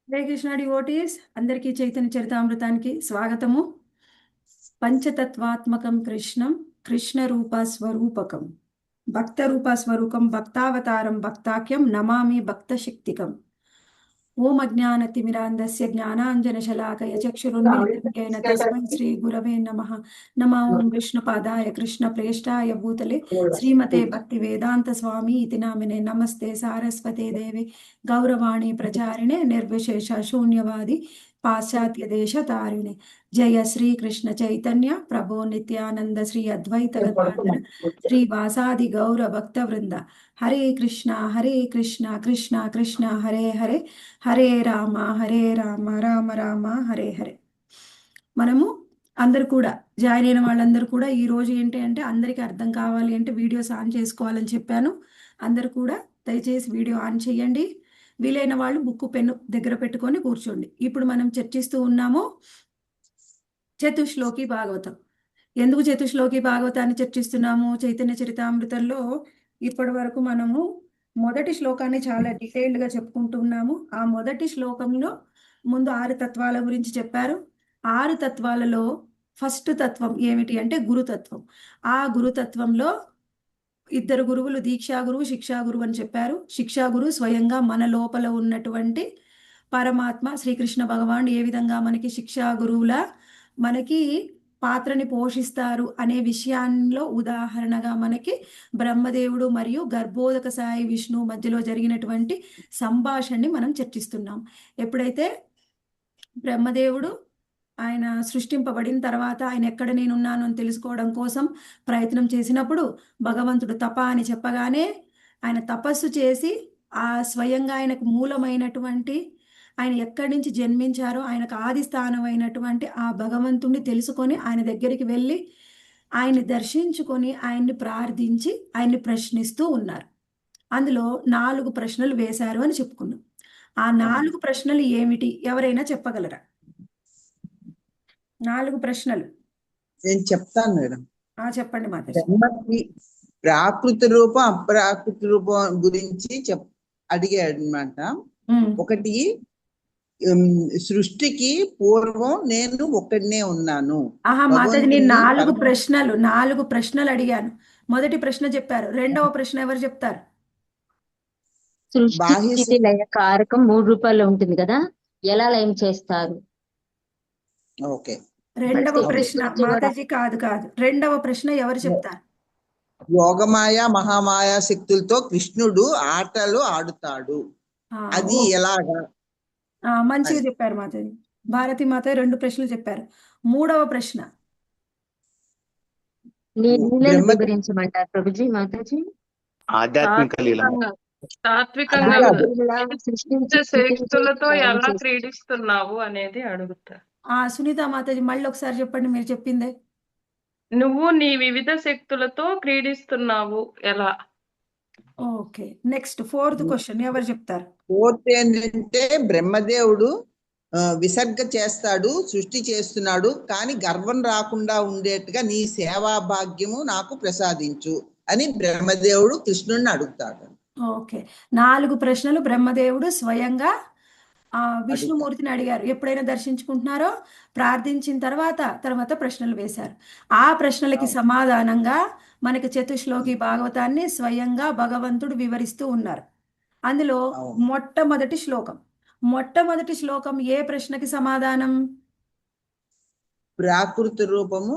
Hare Krishna devotees అందరికీ చైతన్య చరితామృతానికి స్వాగతము. పంచతత్వాత్మకం కృష్ణం కృష్ణ రూప స్వరూపకం భక్త రూప స్వరూపం భక్తావతారం భక్తాఖ్యం నమామి భక్త శక్తికం. ఓం అజ్ఞానతిమిరాంధస్య జ్ఞానాంజనశలాకయ చక్షురున్మిలితం येन తస్మై శ్రీ గురవే నమః. నమ ఓం విష్ణుపాదాయ కృష్ణప్రేష్టాయ భూతలే శ్రీమతే భక్తి వేదాంత స్వామి ఇతి నామినే. నమస్తే సారస్వతే దేవి గౌరవాణి ప్రచారిణే నిర్విశేష శూన్యవాది పాశ్చాత్య దేశ తారిణే. జయ శ్రీ కృష్ణ చైతన్య ప్రభో నిత్యానంద శ్రీ అద్వైత గదాధర శ్రీవాసాది గౌర భక్త వృంద. హరే కృష్ణ కృష్ణ కృష్ణ హరే హరే హరే రామ రామ రామ హరే హరే. మనము అందరు కూడా జాయిన్ అయిన వాళ్ళందరూ కూడా ఈ రోజు ఏంటి అంటే అందరికీ అర్థం కావాలి అంటే వీడియోస్ ఆన్ చేసుకోవాలని చెప్పాను. అందరు కూడా దయచేసి వీడియో ఆన్ చేయండి. వీలైన వాళ్ళు బుక్ పెన్ను దగ్గర పెట్టుకొని కూర్చోండి. ఇప్పుడు మనం చర్చిస్తూ ఉన్నాము చతుశ్లోకి భాగవతం. ఎందుకు చతుశ్లోకి భాగవతాన్ని చర్చిస్తున్నాము? చైతన్య చరితామృతంలో ఇప్పటి వరకు మనము మొదటి శ్లోకాన్ని చాలా డీటెయిల్డ్గా చెప్పుకుంటున్నాము. ఆ మొదటి శ్లోకంలో ముందు 6 తత్వాల గురించి చెప్పారు. 6 తత్వాలలో ఫస్ట్ తత్వం ఏమిటి అంటే గురుతత్వం. ఆ గురుతత్వంలో 2 గురువులు, దీక్షా గురువు, శిక్షా గురువు అని చెప్పారు. శిక్షా గురువు స్వయంగా మన లోపల ఉన్నటువంటి పరమాత్మ శ్రీకృష్ణ భగవాన్ ఏ విధంగా మనకి శిక్షా గురువులా మనకి పాత్రని పోషిస్తారు అనే విషయాల్లో ఉదాహరణగా మనకి బ్రహ్మదేవుడు మరియు గర్భోదక సాయి విష్ణు మధ్యలో జరిగినటువంటి సంభాషణని మనం చర్చిస్తున్నాం. ఎప్పుడైతే బ్రహ్మదేవుడు ఆయన సృష్టింపబడిన తర్వాత ఆయన ఎక్కడ నేనున్నాను అని తెలుసుకోవడం కోసం ప్రయత్నం చేసినప్పుడు భగవంతుడు తప అని చెప్పగానే ఆయన తపస్సు చేసి ఆ స్వయంగా ఆయనకు మూలమైనటువంటి ఆయన ఎక్కడి నుంచి జన్మించారో ఆయనకు ఆది స్థానమైనటువంటి ఆ భగవంతుణ్ణి తెలుసుకొని ఆయన దగ్గరికి వెళ్ళి ఆయన్ని దర్శించుకొని ఆయన్ని ప్రార్థించి ఆయన్ని ప్రశ్నిస్తూ ఉన్నారు. అందులో 4 ప్రశ్నలు వేశారు అని చెప్పుకున్నాం. ఆ 4 ప్రశ్నలు ఏమిటి? ఎవరైనా చెప్పగలరా? 4 ప్రశ్నలు నేను చెప్తాను మేడం. చెప్పండి మాతాజీ. బ్రహ్మకి ప్రాకృత రూపం అప్రాకృత రూపం గురించి అడిగాడు అనమాట. ఒకటి, సృష్టికి పూర్వం నేను ఒక్కడనే ఉన్నాను. మాతాజీ నేను 4 ప్రశ్నలు అడిగాను. మొదటి ప్రశ్న చెప్పారు. రెండవ ప్రశ్న ఎవరు చెప్తారు? సృష్టి లయ కారకం 3 రూపాయలు ఉంటుంది కదా, ఎలా లయం చేస్తారు? ఓకే. రెండవ ప్రశ్న మాతాజీ కాదు. రెండవ ప్రశ్న ఎవరు చెప్తారు? యోగమాయ మహామాయ శక్తులతో కృష్ణుడు ఆటలు ఆడుతాడు, అది ఎలాగా? మంచిగా చెప్పారు మాతాజీ. భారతి మాత 2 ప్రశ్నలు చెప్పారు. మూడవ ప్రశ్న వివరించమంటారు ప్రభుజీ మాతాజీ? ఆధ్యాత్మిక లీల తాత్వికంగా శక్తులతో ఎలా క్రీడిస్తున్నావు అనేది అడుగుతారు. సునీత మాతాజీ మళ్ళీ ఒకసారి చెప్పండి మీరు చెప్పిందే. నువ్వు నీ వివిధ శక్తులతో క్రీడిస్తున్నావు ఎలా? ఓకే, నెక్స్ట్ 4th క్వశ్చన్ ఎవరు చెప్తారు? 4th ఏంటంటే బ్రహ్మదేవుడు విసర్గ చేస్తాడు, సృష్టి చేస్తున్నాడు, కానీ గర్వం రాకుండా ఉండేట్టుగా నీ సేవా భాగ్యము నాకు ప్రసాదించు అని బ్రహ్మదేవుడు కృష్ణుడిని అడుగుతాడు. ఓకే, 4 ప్రశ్నలు బ్రహ్మదేవుడు స్వయంగా విష్ణుమూర్తిని అడిగారు. ఎప్పుడైనా దర్శించుకుంటున్నారో ప్రార్థించిన తర్వాత ప్రశ్నలు వేశారు. ఆ ప్రశ్నలకి సమాధానంగా మనకి చతుశ్లోకి భాగవతాన్ని స్వయంగా భగవంతుడు వివరిస్తూ ఉన్నారు. అందులో మొట్టమొదటి శ్లోకం ఏ ప్రశ్నకి సమాధానం? ప్రాకృత రూపము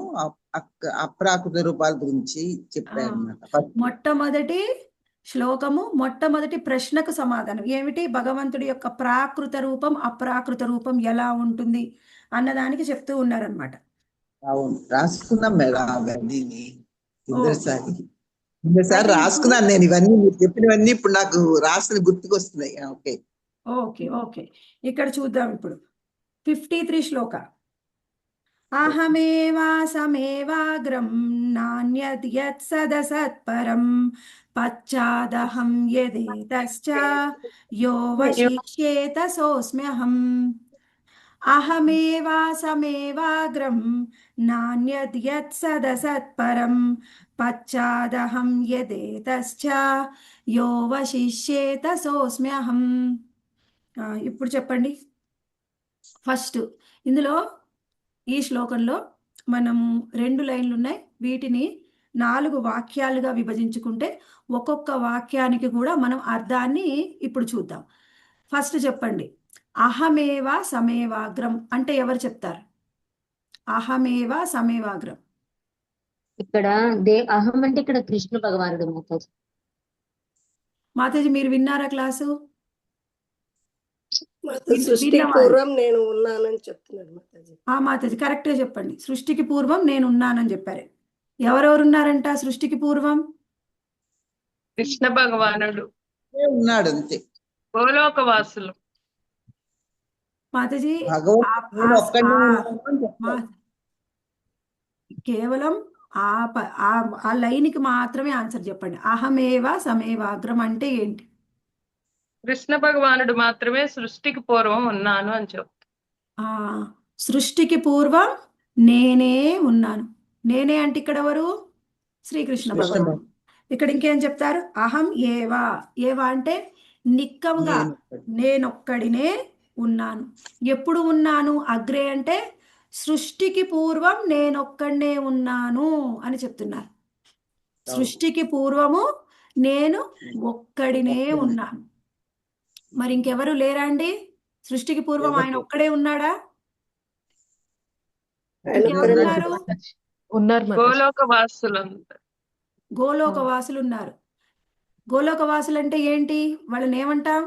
అప్రాకృత రూపాల గురించి చెప్పారు. మొట్టమొదటి శ్లోకము మొట్టమొదటి ప్రశ్నకు సమాధానం ఏమిటి? భగవంతుడి యొక్క ప్రాకృత రూపం అప్రాకృత రూపం ఎలా ఉంటుంది అన్నదానికి చెప్తూ ఉన్నారనమాట. అవును, రాసుకున్నాం మేడం. ఇంకోసారి రాసుకున్నాను నేను. ఇవన్నీ మీరు చెప్పినవన్నీ ఇప్పుడు నాకు రాసిన గుర్తుకొస్తున్నాయి. ఓకే ఓకే ఓకే ఇక్కడ చూద్దాం. ఇప్పుడు 53 శ్లోక. అహమేవాసమేవాగ్రం నాన్యద్ యత్ సదసత్పరం పశ్చాదహం యదేతశ్చ యో వశిష్యేత సోస్మ్యహం. అహమేవాసమేవాగ్రం నాన్యద్ యత్ సదసత్పరం పశ్చాదహం యదేతశ్చ యో వశిష్యేత సోస్మ్యహం. ఇప్పుడు చెప్పండి ఫస్ట్ ఇందులో ఈ శ్లోకంలో మనము 2 లైన్లు ఉన్నాయి. వీటిని 4 వాక్యాలుగా విభజించుకుంటే ఒక్కొక్క వాక్యానికి కూడా మనం అర్థాన్ని ఇప్పుడు చూద్దాం. ఫస్ట్ చెప్పండి, అహమేవ సమేవాగ్రం అంటే ఎవరు చెప్తారు? అహమేవ సమేవాగ్రం. ఇక్కడ అహం అంటే ఇక్కడ కృష్ణ భగవానుడు మాతాజీ. మాతాజీ మీరు విన్నారా క్లాసు? సృష్టికి విన్నవాళ్ళు. పూర్వం నేను ఉన్నానని చెప్తున్నాడు మాతాజీ. మాతాజీ కరెక్ట్గా చెప్పండి. సృష్టికి పూర్వం నేను ఉన్నానని చెప్పారు. ఎవరెవరు ఉన్నారంట సృష్టికి పూర్వం? కృష్ణ భగవానుడు, ఉన్నాడు అంతే. గోలోకవాసులు. మాతాజీ భగవంతుడు ఒక్కడే ఉన్నాడు అని చెప్తారు. కేవలం ఆ లైన్కి మాత్రమే ఆన్సర్ చెప్పండి. అహమేవ సమేవాగ్రం అంటే ఏంటి? కృష్ణ భగవానుడు మాత్రమే సృష్టికి పూర్వం ఉన్నాను అని చెప్తారు. సృష్టికి పూర్వం నేనే ఉన్నాను. నేనే అంటే ఇక్కడ ఎవరు? శ్రీకృష్ణ భగవానుడు. ఇక్కడ ఇంకేం చెప్తారు? అహం ఏవా. ఏవా అంటే నిక్కముగా నేనొక్కడినే ఉన్నాను. ఎప్పుడు ఉన్నాను? అగ్రే అంటే సృష్టికి పూర్వం నేనొక్కడనే ఉన్నాను అని చెప్తున్నారు. సృష్టికి పూర్వము నేను ఒక్కడినే ఉన్నాను. మరి ఇంకెవరు లేరా అండి? సృష్టికి పూర్వం ఆయన ఒక్కడే ఉన్నాడా? ఇంకెవరున్నారు? గోలోకవాసులు. గోలోకవాసులు ఉన్నారు. గోలోకవాసులు అంటే ఏంటి? వాళ్ళని ఏమంటాం?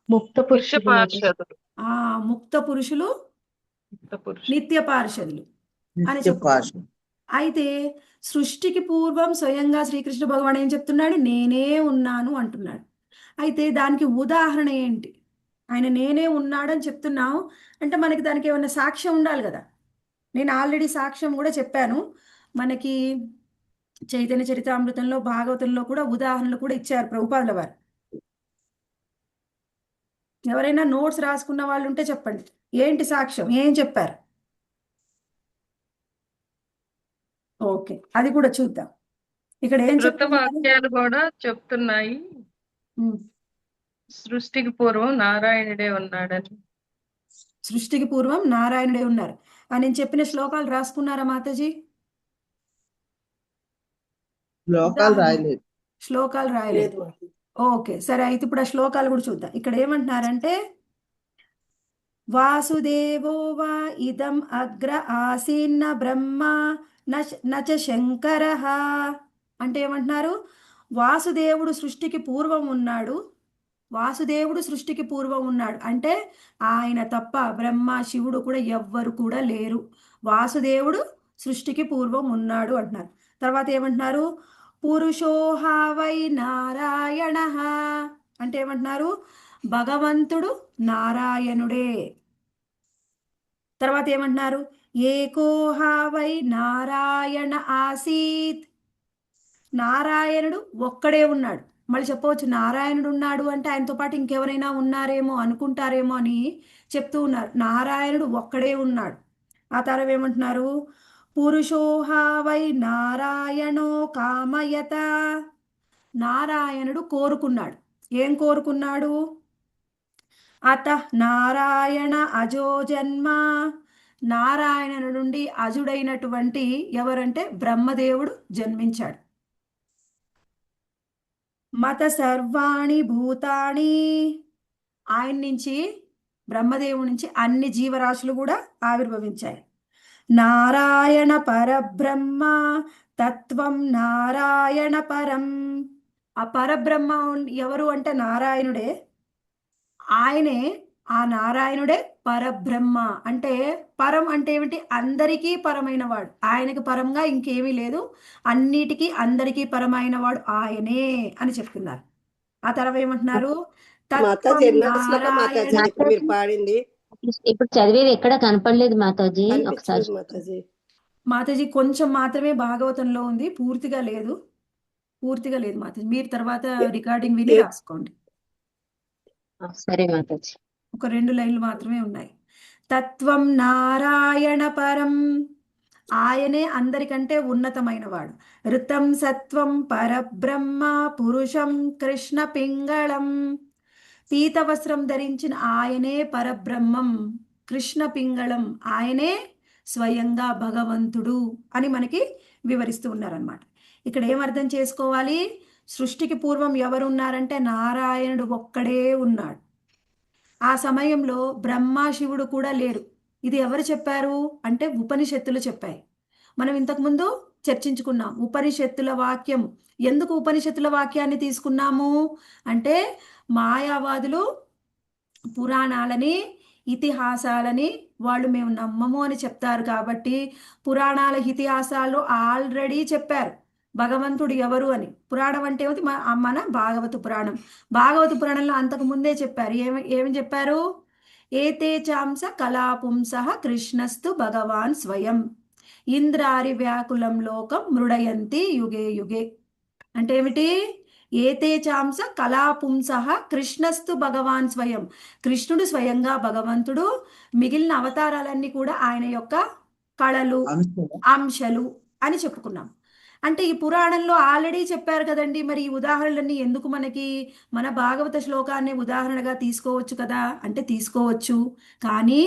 ముక్త పార్షదులు. ముక్త పురుషులు, నిత్య పార్షదులు అని చెప్తారు. అయితే సృష్టికి పూర్వం స్వయంగా శ్రీకృష్ణ భగవాన్ ఏం చెప్తున్నాడు? నేనే ఉన్నాను అంటున్నాడు. అయితే దానికి ఉదాహరణ ఏంటి? ఆయన నేనే ఉన్నాడని చెప్తున్నావు అంటే మనకి దానికి ఏమైనా సాక్ష్యం ఉండాలి కదా. నేను ఆల్రెడీ సాక్ష్యం కూడా చెప్పాను. మనకి చైతన్య చరితామృతంలో, భాగవతంలో కూడా ఉదాహరణలు కూడా ఇచ్చారు ప్రభుపాదుల వారు. ఎవరైనా నోట్స్ రాసుకున్న వాళ్ళు ఉంటే చెప్పండి, ఏంటి సాక్ష్యం, ఏం చెప్పారు? ఓకే, అది కూడా చూద్దాం. ఇక్కడ ఏం వాక్యాలు కూడా చెప్తున్నాయి. సృష్టికి పూర్వం నారాయణుడే ఉన్నాడని. సృష్టికి పూర్వం నారాయణుడే ఉన్నారు అని నేను చెప్పిన శ్లోకాలు రాసుకున్నారా మాతాజీ? శ్లోకాలు రాయలేదు. ఓకే, సరే. అయితే ఇప్పుడు ఆ శ్లోకాలు కూడా చూద్దాం. ఇక్కడ ఏమంటున్నారంటే వాసుదేవో వా ఇదం అగ్ర ఆసీన్న బ్రహ్మ నచ శంకరః అంటే ఏమంటున్నారు? వాసుదేవుడు సృష్టికి పూర్వం ఉన్నాడు. వాసుదేవుడు సృష్టికి పూర్వం ఉన్నాడు అంటే ఆయన తప్ప బ్రహ్మ శివుడు కూడా ఎవ్వరు కూడా లేరు. వాసుదేవుడు సృష్టికి పూర్వం ఉన్నాడు అంటున్నారు. తర్వాత ఏమంటున్నారు? పురుషోహా వై నారాయణ అంటే ఏమంటున్నారు? భగవంతుడు నారాయణుడే. తర్వాత ఏమంటున్నారు? ఏకోహా వై నారాయణ ఆసీత్ నారాయణుడు ఒక్కడే ఉన్నాడు. మళ్ళీ చెప్పవచ్చు నారాయణుడు ఉన్నాడు అంటే ఆయనతో పాటు ఇంకెవరైనా ఉన్నారేమో అనుకుంటారేమో అని చెప్తూ ఉన్నారు. నారాయణుడు ఒక్కడే ఉన్నాడు. ఆ తర్వాత ఏమంటున్నారు? పురుషోహా వై నారాయణో కామయత నారాయణుడు కోరుకున్నాడు. ఏం కోరుకున్నాడు? అత నారాయణ అజో జన్మ నారాయణుడి నుండి అజుడైనటువంటి ఎవరంటే బ్రహ్మదేవుడు జన్మించాడు. మత సర్వాణి భూతాని ఆయన నుంచి, బ్రహ్మదేవుడి నుంచి అన్ని జీవరాశులు కూడా ఆవిర్భవించాయి. నారాయణ పరబ్రహ్మ తత్వం నారాయణ పరం ఆ పరబ్రహ్మ ఎవరు అంటే నారాయణుడే. ఆయనే, ఆ నారాయణుడే పరబ్రహ్మ అంటే పరం అంటే ఏమిటి? అందరికీ పరమైన వాడు. ఆయనకి పరంగా ఇంకేమీ లేదు. అన్నిటికీ అందరికీ పరమైన వాడు ఆయనే అని చెప్తున్నారు. ఆ తర్వాత ఏమంటున్నారు? మీరు పాడింది ఇప్పుడు చదివేది ఎక్కడ కనపడలేదు మాతాజీ. ఒకసారి మాతాజీ కొంచెం మాత్రమే భాగవతంలో ఉంది, పూర్తిగా లేదు. మాతాజీ మీరు తర్వాత రికార్డింగ్ విని రాసుకోండి. సరే మాతాజీ. ఒక 2 లైన్లు మాత్రమే ఉన్నాయి. తత్వం నారాయణ పరం ఆయనే అందరికంటే ఉన్నతమైన వాడు. ఋతం సత్వం పరబ్రహ్మ పురుషం కృష్ణ పింగళం పీత వస్త్రం ధరించిన ఆయనే పరబ్రహ్మం. కృష్ణ పింగళం, ఆయనే స్వయంగా భగవంతుడు అని మనకి వివరిస్తూ ఉన్నారనమాట. ఇక్కడ ఏం అర్థం చేసుకోవాలి? సృష్టికి పూర్వం ఎవరున్నారంటే నారాయణుడు ఒక్కడే ఉన్నాడు. ఆ సమయంలో బ్రహ్మ శివుడు కూడా లేరు. ఇది ఎవరు చెప్పారు అంటే ఉపనిషత్తులు చెప్పాయి. మనం ఇంతకుముందు చర్చించుకున్నాం ఉపనిషత్తుల వాక్యం. ఎందుకు ఉపనిషత్తుల వాక్యాన్ని తీసుకున్నాము అంటే మాయావాదులు పురాణాలని ఇతిహాసాలని వాళ్ళు మేము నమ్మము అని చెప్తారు కాబట్టి పురాణాల ఇతిహాసాలు ఆల్రెడీ చెప్పారు భగవంతుడు ఎవరు అని. పురాణం అంటే ఏమిటి? మన భాగవత పురాణం. భాగవత పురాణంలో అంతకు ముందే చెప్పారు. ఏమి చెప్పారు? ఏతే చాంస కళాపుంసః కృష్ణస్తు భగవాన్ స్వయం ఇంద్రారి వ్యాకులం లోకం మృడయంతి యుగే యుగే. అంటే ఏమిటి? ఏతే చాంస కళాపుంసః కృష్ణస్తు భగవాన్ స్వయం. కృష్ణుడు స్వయంగా భగవంతుడు, మిగిలిన అవతారాలన్నీ కూడా ఆయన యొక్క కళలు, అంశలు అని చెప్పుకున్నాం. అంటే ఈ పురాణంలో ఆల్రెడీ చెప్పారు కదండి. మరి ఈ ఉదాహరణలన్నీ ఎందుకు మనకి? మన భాగవత శ్లోకాన్ని ఉదాహరణగా తీసుకోవచ్చు కదా అంటే తీసుకోవచ్చు. కానీ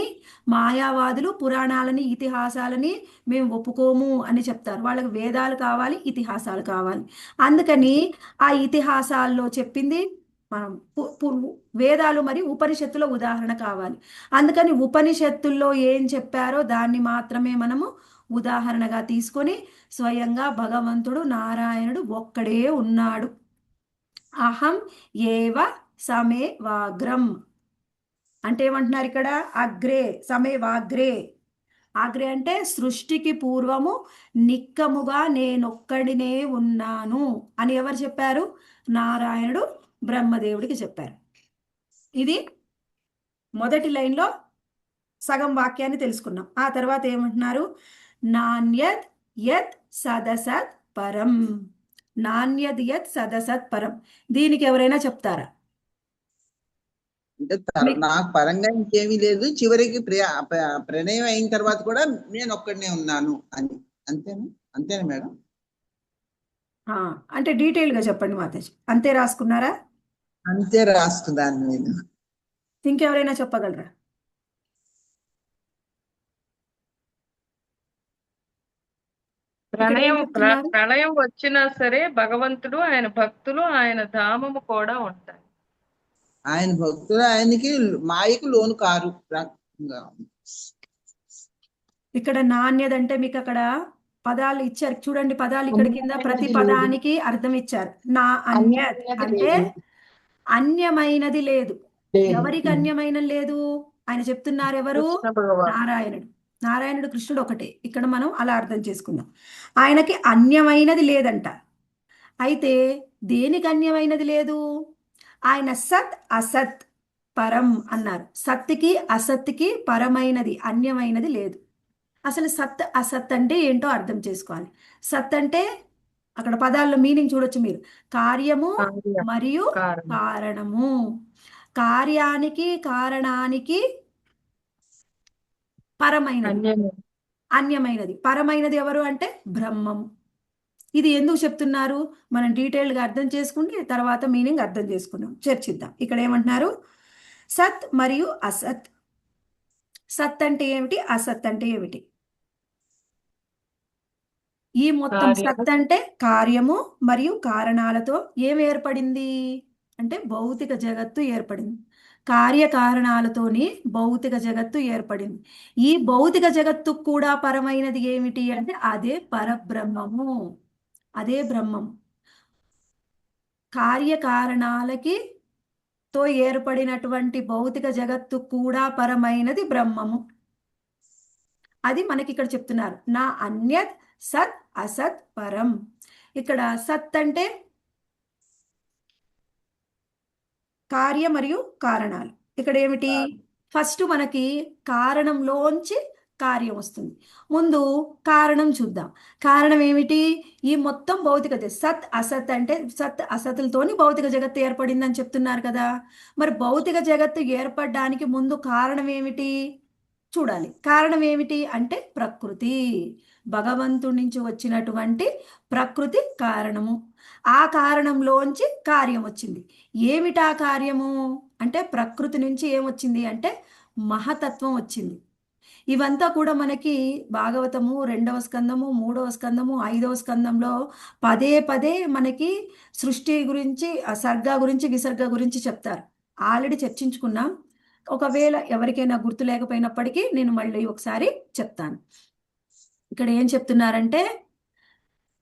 మాయావాదులు పురాణాలని ఇతిహాసాలని మేము ఒప్పుకోము అని చెప్తారు. వాళ్ళకి వేదాలు కావాలి, ఇతిహాసాలు కావాలి. అందుకని ఆ ఇతిహాసాల్లో చెప్పింది మనం వేదాలు మరియు ఉపనిషత్తుల ఉదాహరణ కావాలి. అందుకని ఉపనిషత్తుల్లో ఏం చెప్పారో దాన్ని మాత్రమే మనము ఉదాహరణగా తీసుకొని స్వయంగా భగవంతుడు నారాయణుడు ఒక్కడే ఉన్నాడు. అహం ఏవ సమే వాగ్రం అంటే ఏమంటున్నారు ఇక్కడ? అగ్రే సమే వాగ్రే. అగ్రే అంటే సృష్టికి పూర్వము నిక్కముగా నేనొక్కడినే ఉన్నాను అని ఎవరు చెప్పారు? నారాయణుడు బ్రహ్మదేవుడికి చెప్పారు. ఇది మొదటి లైన్లో సగం వాక్యాన్ని తెలుసుకున్నాం. ఆ తర్వాత ఏమంటున్నారు? నాణ్యద్ యత్ సదసత్ పరం. నాణ్యద్ యత్ సదసత్ పరం. దీనికి ఎవరైనా చెప్తారా? అంటే నాకు పరంగా ఇంకేమీ లేదు. చివరికి ప్రణయం అయిన తర్వాత కూడా నేను ఒక్కడనే ఉన్నాను అని. అంతేనా? అంతేనా మేడం? అంటే డీటెయిల్ గా చెప్పండి మాతాజీ. అంతే రాసుకున్నారా? అంతే రాసుకున్నాను నేను. ఇంకెవరైనా చెప్పగలరా? ప్రళయం వచ్చినా సరే భగవంతుడు, ఆయన భక్తులు, ఆయన ధామము కూడా ఉంటాయి. ఆయన భక్తులు ఆయనకి మాయకు లోను కారు. ఇక్కడ నాణ్యత అంటే మీకు అక్కడ పదాలు ఇచ్చారు చూడండి. పదాలు ఇక్కడ కింద ప్రతి పదానికి అర్థం ఇచ్చారు. నా అన్యత్ అంటే అన్యమైనది లేదు. ఎవరికి అన్యమైన లేదు? ఆయన చెప్తున్నారు. ఎవరు? నారాయణుడు. నారాయణుడు కృష్ణుడు ఒకటే. ఇక్కడ మనం అలా అర్థం చేసుకుందాం. ఆయనకి అన్యమైనది లేదంట. అయితే దేనికి అన్యమైనది లేదు? ఆయన సత్ అసత్ పరం అన్నారు. సత్తుకి అసత్తుకి పరమైనది అన్యమైనది లేదు. అసలు సత్ అసత్ అంటే ఏంటో అర్థం చేసుకోవాలి. సత్ అంటే అక్కడ పదాల్లో మీనింగ్ చూడొచ్చు మీరు. కార్యము మరియు కారణము. కార్యానికి కారణానికి పరమైనది, అన్యమైనది. పరమైనది ఎవరు అంటే బ్రహ్మము. ఇది ఎందుకు చెప్తున్నారు మనం డీటెయిల్గా అర్థం చేసుకుంటే తర్వాత మీనింగ్ అర్థం చేసుకుందాం, చర్చిద్దాం. ఇక్కడ ఏమంటున్నారు? సత్ మరియు అసత్. సత్ అంటే ఏమిటి? అసత్ అంటే ఏమిటి? ఈ మొత్తం సత్ అంటే కార్యము మరియు కారణాలతో ఏం ఏర్పడింది అంటే భౌతిక జగత్తు ఏర్పడింది. కార్యకారణాలతోని భౌతిక జగత్తు ఏర్పడింది. ఈ భౌతిక జగత్తు కూడా పరమైనది ఏమిటి అంటే అదే పరబ్రహ్మము, అదే బ్రహ్మం. కార్యకారణాలకి తో ఏర్పడినటువంటి భౌతిక జగత్తు కూడా పరమైనది బ్రహ్మము. అది మనకి ఇక్కడ చెప్తున్నారు. నా అన్యత్ సత్ అసత్ పరం. ఇక్కడ సత్ అంటే కార్య మరియు కారణాలు. ఇక్కడ ఏమిటి? ఫస్ట్ మనకి కారణంలోంచి కార్యం వస్తుంది. ముందు కారణం చూద్దాం. కారణం ఏమిటి? ఈ మొత్తం భౌతిక సత్ అసత్ అంటే సత్ అసతులతోని భౌతిక జగత్తు ఏర్పడిందని చెప్తున్నారు కదా. మరి భౌతిక జగత్తు ఏర్పడడానికి ముందు కారణం ఏమిటి చూడాలి. కారణం ఏమిటి అంటే ప్రకృతి. భగవంతుడి నుంచి వచ్చినటువంటి ప్రకృతి కారణము. ఆ కారణంలోంచి కార్యం వచ్చింది. ఏమిటా కార్యము అంటే ప్రకృతి నుంచి ఏమొచ్చింది అంటే మహతత్వం వచ్చింది. ఇవంతా కూడా మనకి భాగవతము 2వ స్కందము, 3వ స్కందము, 5వ స్కందంలో పదే పదే మనకి సృష్టి గురించి, సర్గ గురించి, విసర్గ గురించి చెప్తారు. ఆల్రెడీ చర్చించుకున్నాం. ఒకవేళ ఎవరికైనా గుర్తు లేకపోయినప్పటికీ నేను మళ్ళీ ఒకసారి చెప్తాను. ఇక్కడ ఏం చెప్తున్నారంటే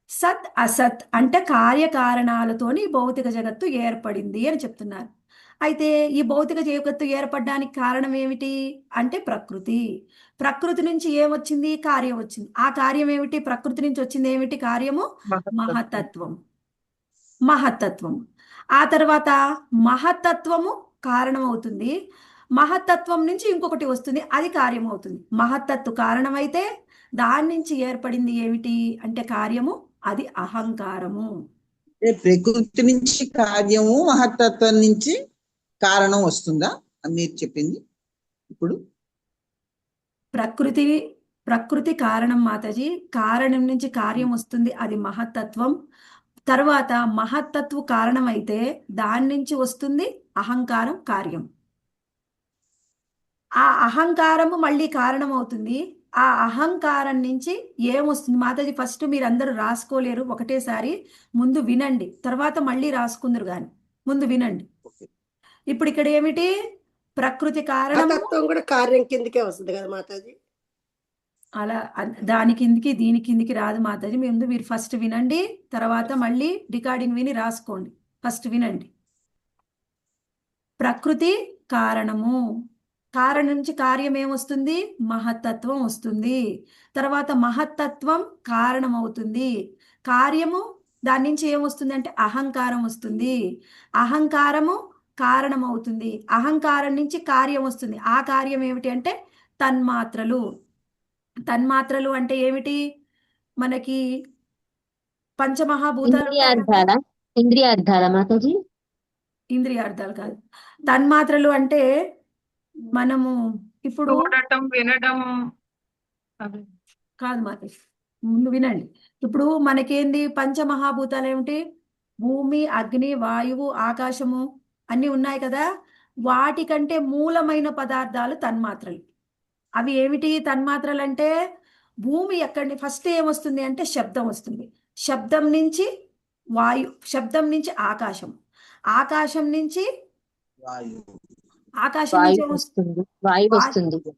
సత్ అసత్ అంటే కార్యకారణాలతోని భౌతిక జగత్తు ఏర్పడింది అని చెప్తున్నారు. అయితే ఈ భౌతిక జగత్తు ఏర్పడడానికి కారణం ఏమిటి అంటే ప్రకృతి. ప్రకృతి నుంచి ఏమొచ్చింది? కార్యం వచ్చింది. ఆ కార్యం ఏమిటి? ప్రకృతి నుంచి వచ్చింది ఏమిటి కార్యము? మహతత్వం. మహత్తత్వం. ఆ తర్వాత మహత్తత్వము కారణం అవుతుంది. మహత్తత్వం నుంచి ఇంకొకటి వస్తుంది, అది కార్యం అవుతుంది. మహత్తత్వ కారణమైతే దాని నుంచి ఏర్పడింది ఏమిటి అంటే కార్యము, అది అహంకారము. ప్రకృతి నుంచి కార్యము, మహత్తత్వం నుంచి కారణం వస్తుందా అని మీరు చెప్పింది? ఇప్పుడు ప్రకృతి కారణం మాతాజీ. కారణం నుంచి కార్యం వస్తుంది, అది మహత్తత్వం. తర్వాత మహత్తత్వ కారణం అయితే దాని నుంచి వస్తుంది అహంకారం, కార్యం. ఆ అహంకారము మళ్ళీ కారణం అవుతుంది. ఆ అహంకారం నుంచి ఏమొస్తుంది మాతాజీ? ఫస్ట్ మీరు అందరూ రాసుకోలేరు ఒకటేసారి, ముందు వినండి, తర్వాత మళ్ళీ రాసుకుందరు కానీ ముందు వినండి. ఇప్పుడు ఇక్కడ ఏమిటి? ప్రకృతి కారణం, తత్వం కూడా కార్యం కిందకే వస్తుంది కదా మాతాజీ. అలా దాని కిందికి దీని కిందికి రాదు మాతాజీ. ముందు మీరు ఫస్ట్ వినండి, తర్వాత మళ్ళీ రికార్డింగ్ విని రాసుకోండి. ఫస్ట్ వినండి. ప్రకృతి కారణము, కారణం నుంచి కార్యం ఏమొస్తుంది? మహత్తత్వం వస్తుంది. తర్వాత మహత్తత్వం కారణం అవుతుంది. కార్యము దాని నుంచి ఏమొస్తుంది అంటే అహంకారం వస్తుంది. అహంకారము కారణం అవుతుంది. అహంకారం నుంచి కార్యం వస్తుంది. ఆ కార్యం ఏమిటి అంటే తన్మాత్రలు. తన్మాత్రలు అంటే ఏమిటి? మనకి పంచమహాభూతాలు ఉంటాయి కదా. ఇంద్రియార్థాల మాతాజీ? ఇంద్రియార్థాలు కాదు, తన్మాత్రలు అంటే మనము ఇప్పుడు చూడటం, వినడం. అవి కాదు మాతాజీ, ముందు వినండి. ఇప్పుడు మనకేంది? పంచమహాభూతాలు ఏమిటి? భూమి, అగ్ని, వాయువు, ఆకాశము అన్నీ ఉన్నాయి కదా. వాటికంటే మూలమైన పదార్థాలు తన్మాత్రలు. అవి ఏమిటి తన్మాత్రలు అంటే? భూమి ఎక్కడి ఫస్ట్ ఏమొస్తుంది అంటే శబ్దం వస్తుంది. శబ్దం నుంచి శబ్దం నుంచి ఆకాశం, ఆకాశం నుంచి వాయువు వస్తుంది. వాయువు వస్తుంది.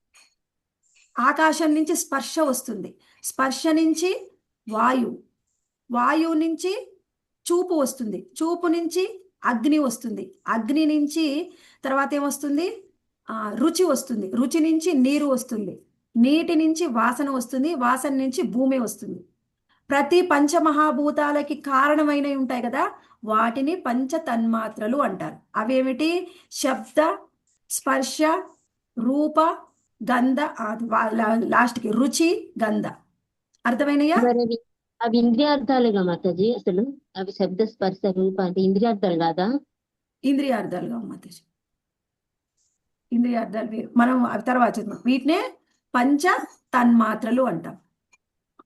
ఆకాశం నుంచి స్పర్శ వస్తుంది. స్పర్శ నుంచి వాయువు, వాయువు నుంచి చూపు వస్తుంది. చూపు నుంచి అగ్ని వస్తుంది. అగ్ని నుంచి తర్వాత ఏమొస్తుంది? రుచి వస్తుంది. రుచి నుంచి నీరు వస్తుంది. నీటి నుంచి వాసన వస్తుంది. వాసన నుంచి భూమి వస్తుంది. ప్రతి పంచమహాభూతాలకి కారణమైనవి ఉంటాయి కదా, వాటిని పంచ తన్మాత్రలు అంటారు. అవేమిటి? శబ్ద, స్పర్శ, రూప, గంధ, లాస్ట్కి రుచి, గంధ. అర్థమైనయా? అవి ఇంద్రియార్థాలుగా మాతాజీ? అసలు అవి శబ్ద, స్పర్శ, రూప అంటే ఇంద్రియార్థాలు కాదా? ఇంద్రియార్థాలుగా మాతాజీ. ఇంద్రియార్థాలు వేరు, మనం అవి తర్వాత చూద్దాం. వీటినే పంచ తన్మాత్రలు అంటాం.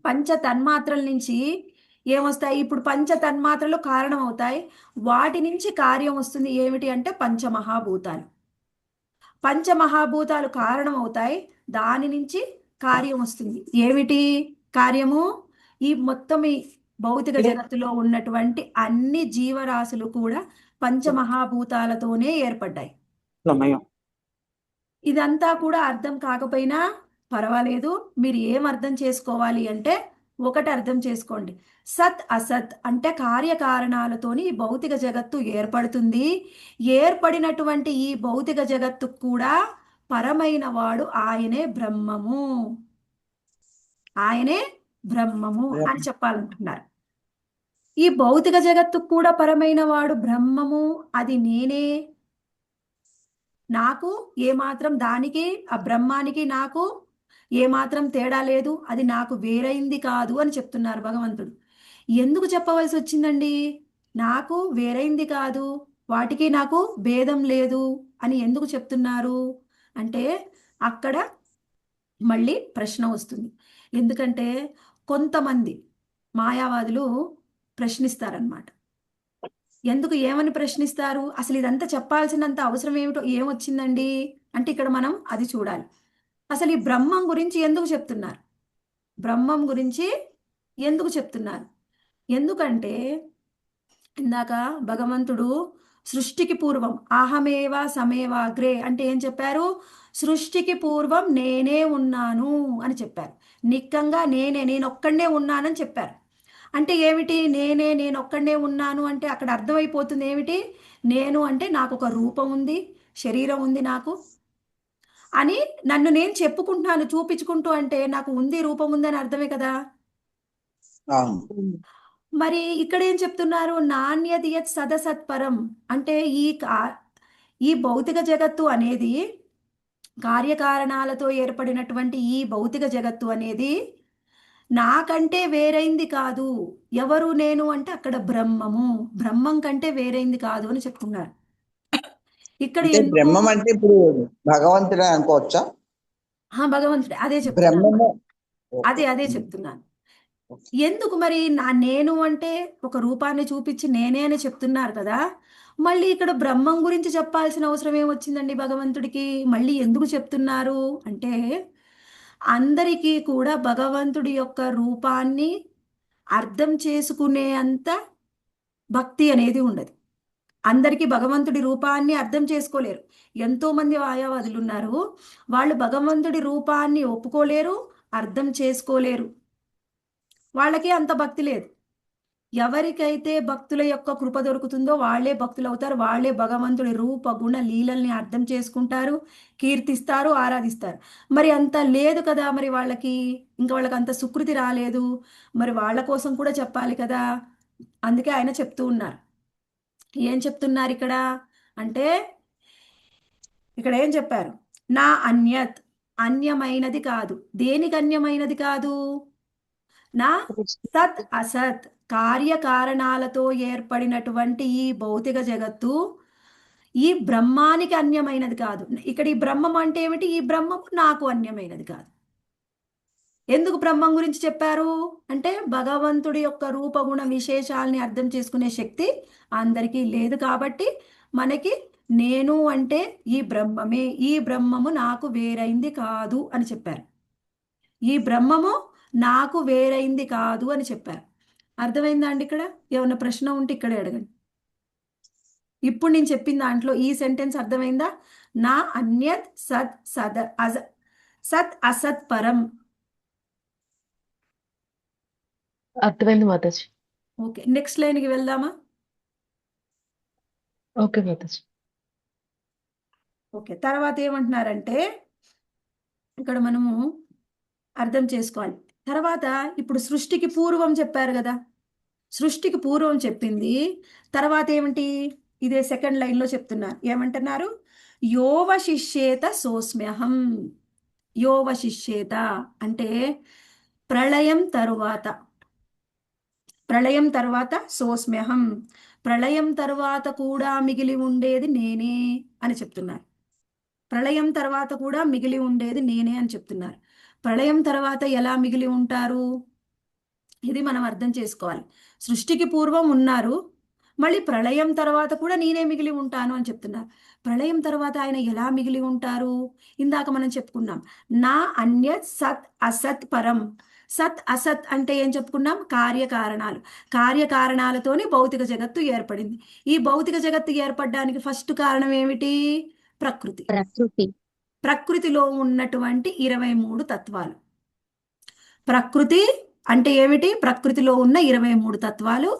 పంచ తన్మాత్రల నుంచి ఏమొస్తాయి? ఇప్పుడు పంచ తన్మాత్రలు కారణం అవుతాయి. వాటి నుంచి కార్యం వస్తుంది. ఏమిటి అంటే పంచమహాభూతాలు. పంచమహాభూతాలు కారణం అవుతాయి, దాని నుంచి కార్యం వస్తుంది. ఏమిటి కార్యము? ఈ మొత్తం ఈ భౌతిక జగత్తులో ఉన్నటువంటి అన్ని జీవరాశులు కూడా పంచమహాభూతాలతోనే ఏర్పడ్డాయి. ఇదంతా కూడా అర్థం కాకపోయినా పర్వాలేదు. మీరు ఏం అర్థం చేసుకోవాలి అంటే ఒకటి అర్థం చేసుకోండి. సత్ అసత్ అంటే కార్యకారణాలతోని ఈ భౌతిక జగత్తు ఏర్పడుతుంది. ఏర్పడినటువంటి ఈ భౌతిక జగత్తు కూడా పరమైన వాడు ఆయనే బ్రహ్మము. ఆయనే బ్రహ్మము అని చెప్పాలంటున్నారు. ఈ భౌతిక జగత్తు కూడా పరమైన వాడు బ్రహ్మము, అది నేనే. నాకు ఏమాత్రం, దానికి ఆ బ్రహ్మానికి నాకు ఏమాత్రం తేడా లేదు, అది నాకు వేరైంది కాదు అని చెప్తున్నారు భగవంతుడు. ఎందుకు చెప్పవలసి వచ్చిందండి? నాకు వేరైంది కాదు, వాటికి నాకు భేదం లేదు అని ఎందుకు చెప్తున్నారు అంటే అక్కడ మళ్ళీ ప్రశ్న వస్తుంది. ఎందుకంటే కొంతమంది మాయావాదులు ప్రశ్నిస్తారనమాట. ఎందుకు ఏమని ప్రశ్నిస్తారు? అసలు ఇదంతా చెప్పాల్సినంత అవసరం ఏమిటో ఏమొచ్చిందండి అంటే ఇక్కడ మనం అది చూడాలి. అసలు ఈ బ్రహ్మం గురించి ఎందుకు చెప్తున్నారు? బ్రహ్మం గురించి ఎందుకు చెప్తున్నారు? ఎందుకంటే ఇందాక భగవంతుడు సృష్టికి పూర్వం అహమేవ సమేవాగ్రే అంటే ఏం చెప్పారు? సృష్టికి పూర్వం నేనే ఉన్నాను అని చెప్పారు. నిక్కంగా నేనొక్కడే ఉన్నానని చెప్పారు. అంటే ఏమిటి? నేనొక్కడే ఉన్నాను అంటే అక్కడ అర్థమైపోతుంది ఏమిటి? నేను అంటే నాకు ఒక రూపం ఉంది, శరీరం ఉంది నాకు అని నన్ను నేను చెప్పుకుంటున్నాను, చూపించుకుంటూ అంటే నాకు ఉంది, రూపం ఉంది అని అర్థమే కదా. అవును. మరి ఇక్కడ ఏం చెప్తున్నారు? నాణ్యది యత్ సదసత్పరం అంటే ఈ భౌతిక జగత్తు అనేది కార్యకారణాలతో ఏర్పడినటువంటి ఈ భౌతిక జగత్తు అనేది నాకంటే వేరైంది కాదు. ఎవరు నేను అంటే అక్కడ బ్రహ్మం కంటే వేరైంది కాదు అని చెప్తున్నారు. ఇక్కడ అంటే ఎందుకు బ్రహ్మం అంటే ఇప్పుడు భగవంతుడే అనుకోవచ్చా? భగవంతుడే అదే చెప్తున్నాను. బ్రహ్మము. అదే చెప్తున్నాను. ఎందుకు మరి నేను అంటే ఒక రూపాన్ని చూపించి నేనే అని చెప్తున్నారు కదా, మళ్ళీ ఇక్కడ బ్రహ్మం గురించి చెప్పాల్సిన అవసరం ఏమొచ్చిందండి భగవంతుడికి? మళ్ళీ ఎందుకు చెప్తున్నారు అంటే అందరికీ కూడా భగవంతుడి యొక్క రూపాన్ని అర్థం చేసుకునే అంత భక్తి అనేది ఉండదు. అందరికీ భగవంతుడి రూపాన్ని అర్థం చేసుకోలేరు. ఎంతో మంది మాయావాదులు ఉన్నారు, వాళ్ళు భగవంతుడి రూపాన్ని ఒప్పుకోలేరు, అర్థం చేసుకోలేరు. వాళ్ళకి అంత భక్తి లేదు. ఎవరికైతే భక్తుల యొక్క కృప దొరుకుతుందో వాళ్ళే భక్తులు అవుతారు. వాళ్ళే భగవంతుడి రూప గుణ లీలల్ని అర్థం చేసుకుంటారు, కీర్తిస్తారు, ఆరాధిస్తారు. మరి అంత లేదు కదా, మరి వాళ్ళకి ఇంకా వాళ్ళకి అంత సుకృతి రాలేదు. మరి వాళ్ళ కోసం కూడా చెప్పాలి కదా. అందుకే ఆయన చెప్తూ ఉన్నారు. ఏం చెప్తున్నారు ఇక్కడ అంటే ఇక్కడ ఏం చెప్పారు? నా అన్యమైనది కాదు. దేనికి అన్యమైనది కాదు? నా సత్ అసత్ కార్యకారణాలతో ఏర్పడినటువంటి ఈ భౌతిక జగత్తు ఈ బ్రహ్మానికి అన్యమైనది కాదు. ఇక్కడ ఈ బ్రహ్మం అంటే ఏమిటి? ఈ బ్రహ్మం నాకు అన్యమైనది కాదు. ఎందుకు బ్రహ్మం గురించి చెప్పారు అంటే భగవంతుడి యొక్క రూపగుణ విశేషాలని అర్థం చేసుకునే శక్తి అందరికీ లేదు కాబట్టి మనకి నేను అంటే ఈ బ్రహ్మమే, ఈ బ్రహ్మము నాకు వేరైంది కాదు అని చెప్పారు. ఈ బ్రహ్మము నాకు వేరైంది కాదు అని చెప్పారు. అర్థమైందా అండి? ఇక్కడ ఏమన్నా ప్రశ్న ఉంటే ఇక్కడే అడగండి. ఇప్పుడు నేను చెప్పిన దాంట్లో ఈ సెంటెన్స్ అర్థమైందా? నా అన్యత్ సత్ అసత్ పరం. అర్థమైంది మాతాజీ. ఓకే, నెక్స్ట్ లైన్కి వెళ్దామా? ఓకే మాతాజీ. ఓకే, తర్వాత ఏమంటున్నారంటే ఇక్కడ మనము అర్థం చేసుకోవాలి. తర్వాత ఇప్పుడు సృష్టికి పూర్వం చెప్పారు కదా, సృష్టికి పూర్వం చెప్పింది. తర్వాత ఏమిటి? ఇదే సెకండ్ లైన్లో చెప్తున్నారు. ఏమంటున్నారు? యోవశిష్యేత సోస్మ్యహం. యోవశిష్యేత అంటే ప్రళయం తరువాత సోస్మ్యహం, ప్రళయం తరువాత కూడా మిగిలి ఉండేది నేనే అని చెప్తున్నారు. ప్రళయం తర్వాత కూడా మిగిలి ఉండేది నేనే అని చెప్తున్నారు. ప్రళయం తర్వాత ఎలా మిగిలి ఉంటారు? ఇది మనం అర్థం చేసుకోవాలి. సృష్టికి పూర్వం ఉన్నారు, మళ్ళీ ప్రళయం తర్వాత కూడా నేనే మిగిలి ఉంటాను అని చెప్తున్నారు. ప్రళయం తర్వాత ఆయన ఎలా మిగిలి ఉంటారు? ఇందాక మనం చెప్పుకున్నాం, నా అన్యత్ సత్ అసత్ పరం. సత్ అసత్ అంటే ఏం చెప్పుకున్నాం? కార్యకారణాలతోనే భౌతిక జగత్తు ఏర్పడింది. ఈ భౌతిక జగత్తు ఏర్పడడానికి ఫస్ట్ కారణం ఏమిటి? ప్రకృతిలో ఉన్నటువంటి 23 తత్వాలు. ప్రకృతి అంటే ఏమిటి? ప్రకృతిలో ఉన్న 23 తత్వాలు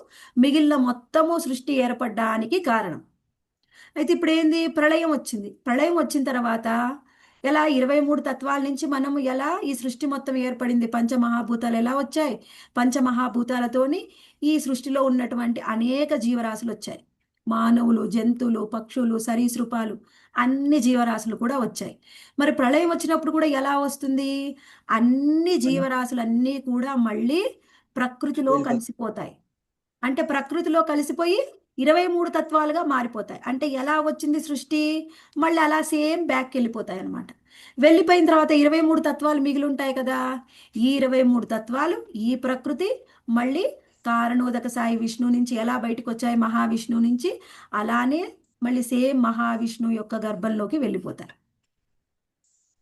మిగిలిన మొత్తము సృష్టి ఏర్పడడానికి కారణం. అయితే ఇప్పుడు ఏంది? ప్రళయం వచ్చింది. ప్రళయం వచ్చిన తర్వాత ఎలా 23 తత్వాల నుంచి మనము ఎలా ఈ సృష్టి మొత్తం ఏర్పడింది? పంచమహాభూతాలు ఎలా వచ్చాయి? పంచమహాభూతాలతోని ఈ సృష్టిలో ఉన్నటువంటి అనేక జీవరాశులు వచ్చాయి. మానవులు, జంతువులు, పక్షులు, సరీసృపాలు అన్ని జీవరాశులు కూడా వచ్చాయి. మరి ప్రళయం వచ్చినప్పుడు కూడా ఎలా వస్తుంది? అన్ని జీవరాశులు అన్నీ కూడా మళ్ళీ ప్రకృతిలో కలిసిపోతాయి. అంటే ప్రకృతిలో కలిసిపోయి 23 తత్వాలుగా మారిపోతాయి. అంటే ఎలా వచ్చింది సృష్టి? మళ్ళీ అలా సేమ్ బ్యాక్ వెళ్ళిపోతాయి అన్నమాట. వెళ్ళిపోయిన తర్వాత 23 తత్వాలు మిగిలి ఉంటాయి కదా, ఈ 23 తత్వాలు ఈ ప్రకృతి మళ్ళీ కారణోదక సాయి విష్ణు నుంచి ఎలా బయటకు వచ్చాయి మహావిష్ణువు నుంచి, అలానే మళ్ళీ సేమ్ మహావిష్ణువు యొక్క గర్భంలోకి వెళ్ళిపోతారు.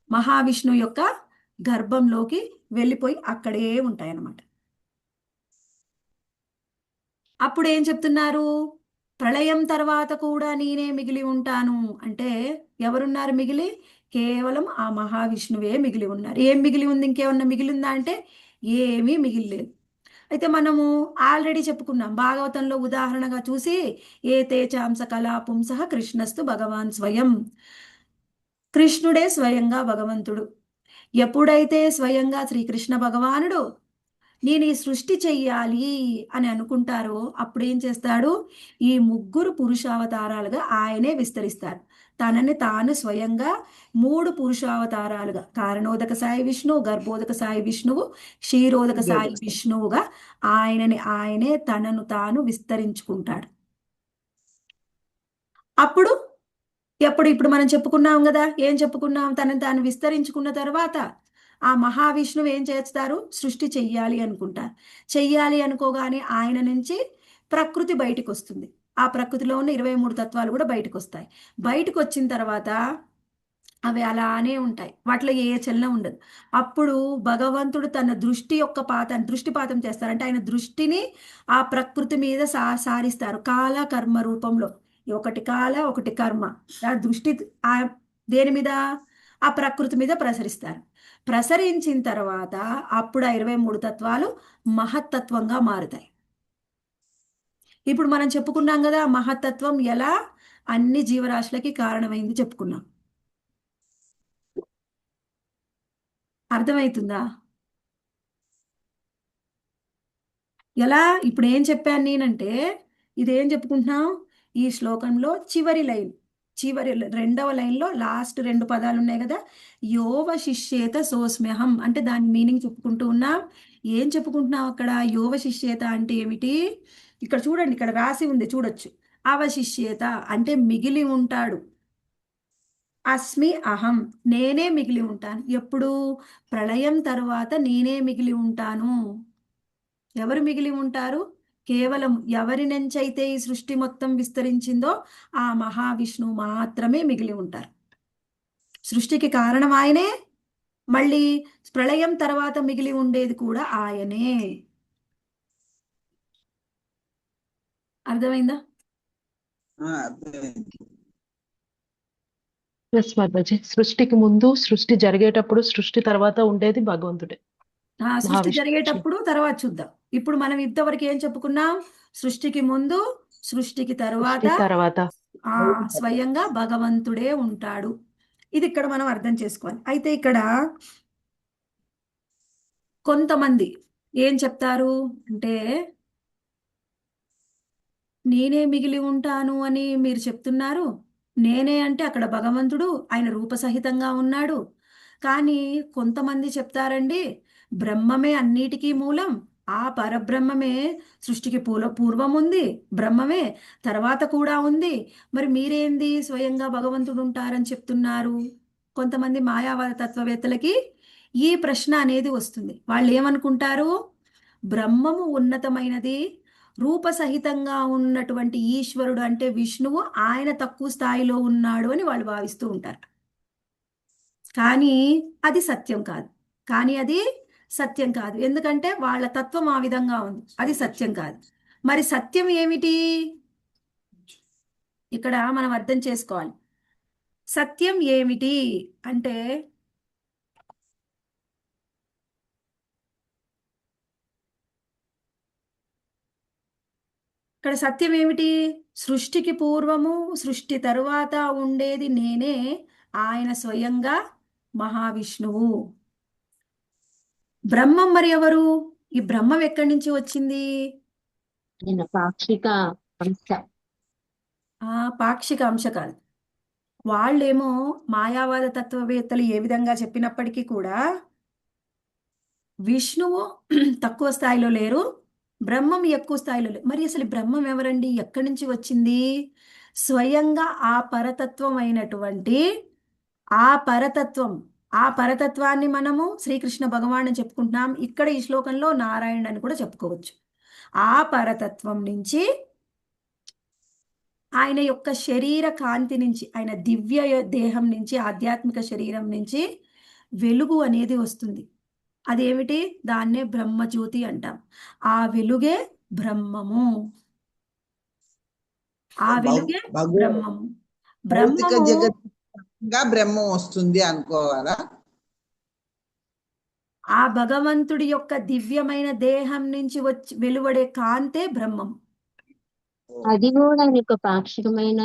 మహావిష్ణువు యొక్క గర్భంలోకి వెళ్ళిపోయి అక్కడే ఉంటాయన్నమాట. అప్పుడు ఏం చెప్తున్నారు? ప్రళయం తర్వాత కూడా నేనే మిగిలి ఉంటాను అంటే ఎవరున్నారు మిగిలి? కేవలం ఆ మహావిష్ణువే మిగిలి ఉన్నారు. ఏం మిగిలి ఉంది? ఇంకేమన్నా మిగిలిందా అంటే ఏమీ మిగిలిలేదు. అయితే మనము ఆల్రెడీ చెప్పుకున్నాం భాగవతంలో ఉదాహరణగా చూసి, ఏ తేచాంస కళా పుంసః కృష్ణస్తు భగవాన్ స్వయం. కృష్ణుడే స్వయంగా భగవంతుడు. ఎప్పుడైతే స్వయంగా శ్రీకృష్ణ భగవానుడు నేను ఈ సృష్టి చెయ్యాలి అని అనుకుంటారో అప్పుడు ఏం చేస్తాడు? ఈ ముగ్గురు పురుషావతారాలుగా ఆయనే విస్తరిస్తారు. తనని తాను స్వయంగా 3 పురుషావతారాలుగా, కారణోదక సాయి విష్ణువు, గర్భోదక సాయి విష్ణువు, క్షీరోదక సాయి విష్ణువుగా ఆయనే తనను తాను విస్తరించుకుంటాడు. అప్పుడు ఇప్పుడు మనం చెప్పుకున్నాం కదా, ఏం చెప్పుకున్నాం? తనని తాను విస్తరించుకున్న తర్వాత ఆ మహావిష్ణువు ఏం చేస్తారు? సృష్టి చెయ్యాలి అనుకుంటారు. చెయ్యాలి అనుకోగానే ఆయన నుంచి ప్రకృతి బయటికి వస్తుంది. ఆ ప్రకృతిలో ఉన్న 23 తత్వాలు కూడా బయటకు వస్తాయి. బయటకు వచ్చిన తర్వాత అవి అలానే ఉంటాయి, వాటిలో ఏ చలనం ఉండదు. అప్పుడు భగవంతుడు తన దృష్టిపాతం చేస్తారు. అంటే ఆయన దృష్టిని ఆ ప్రకృతి మీద సారిస్తారు కాల కర్మ రూపంలో. ఒకటి కాల, ఒకటి కర్మ. ఆ దృష్టి ఆ దేని మీద? ఆ ప్రకృతి మీద ప్రసరిస్తారు. ప్రసరించిన తర్వాత అప్పుడు ఆ 23 తత్వాలు మహత్తత్వంగా మారుతాయి. ఇప్పుడు మనం చెప్పుకున్నాం కదా మహత్తత్వం ఎలా అన్ని జీవరాశులకి కారణమైంది చెప్పుకున్నాం. అర్థమవుతుందా? ఎలా? ఇప్పుడు ఏం చెప్పాను నేనంటే, ఇదేం చెప్పుకుంటున్నాం? ఈ శ్లోకంలో చివరి 2వ లైన్లో లాస్ట్ 2 పదాలు ఉన్నాయి కదా, యోవ శిష్యేత సోస్మ్యహం అంటే దాని మీనింగ్ చెప్పుకుంటూ ఉన్నాం. ఏం చెప్పుకుంటున్నాం అక్కడ? యోవ శిష్యేత అంటే ఏమిటి? ఇక్కడ చూడండి, ఇక్కడ రాసి ఉంది చూడొచ్చు. అవశిష్యేత అంటే మిగిలి ఉంటాడు. అస్మి అహం నేనే మిగిలి ఉంటాను. ఎప్పుడు? ప్రళయం తర్వాత నేనే మిగిలి ఉంటాను. ఎవరు మిగిలి ఉంటారు? కేవలం ఎవరి నుంచైతే ఈ సృష్టి మొత్తం విస్తరించిందో ఆ మహావిష్ణువు మాత్రమే మిగిలి ఉంటారు. సృష్టికి కారణం ఆయనే, మళ్ళీ ప్రళయం తర్వాత మిగిలి ఉండేది కూడా ఆయనే. అర్థమైందా? అర్థమైంది. ఎస్ మాతాజీ. సృష్టికి ముందు, సృష్టి జరిగేటప్పుడు, సృష్టి తర్వాత ఉండేది భగవంతుడే, సృష్టి మహావిష్ణువు. జరిగేటప్పుడు తర్వాత చూద్దాం. ఇప్పుడు మనం ఇంతవరకు ఏం చెప్పుకున్నాం? సృష్టికి ముందు, సృష్టికి తర్వాత సృష్టి తర్వాత స్వయంగా భగవంతుడే ఉంటాడు. ఇది ఇక్కడ మనం అర్థం చేసుకోవాలి. అయితే ఇక్కడ కొంతమంది ఏం చెప్తారు అంటే, నేనే మిగిలి ఉంటాను అని మీరు చెప్తున్నారు. నేనే అంటే అక్కడ భగవంతుడు ఆయన రూపసహితంగా ఉన్నాడు. కానీ కొంతమంది చెప్తారండి, బ్రహ్మమే అన్నిటికీ మూలం, ఆ పరబ్రహ్మమే సృష్టికి పూర్వం ఉంది, బ్రహ్మమే తర్వాత కూడా ఉంది, మరి మీరేంది స్వయంగా భగవంతుడు ఉంటారని చెప్తున్నారు? కొంతమంది మాయావాద తత్వవేత్తలకి ఈ ప్రశ్న అనేది వస్తుంది. వాళ్ళు ఏమనుకుంటారు? బ్రహ్మము ఉన్నతమైనది, రూపసహితంగా ఉన్నటువంటి ఈశ్వరుడు అంటే విష్ణువు ఆయన తక్కువ స్థాయిలో ఉన్నాడు అని వాళ్ళు భావిస్తూ ఉంటారు. కానీ అది సత్యం కాదు. ఎందుకంటే వాళ్ళ తత్వం ఆ విధంగా ఉంది. అది సత్యం కాదు. మరి సత్యం ఏమిటి? ఇక్కడ మనం అర్థం చేసుకోవాలి. సత్యం ఏమిటి అంటే, ఇక్కడ సత్యం ఏమిటి? సృష్టికి పూర్వము, సృష్టి తరువాత ఉండేది నేనే, ఆయన స్వయంగా మహావిష్ణువు. బ్రహ్మం మరి ఎవరు? ఈ బ్రహ్మం ఎక్కడి నుంచి వచ్చింది? ఆయన పాక్షిక అంశ. పాక్షిక అంశ కాదు. వాళ్ళేమో మాయావాద తత్వవేత్తలు ఏ విధంగా చెప్పినప్పటికీ కూడా విష్ణువు తక్కువ స్థాయిలో లేరు, బ్రహ్మం ఎక్కువ స్థాయిలో లేరు. మరి అసలు బ్రహ్మం ఎవరండి? ఎక్కడి నుంచి వచ్చింది? స్వయంగా ఆ పరతత్వం అయినటువంటి ఆ పరతత్వాన్ని మనము శ్రీకృష్ణ భగవాన్ అని చెప్పుకుంటున్నాం. ఇక్కడ ఈ శ్లోకంలో నారాయణ అని కూడా చెప్పుకోవచ్చు. ఆ పరతత్వం నుంచి ఆయన యొక్క శరీర కాంతి నుంచి, ఆయన దివ్య దేహం నుంచి, ఆధ్యాత్మిక శరీరం నుంచి వెలుగు అనేది వస్తుంది. అదేమిటి? దాన్నే బ్రహ్మజ్యోతి అంటాం. ఆ వెలుగే బ్రహ్మము. ఆ వెలుగే బ్రహ్మము. భౌతిక బ్రహ్మము జగత్తుగా బ్రహ్మం వస్తుంది అనుకోవాలా? ఆ భగవంతుడి యొక్క దివ్యమైన దేహం నుంచి వచ్చి వెలువడే కాంతే బ్రహ్మం. అది కూడా ఆయన యొక్క పాక్షికమైన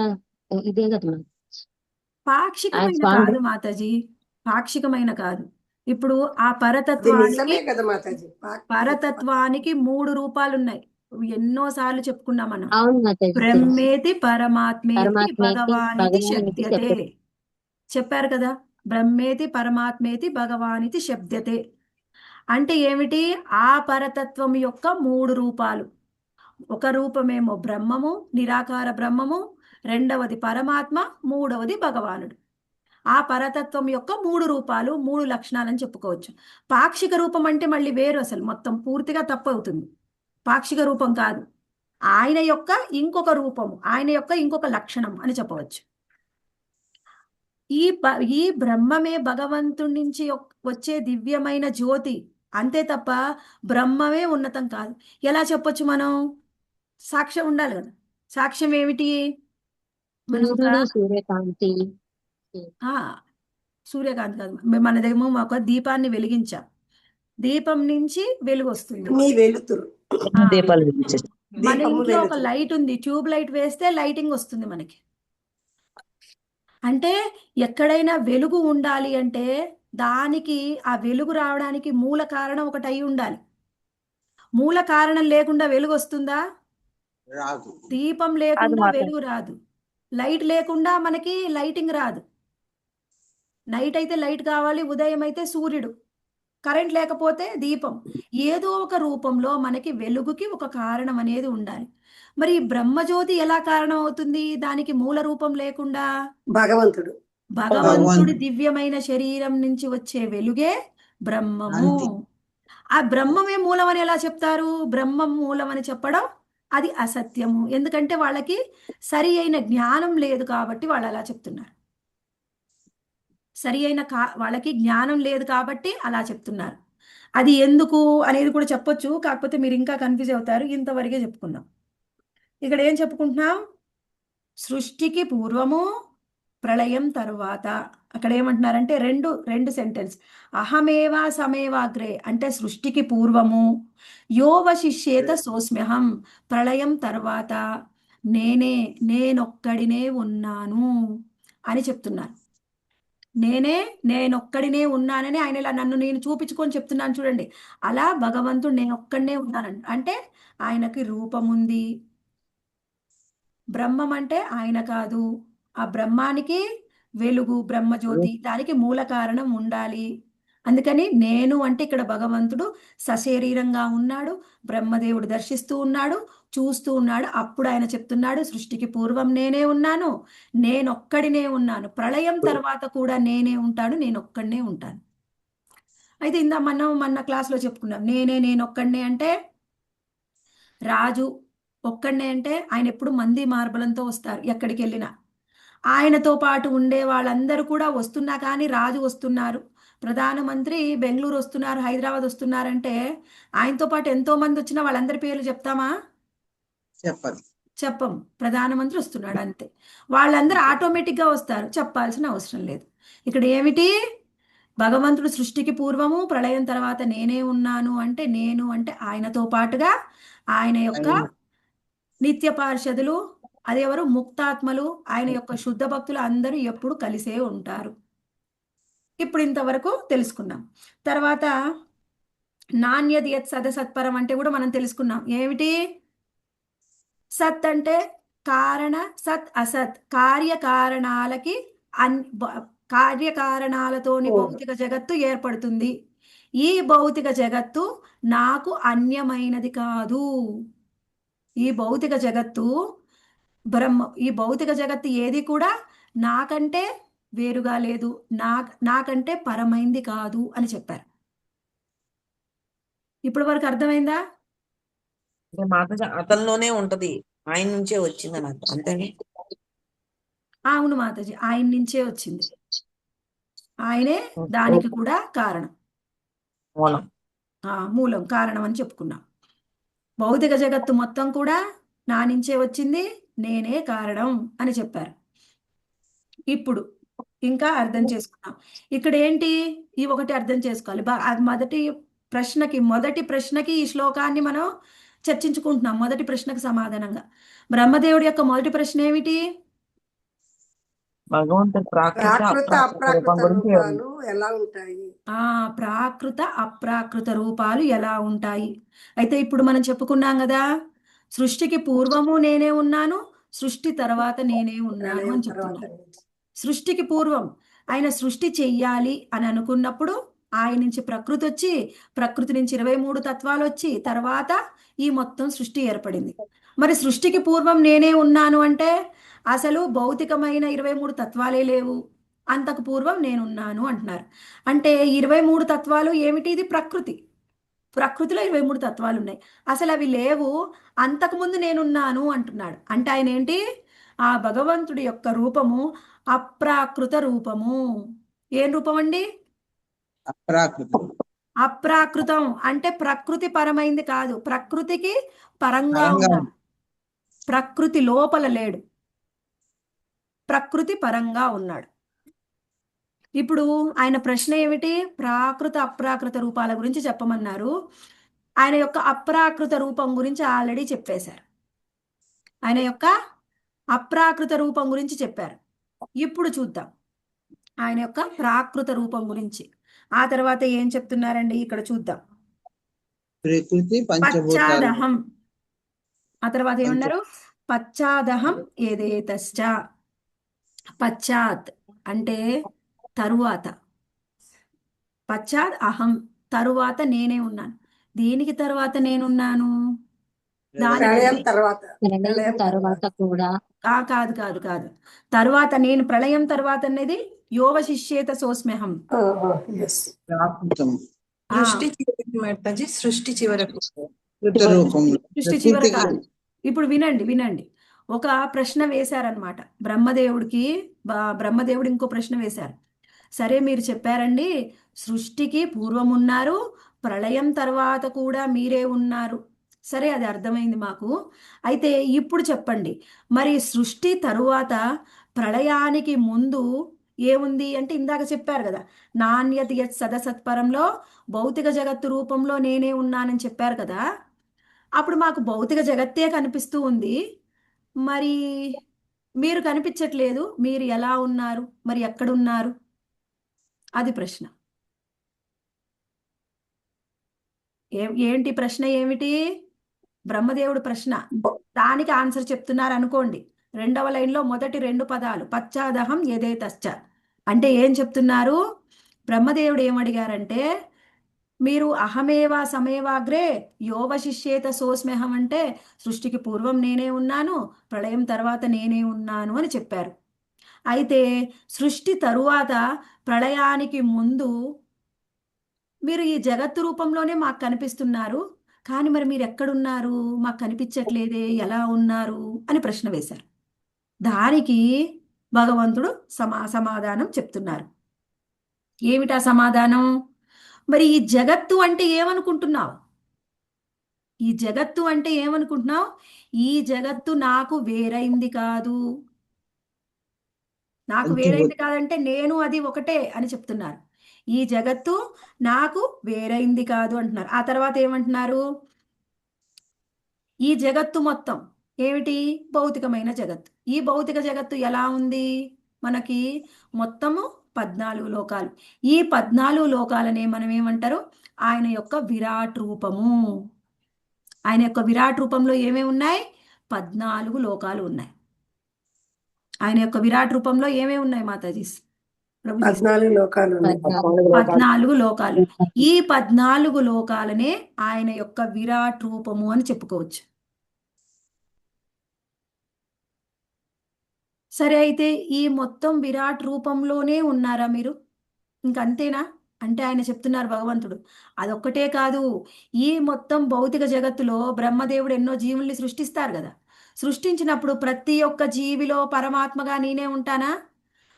ఇదే కదా మరి. ఆయన పాక్షికమైన స్వామి కాదు మాతాజీ, పాక్షికమైన కాదు. ఇప్పుడు ఆ అది పరతత్వానికి నిజమే కదా మాతాజీ. పరతత్వానికి 3 రూపాలు ఉన్నాయి. ఎన్నోసార్లు చెప్పుకున్నాం మనం. అవును మాతాజీ తెలుసు. బ్రహ్మేతి పరమాత్మేతి పరమాత్మేతి భగవానితి భగవానికి శబ్దతే. శబ్దతే. చెప్పారు కదా, బ్రహ్మేతి పరమాత్మేతి భగవానితి శబ్దతే. అంటే ఏమిటి? ఆ పరతత్వం యొక్క 3 రూపాలు. ఒక రూపమేమో బ్రహ్మము, నిరాకార బ్రహ్మము, రెండవది పరమాత్మ, మూడవది భగవానుడు. ఆ పరతత్వం యొక్క 3 రూపాలు, 3 లక్షణాలని చెప్పుకోవచ్చు. పాక్షిక రూపం అంటే మళ్ళీ వేరు, అసలు మొత్తం పూర్తిగా తప్పు అవుతుంది. పాక్షిక రూపం కాదు, ఆయన యొక్క ఇంకొక రూపము, ఆయన యొక్క ఇంకొక లక్షణం అని చెప్పవచ్చు. ఈ బ్రహ్మమే భగవంతుడి నుంచి వచ్చే దివ్యమైన జ్యోతి, అంతే తప్ప బ్రహ్మమే ఉన్నతం కాదు. ఎలా చెప్పొచ్చు మనం? సాక్ష్యం ఉండాలి కదా. సాక్ష్యం ఏమిటి? మనం సూర్యుడు సూర్యకాంతి. ఆ సూర్యకాంతి కాదు, మనదేమో ఒక దీపాన్ని వెలిగించాం, దీపం నుంచి వెలుగు వస్తుంది. మీ వెలుతురు, ఆ, దీపాలు వెలిగించేసి మన దీపము ఇంట్లో ఒక వెలుతురు. లైట్ ఉంది, ట్యూబ్ లైట్ వేస్తే లైటింగ్ వస్తుంది మనకి. అంటే ఎక్కడైనా వెలుగు ఉండాలి అంటే దానికి, ఆ వెలుగు రావడానికి మూల కారణం ఒకటి అయి ఉండాలి. మూల కారణం లేకుండా వెలుగు వస్తుందా? రాదు. దీపం అది లేకుండా మాత్రం వెలుగు రాదు, లైట్ లేకుండా మనకి లైటింగ్ రాదు. నైట్ అయితే లైట్ కావాలి, ఉదయం అయితే సూర్యుడు, కరెంట్ లేకపోతే దీపం. ఏదో ఒక రూపంలో మనకి వెలుగుకి ఒక కారణం అనేది ఉండాలి. మరి ఈ బ్రహ్మజ్యోతి ఎలా కారణం అవుతుంది దానికి మూల రూపం లేకుండా? భగవంతుడు. భగవంతుడి దివ్యమైన శరీరం నుంచి వచ్చే వెలుగే బ్రహ్మము. అంతే. ఆ బ్రహ్మమే మూలం అని ఎలా చెప్తారు? బ్రహ్మం మూలం అని చెప్పడం అది అసత్యము. ఎందుకంటే వాళ్ళకి సరి అయిన జ్ఞానం లేదు కాబట్టి వాళ్ళు అలా చెప్తున్నారు. సరి అయిన వాళ్ళకి జ్ఞానం లేదు కాబట్టి అలా చెప్తున్నారు. అది ఎందుకు అనేది కూడా చెప్పొచ్చు, కాకపోతే మీరు ఇంకా కన్ఫ్యూజ్ అవుతారు. ఇంతవరకే చెప్పుకుందాం. ఇక్కడ ఏం చెప్పుకుంటున్నాం? సృష్టికి పూర్వము, ప్రళయం తరువాత. అక్కడ ఏమంటున్నారంటే రెండు సెంటెన్స్. అహమేవా సమేవాగ్రే అంటే సృష్టికి పూర్వము, యోవశిష్యేత సోస్మ్యహం ప్రళయం తర్వాత నేనొక్కడినే ఉన్నాను అని చెప్తున్నారు. నేనొక్కడినే ఉన్నానని ఆయన ఇలా నన్ను నేను చూపించుకొని చెప్తున్నాను చూడండి. అలా భగవంతుడు నేనొక్కడినే ఉన్నానండి అంటే ఆయనకి రూపం ఉంది. బ్రహ్మం అంటే ఆయన కాదు, ఆ బ్రహ్మానికి వెలుగు, బ్రహ్మజ్యోతి, దానికి మూల కారణం ఉండాలి. అందుకని నేను అంటే ఇక్కడ భగవంతుడు సశరీరంగా ఉన్నాడు, బ్రహ్మదేవుడు దర్శిస్తూ ఉన్నాడు, చూస్తూ ఉన్నాడు. అప్పుడు ఆయన చెప్తున్నాడు సృష్టికి పూర్వం నేనే ఉన్నాను, నేనొక్కడినే ఉన్నాను, ప్రళయం తర్వాత కూడా నేనే ఉంటాను, నేనొక్కడినే ఉంటాను. అయితే మనం మన క్లాస్లో చెప్పుకున్నాం, నేనొక్కడినే అంటే రాజు ఒక్కడనే అంటే ఆయన ఎప్పుడు మంది మార్బలంతో వస్తారు ఎక్కడికి వెళ్ళినా. ఆయనతో పాటు ఉండే వాళ్ళందరూ కూడా వస్తున్నా కానీ రాజు వస్తున్నారు, ప్రధానమంత్రి బెంగళూరు వస్తున్నారు, హైదరాబాద్ వస్తున్నారంటే ఆయనతో పాటు ఎంతో మంది వచ్చినా వాళ్ళందరి పేర్లు చెప్తామా? చెప్పదు. చెప్పం. ప్రధానమంత్రి వస్తున్నాడు అంతే. వాళ్ళందరూ ఆటోమేటిక్గా వస్తారు, చెప్పాల్సిన అవసరం లేదు. ఇక్కడ ఏమిటి? భగవంతుడు సృష్టికి పూర్వము, ప్రళయం తర్వాత నేనే ఉన్నాను అంటే, నేను అంటే ఆయనతో పాటుగా ఆయన యొక్క నిత్య పార్షదులు, అదెవరు? ముక్తాత్మలు, ఆయన యొక్క శుద్ధ భక్తులు అందరూ ఎప్పుడు కలిసే ఉంటారు. ఇప్పుడు ఇంతవరకు తెలుసుకున్నాం. తర్వాత నాణ్యది యత్ సదసత్పరం అంటే కూడా మనం తెలుసుకున్నాం. ఏమిటి? సత్ అంటే కారణ, సత్ అసత్, కార్యకారణాలకి కార్యకారణాలతోని భౌతిక జగత్తు ఏర్పడుతుంది. ఈ భౌతిక జగత్తు నాకు అన్యమైనది కాదు. ఈ భౌతిక జగత్తు ఈ భౌతిక జగత్తు ఏది కూడా నాకంటే వేరుగా లేదు, నాకంటే పరమైంది కాదు అని చెప్పారు. ఇప్పటి వరకు అర్థమైందా? అంటే మాతాజీ అతనిలోనే ఉంటది, ఆయన నుంచే వచ్చిందని అర్థం అంతేనే. అవును మాతాజీ, ఆయన నుంచే వచ్చింది. ఆయనే దానికి కూడా కారణం, మూలం. మూలం, కారణం అని చెప్పుకున్నాం. భౌతిక జగత్తు మొత్తం కూడా నా నుంచే వచ్చింది, నేనే కారణం అని చెప్పారు. ఇప్పుడు ఇంకా అర్థం చేసుకున్నాం. ఇక్కడ ఏంటి, ఈ ఒకటి అర్థం చేసుకోవాలి. అది మొదటి ప్రశ్నకి ఈ శ్లోకాన్ని మనం చర్చించుకుంటున్నాం. మొదటి ప్రశ్నకు సమాధానంగా బ్రహ్మదేవుడి యొక్క మొదటి ప్రశ్న ఏమిటి? భగవంతుడి ప్రాకృత ప్రాకృత అప్రాకృత రూపం అప్రాకృత గురించి రూపాలు ఎలా ఉంటాయి? ప్రాకృత అప్రాకృత రూపాలు ఎలా ఉంటాయి. అయితే ఇప్పుడు మనం చెప్పుకున్నాం కదా, సృష్టికి పూర్వము నేనే ఉన్నాను, సృష్టి తర్వాత నేనే ఉన్నాను ప్రళయం అని తర్వాత చెప్తున్నాను. సృష్టికి పూర్వం ఆయన సృష్టి చెయ్యాలి అని అనుకున్నప్పుడు ఆయన నుంచి ప్రకృతి వచ్చి, ప్రకృతి నుంచి 23 తత్వాలు వచ్చి, తర్వాత ఈ మొత్తం సృష్టి ఏర్పడింది. మరి సృష్టికి పూర్వం నేనే ఉన్నాను అంటే అసలు భౌతికమైన 23 తత్వాలే లేవు, అంతకు పూర్వం నేనున్నాను అంటున్నారు. అంటే 23 తత్వాలు ఏమిటి? ఇది ప్రకృతిలో 23 తత్వాలు ఉన్నాయి, అసలు అవి లేవు, అంతకుముందు నేనున్నాను అంటున్నాడు. అంటే ఆయన ఏంటి? ఆ భగవంతుడి యొక్క రూపము అప్రాకృత రూపము. ఏం రూపం అండి? అప్రాకృతం. అప్రాకృతం అంటే ప్రకృతి పరమైంది కాదు, ప్రకృతికి పరంగా పరంగా ఉన్నాడు. ప్రకృతి లోపల లేడు, ప్రకృతి పరంగా ఉన్నాడు. ఇప్పుడు ఆయన ప్రశ్న ఏమిటి? ప్రాకృత అప్రాకృత రూపాల గురించి చెప్పమన్నారు. ఆయన యొక్క అప్రాకృత రూపం గురించి ఆల్రెడీ చెప్పేశారు. ఆయన యొక్క అప్రాకృత రూపం గురించి చెప్పారు. ఇప్పుడు చూద్దాం ఆయన యొక్క ప్రాకృత రూపం గురించి. ఆ తర్వాత ఏం చెప్తున్నారండి ఇక్కడ చూద్దాం. ప్రకృతి పంచభూతాలు. పశ్చాదహం, ఆ తర్వాత ఏమన్నారు? పశ్చాదహం ఏదేతశ్చ. పశ్చాత్ అంటే తరువాత, పశ్చాత్ అహం తరువాత నేనే ఉన్నాను. దేనికి తరువాత నేనున్నాను? ప్రళయం దానికి తర్వాత ప్రళయం తర్వాత కూడా కాదు కాదు కాదు, తరువాత నేను ప్రళయం తర్వాత అనేది యోగ శిష్యేత సోస్మ్యహం. ప్రాకృతం. సృష్టి చివరికి మాతాజీ, సృష్టి చివరకు. ప్రకృత రూపంలో సృష్టి చివర ప్రకృతికి కాదు. ఇప్పుడు వినండి. ఒక ప్రశ్న వేశారనమాట బ్రహ్మదేవుడికి. బ్రహ్మదేవుడు ఇంకో ప్రశ్న వేశారు. సరే మీరు చెప్పారండి, సృష్టికి పూర్వం ఉన్నారు, ప్రళయం తర్వాత కూడా మీరే ఉన్నారు, సరే అది అర్థమైంది మాకు. అయితే ఇప్పుడు చెప్పండి, మరి సృష్టి తరువాత ప్రళయానికి ముందు ఏముంది అంటే ఇందాక చెప్పారు కదా, నాణ్యత యత్ సదసత్పరంలో భౌతిక జగత్తు రూపంలో నేనే ఉన్నానని చెప్పారు కదా. అప్పుడు మాకు భౌతిక జగత్తే కనిపిస్తూ ఉంది, మరి మీరు కనిపించట్లేదు, మీరు ఎలా ఉన్నారు, మరి ఎక్కడున్నారు? అది ప్రశ్న. ఏంటి ప్రశ్న ఏమిటి? బ్రహ్మదేవుడు ప్రశ్న, దానికి ఆన్సర్ చెప్తున్నారు అనుకోండి. 2వ లైన్లో మొదటి 2 పదాలు పశ్చాదహం యదేతశ్చ అంటే ఏం చెప్తున్నారు? బ్రహ్మదేవుడు ఏమడిగారంటే, మీరు అహమేవా సమేవాగ్రే యోవశిష్యేత సోస్మ్యహం అంటే సృష్టికి పూర్వం నేనే ఉన్నాను, ప్రళయం తర్వాత నేనే ఉన్నాను అని చెప్పారు. అయితే సృష్టి తరువాత ప్రళయానికి ముందు మీరు ఈ జగత్తు రూపంలోనే మాకు కనిపిస్తున్నారు, కానీ మరి మీరు ఎక్కడున్నారు, మాకు కనిపించట్లేదే, ఎలా ఉన్నారు అని ప్రశ్న వేశారు. దానికి భగవంతుడు సమాధానం చెప్తున్నారు. ఏమిటా సమాధానం? మరి ఈ జగత్తు అంటే ఏమనుకుంటున్నావు? ఈ జగత్తు అంటే ఏమనుకుంటున్నావు? ఈ జగత్తు నాకు వేరైంది కాదు. నాకు వేరైంది కాదంటే నేను అది ఒకటే అని చెప్తున్నారు. ఈ జగత్తు నాకు వేరైంది కాదు అంటున్నారు. ఆ తర్వాత ఏమంటున్నారు? ఈ జగత్తు మొత్తం ఏమిటి? భౌతికమైన జగత్తు. ఈ భౌతిక జగత్తు ఎలా ఉంది? మనకి మొత్తము 14 లోకాలు. ఈ 14 లోకాలనే మనం ఏమంటారు? ఆయన యొక్క విరాట్ రూపము. ఆయన యొక్క విరాట్ రూపంలో ఏమేమి ఉన్నాయి? 14 లోకాలు ఉన్నాయి. ఆయన యొక్క విరాట్ రూపంలో ఏమేమి ఉన్నాయి మాతాజీ? 14 లోకాలు ఉన్నాయి. 14 లోకాలు. ఈ 14 లోకాలనే ఆయన యొక్క విరాట్ రూపము అని చెప్పుకోవచ్చు. సరే, అయితే ఈ మొత్తం విరాట్ రూపంలోనే ఉన్నారా మీరు? ఇంకంతేనా? అంటే ఆయన చెప్తున్నారు భగవంతుడు, అదొక్కటే కాదు, ఈ మొత్తం భౌతిక జగత్తులో బ్రహ్మదేవుడు ఎన్నో జీవుల్ని సృష్టిస్తారు కదా. సృష్టించినప్పుడు ప్రతి ఒక్క జీవిలో పరమాత్మగా నేనే ఉంటానా?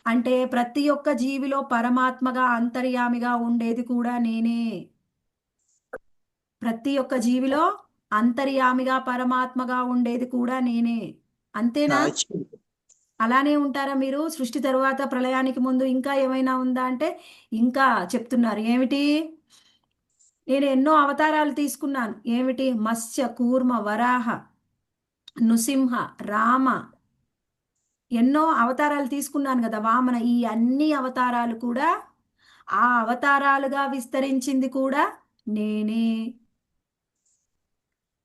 అంటే ప్రతి ఒక్క జీవిలో పరమాత్మగా అంతర్యామిగా ఉండేది కూడా నేనే. ప్రతి ఒక్క జీవిలో అంతర్యామిగా పరమాత్మగా ఉండేది కూడా నేనే. అంతేనా? అలానే ఉంటారా మీరు? సృష్టి తరువాత ప్రళయానికి ముందు ఇంకా ఏమైనా ఉందా అంటే ఇంకా చెప్తున్నారు. ఏమిటి? నేను ఎన్నో అవతారాలు తీసుకున్నాను. ఏమిటి? మత్స్య, కూర్మ, వరాహ, నృసింహ, రామ, ఎన్నో అవతారాలు తీసుకున్నాను కదా, వామన. ఈ అన్ని అవతారాలు కూడా ఆ అవతారాలుగా విస్తరించింది కూడా నేనే.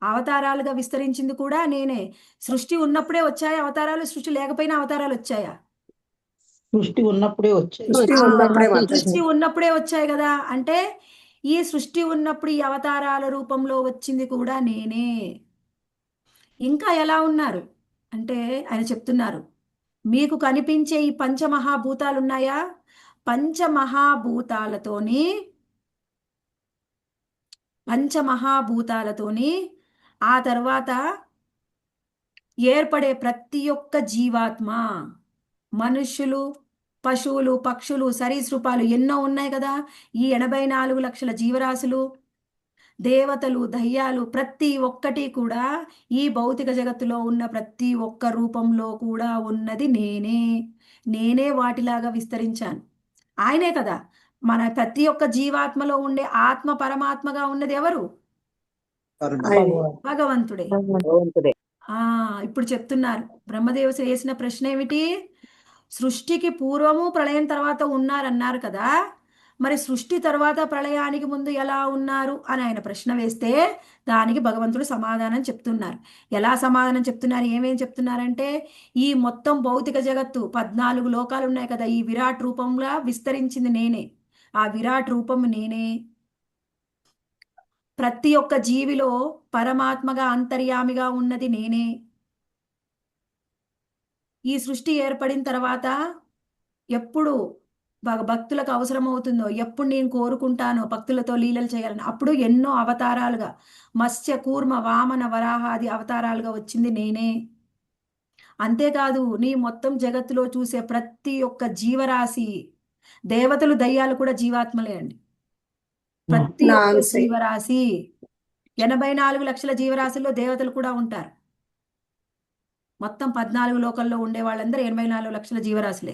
అవతారాలుగా విస్తరించింది కూడా నేనే. సృష్టి ఉన్నప్పుడే వచ్చాయా అవతారాలు? సృష్టి లేకపోయినా అవతారాలు వచ్చాయా? సృష్టి ఉన్నప్పుడే వచ్చాయి. సృష్టి ఆ, ఉన్నప్పుడే మాతాజీ. సృష్టి ఉన్నప్పుడే వచ్చాయి కదా. అంటే ఈ సృష్టి ఉన్నప్పుడు ఈ అవతారాల రూపంలో వచ్చింది కూడా నేనే. ఇంకా ఎలా ఉన్నారు అంటే ఆయన చెప్తున్నారు, మీకు కనిపించే ఈ పంచమహాభూతాలు ఉన్నాయా? పంచమహాభూతాలతోని ఆ తర్వాత ఏర్పడే ప్రతి ఒక్క జీవాత్మ, మనుష్యులు, పశువులు, పక్షులు, సరీసృపాలు ఎన్నో ఉన్నాయి కదా. ఈ 84 లక్షల జీవరాశులు, దేవతలు, దయ్యాలు, ప్రతి ఒక్కటి కూడా ఈ భౌతిక జగత్తులో ఉన్న ప్రతి ఒక్క రూపంలో కూడా ఉన్నది నేనే. నేనే వాటిలాగా విస్తరించాను. ఆయనే కదా. మన ప్రతి ఒక్క జీవాత్మలో ఉండే ఆత్మ పరమాత్మగా ఉన్నది ఎవరు? ఆయనే. భగవంతుడే. భగవంతుడే. ఇప్పుడు చెప్తున్నారు బ్రహ్మదేవుడు వేసిన ప్రశ్న ఏమిటి? సృష్టికి పూర్వము ప్రళయం తర్వాత ఉన్నారన్నారు కదా, మరి సృష్టి తర్వాత ప్రళయానికి ముందు ఎలా ఉన్నారు అని ఆయన ప్రశ్న వేస్తే దానికి భగవంతుడు సమాధానం చెప్తున్నారు. ఎలా సమాధానం చెప్తున్నారు? ఏమేం చెప్తున్నారంటే, ఈ మొత్తం భౌతిక జగత్తు 14 లోకాలు ఉన్నాయి కదా, ఈ విరాట్ రూపంలో విస్తరించింది నేనే. ఆ విరాట్ రూపం నేనే. ప్రతి ఒక్క జీవిలో పరమాత్మగా అంతర్యామిగా ఉన్నది నేనే. ఈ సృష్టి ఏర్పడిన తర్వాత ఎప్పుడు భక్తులకు అవసరమవుతుందో, ఎప్పుడు నేను కోరుకుంటానో భక్తులతో లీలలు చేయాలని, అప్పుడు ఎన్నో అవతారాలుగా మత్స్య, కూర్మ, వామన, వరాహాది అవతారాలుగా వచ్చింది నేనే. అంతేకాదు, నీ మొత్తం జగత్తులో చూసే ప్రతి ఒక్క జీవరాశి, దేవతలు, దయ్యాలు కూడా జీవాత్మలే అండి. ప్రతి నా ఒక్క అంశే. జీవరాశి, 84 లక్షల జీవరాశుల్లో దేవతలు కూడా ఉంటారు. మొత్తం 14 లోకల్లో ఉండే వాళ్ళందరూ 84 లక్షల జీవరాశులే.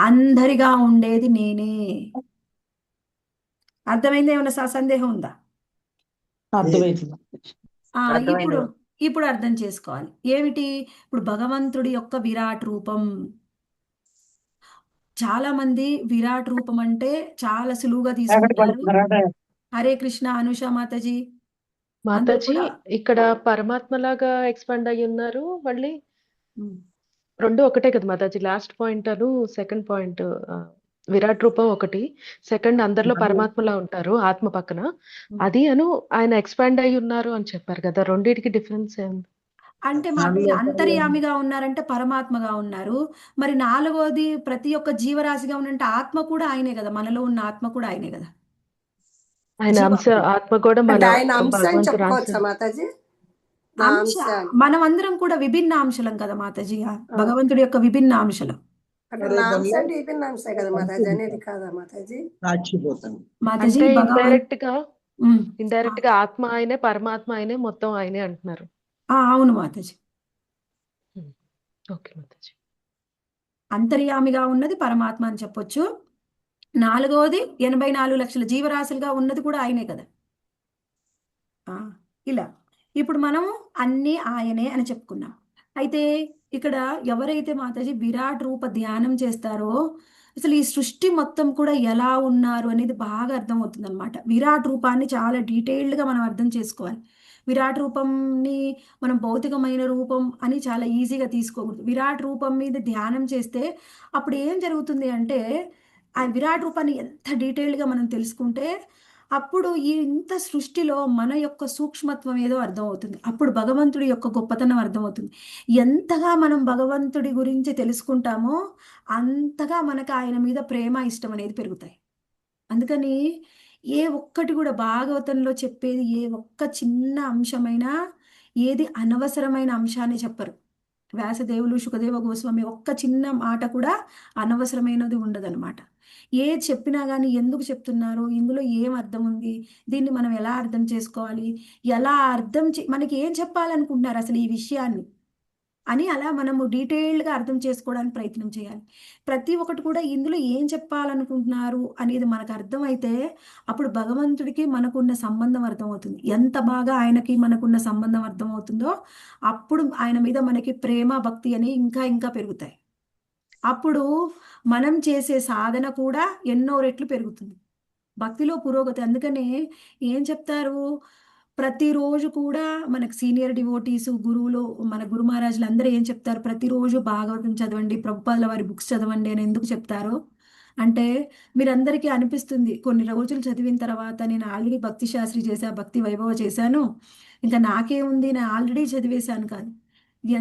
అందరిగా ఉండేది నేనే. అర్థమైంది? ఏమైనా సందేహం ఉందా? అర్థమైంది. ఇప్పుడు ఇప్పుడు అర్థం చేసుకోవాలి. ఏమిటి? ఇప్పుడు భగవంతుడి యొక్క విరాట్ రూపం. చాలా మంది విరాట్ రూపం అంటే చాలా సులువుగా తీసుకుంటారు. హరే కృష్ణ అనుష మాతాజీ. అందరూ మాతాజీ కూడా ఇక్కడ పరమాత్మలాగా ఎక్స్పాండ్ అయ్యి ఉన్నారు. మళ్ళీ ఉమ్, రెండు ఒకటే కదా మాతాజీ? లాస్ట్ పాయింట్ అను సెకండ్ పాయింట్, విరాట్ రూపం ఒకటి, సెకండ్ అందరిలో పరమాత్మలా ఉంటారు ఆత్మ పక్కన, అది అను ఆయన ఎక్స్పాండ్ అయ్యి ఉన్నారు అని చెప్పారు కదా. రెండింటికి డిఫరెన్స్ ఏముంది? అంటే మాతాజీ అంతర్యామిగా ఉన్నారంటే పరమాత్మగా ఉన్నారు. మరి నాలుగోది ప్రతి ఒక్క జీవరాశిగా ఉన్నంటే ఆత్మ కూడా ఆయనే కదా. మనలో ఉన్న ఆత్మ కూడా ఆయనే కదా. ఆయన అంశ ఆత్మ కూడా మన అంటే ఆయన అంశ అని భగవంతుడు చెప్పుకోవచ్చా మాతాజీ? నా అంశ అంశ అని. మనం అందరం కూడా విభిన్న అంశలం కదా మాతాజీ, భగవంతుడి యొక్క విభిన్న అంశలం. అంటే నా అంశ అంటే విభిన్న అంశే కదా మాతాజీ అనేది కాదా మాతాజీ? సాక్షిపోతాను. మాతాజీ అంటే ఉమ్, ఇండైరెక్ట్ గా ఆత్మ ఆయనే, పరమాత్మ ఆయనే, మొత్తం ఆయనే అంటున్నారు. అవును మాతాజీ. ఓకే మాతాజీ. అంతర్యామిగా ఉన్నది పరమాత్మ అని చెప్పొచ్చు. నాలుగవది 84 లక్షల జీవరాశులుగా ఉన్నది కూడా ఆయనే కదా. ఇలా ఇప్పుడు మనం అన్నీ ఆయనే అని చెప్పుకున్నాం. అయితే ఇక్కడ ఎవరైతే మాతాజీ విరాట్ రూప ధ్యానం చేస్తారో అసలు ఈ సృష్టి మొత్తం కూడా ఎలా ఉన్నారు అనేది బాగా అర్థమవుతుంది అనమాట. విరాట్ రూపాన్ని చాలా డీటెయిల్డ్గా మనం అర్థం చేసుకోవాలి. విరాట్ రూపంని మనం భౌతికమైన రూపం అని చాలా ఈజీగా తీసుకోకూడదు. విరాట్ రూపం మీద ధ్యానం చేస్తే అప్పుడు ఏం జరుగుతుంది అంటే, ఆ విరాట్ రూపాన్ని ఎంత డీటెయిల్డ్గా మనం తెలుసుకుంటే అప్పుడు ఈ ఇంత సృష్టిలో మన యొక్క సూక్ష్మత్వం ఏదో అర్థమవుతుంది. అప్పుడు భగవంతుడి యొక్క గొప్పతనం అర్థమవుతుంది. ఎంతగా మనం భగవంతుడి గురించి తెలుసుకుంటామో అంతగా మనకు ఆయన మీద ప్రేమ, ఇష్టం అనేది పెరుగుతాయి. అందుకని ఏ ఒక్కటి కూడా భాగవతంలో చెప్పేది ఏ ఒక్క చిన్న అంశమైనా ఏది అనవసరమైన అంశాన్ని చెప్పరు. వ్యాసదేవులు సుఖదేవ గోస్వామి ఒక్క చిన్న మాట కూడా అనవసరమైనది ఉండదన్నమాట. ఏది చెప్పినా కానీ ఎందుకు చెప్తున్నారు, ఇందులో ఏం అర్థం ఉంది, దీన్ని మనం ఎలా అర్థం చేసుకోవాలి, ఎలా మనకి ఏం చెప్పాలనుకుంటున్నారు అసలు ఈ విషయాన్ని అని అలా మనము డీటెయిల్డ్గా అర్థం చేసుకోవడానికి ప్రయత్నం చేయాలి. ప్రతి ఒక్కటి కూడా ఇందులో ఏం చెప్పాలనుకుంటున్నారు అనేది మనకు అర్థమైతే అప్పుడు భగవంతుడికి మనకున్న సంబంధం అర్థమవుతుంది. ఎంత బాగా ఆయనకి మనకున్న సంబంధం అర్థమవుతుందో అప్పుడు ఆయన మీద మనకి ప్రేమ భక్తి అని ఇంకా ఇంకా పెరుగుతాయి. అప్పుడు మనం చేసే సాధన కూడా ఎన్నో రెట్లు పెరుగుతుంది, భక్తిలో పురోగతి. అందుకనే ఏం చెప్తారు, ప్రతిరోజు కూడా మనకు సీనియర్ డివోటీస్ గురువులు మన గురు మహారాజులు అందరూ ఏం చెప్తారు, ప్రతిరోజు భాగవతం చదవండి, ప్రభుపాదుల వారి బుక్స్ చదవండి అని ఎందుకు చెప్తారు అంటే, మీరందరికీ అనిపిస్తుంది కొన్ని రోజులు చదివిన తర్వాత నేను ఆల్రెడీ భక్తి శాస్త్రి చేశా, భక్తి వైభవ చేశాను, ఇంకా నాకేముంది నేను ఆల్రెడీ చదివేశాను. కాదు,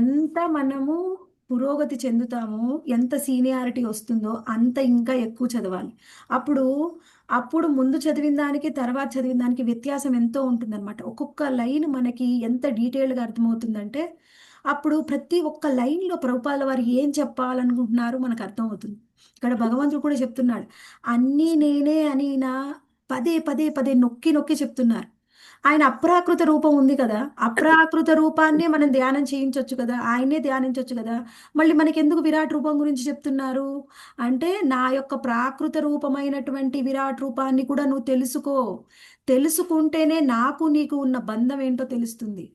ఎంత మనము పురోగతి చెందుతామో, ఎంత సీనియారిటీ వస్తుందో అంత ఇంకా ఎక్కువ చదవాలి. అప్పుడు ముందు చదివిన దానికి తర్వాత చదివిన దానికి వ్యత్యాసం ఎంతో ఉంటుందన్నమాట. ఒక్కొక్క లైన్ మనకి ఎంత డీటెయిల్గా అర్థమవుతుందంటే అప్పుడు ప్రతి ఒక్క లైన్లో ప్రభుపాదుల వారు ఏం చెప్పాలనుకుంటున్నారు మనకు అర్థమవుతుంది. ఇక్కడ భగవంతుడు కూడా చెప్తున్నాడు, అన్నీ నేనే అని పదే పదే పదే నొక్కి నొక్కి చెప్తున్నారు. ఆయన అప్రాకృత రూపం ఉంది కదా, అప్రాకృత రూపాన్నే మనం ధ్యానం చేయించవచ్చు కదా, ఆయనే ధ్యానించవచ్చు కదా, మళ్ళీ మనకి ఎందుకు విరాట్ రూపం గురించి చెప్తున్నారు అంటే, నా యొక్క ప్రాకృత రూపమైనటువంటి విరాట్ రూపాన్ని కూడా నువ్వు తెలుసుకుంటేనే నాకు నీకు ఉన్న బంధం ఏంటో తెలుస్తుంది,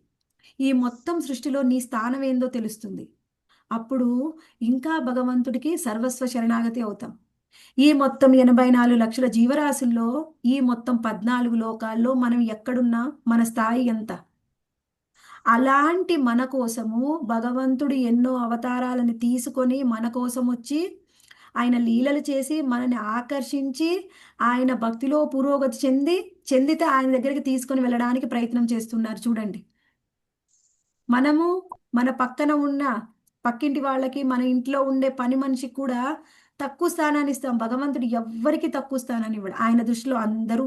ఈ మొత్తం సృష్టిలో నీ స్థానం ఏందో తెలుస్తుంది. అప్పుడు ఇంకా భగవంతుడికి సర్వస్వ శరణాగతి అవుతాం. ఈ మొత్తం 84 లక్షల జీవరాశుల్లో ఈ మొత్తం 14 లోకాల్లో మనం ఎక్కడున్నా, మన స్థాయి ఎంత. అలాంటి మన కోసము భగవంతుడు ఎన్నో అవతారాలను తీసుకొని మన కోసం వచ్చి ఆయన లీలలు చేసి మనని ఆకర్షించి ఆయన భక్తిలో పురోగతి చెందితే ఆయన దగ్గరికి తీసుకొని వెళ్ళడానికి ప్రయత్నం చేస్తున్నారు. చూడండి, మనము మన పక్కన ఉన్న పక్కింటి వాళ్ళకి, మన ఇంట్లో ఉండే పని మనిషికి కూడా తక్కువ స్థానాన్ని ఇస్తాం. భగవంతుడు ఎవ్వరికి తక్కువ స్థానాన్ని ఇవ్వడు. ఆయన దృష్టిలో అందరూ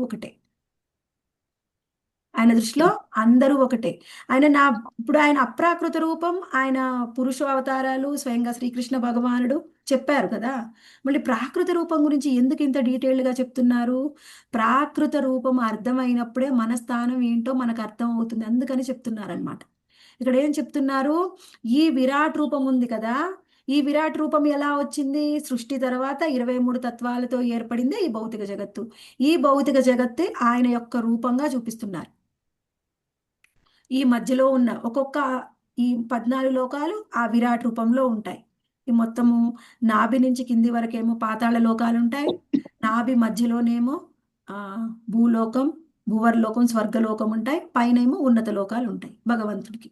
ఒకటే. ఇప్పుడు ఆయన అప్రాకృత రూపం, ఆయన పురుష అవతారాలు స్వయంగా శ్రీకృష్ణ భగవానుడు చెప్పారు కదా. మళ్ళీ ప్రాకృత రూపం గురించి ఎందుకు ఇంత డీటెయిల్డ్గా చెప్తున్నారు? ప్రాకృత రూపం అర్థమైనప్పుడే మన స్థానం ఏంటో మనకు అర్థం అవుతుంది, అందుకని చెప్తున్నారనమాట. ఇక్కడ ఏం చెప్తున్నారు, ఈ విరాట్ రూపం ఉంది కదా, ఈ విరాట్ రూపం ఎలా వచ్చింది? సృష్టి తర్వాత 23 తత్వాలతో ఏర్పడిందే ఈ భౌతిక జగత్తు. ఈ భౌతిక జగత్తే ఆయన యొక్క రూపంగా చూపిస్తున్నారు. ఈ మధ్యలో ఉన్న ఈ 14 లోకాలు ఆ విరాట్ రూపంలో ఉంటాయి. ఈ మొత్తము నాభి నుంచి కింది వరకేమో పాతాళ లోకాలు ఉంటాయి, నాభి మధ్యలోనేమో భూలోకం, భూవర్లోకం, స్వర్గలోకం ఉంటాయి, పైనేమో ఉన్నత లోకాలు ఉంటాయి భగవంతుడికి.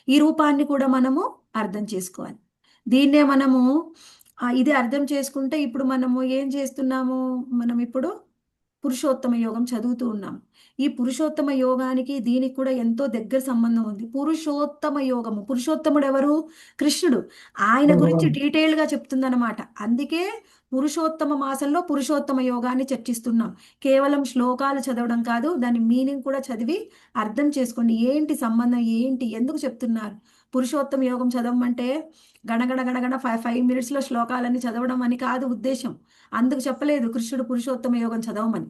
ఈ రూపాన్ని కూడా మనము అర్థం చేసుకోవాలి. దీన్నే మనము ఇది అర్థం చేసుకుంటే ఇప్పుడు మనము ఏం చేస్తున్నాము, మనం ఇప్పుడు పురుషోత్తమ యోగం చదువుతూ ఉన్నాము. ఈ పురుషోత్తమ యోగానికి దీనికి కూడా ఎంతో దగ్గర సంబంధం ఉంది. పురుషోత్తమ యోగము, పురుషోత్తముడు ఎవరు? కృష్ణుడు. ఆయన గురించి డీటెయిల్గా చెప్తుందన్నమాట. అందుకే పురుషోత్తమ మాసంలో పురుషోత్తమ యోగాన్ని చర్చిస్తున్నాం. కేవలం శ్లోకాలు చదవడం కాదు, దాని మీనింగ్ కూడా చదివి అర్థం చేసుకోండి. ఏంటి సంబంధం, ఏంటి, ఎందుకు చెప్తున్నారు. పురుషోత్తమ యోగం చదవమంటే గణగణ గణగణ 5 minutesలో శ్లోకాలన్నీ చదవడం అని కాదు ఉద్దేశం. అందుకు చెప్పలేదు కృష్ణుడు పురుషోత్తమ యోగం చదవమని.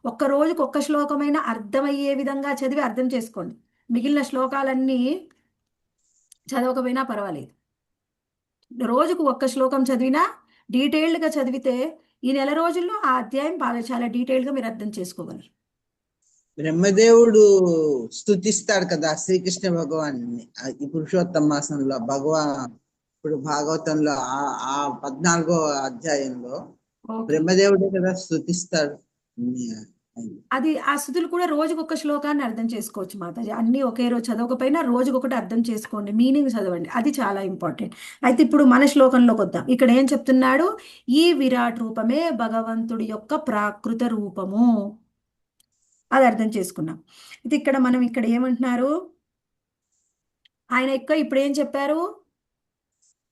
ఒక్క రోజుకు ఒక్క శ్లోకమైనా అర్థమయ్యే విధంగా చదివి అర్థం చేసుకోండి. మిగిలిన శ్లోకాలన్నీ చదవకపోయినా పర్వాలేదు. రోజుకు ఒక్క శ్లోకం చదివినా డీటెయిల్డ్గా చదివితే ఈ నెల రోజుల్లో ఆ అధ్యాయం చాలా డీటెయిల్గా మీరు అర్థం చేసుకోగలరు. బ్రహ్మదేవుడు స్తుతిస్తాడు కదా శ్రీకృష్ణ భగవాన్ని ఈ పురుషోత్తమ మాసంలో. ఇప్పుడు భాగవతంలో ఆ 14వ అధ్యాయంలో బ్రహ్మదేవుడే కదా స్తుతిస్తాడు. అది ఆ స్థుతులు కూడా రోజుకు ఒక శ్లోకాన్ని అర్థం చేసుకోవచ్చు మాతాజీ. అన్ని ఒకే రోజు చదవకపోయినా రోజుకొకటి అర్థం చేసుకోండి, మీనింగ్ చదవండి, అది చాలా ఇంపార్టెంట్. అయితే ఇప్పుడు మన శ్లోకంలోకి వద్దాం. ఇక్కడ ఏం చెప్తున్నాడు, ఈ విరాట్ రూపమే భగవంతుడి యొక్క ప్రాకృత రూపము, అది అర్థం చేసుకున్నాం. ఇది ఇక్కడ మనం ఏమంటున్నారు, ఆయన ఇప్పుడు ఏం చెప్పారు,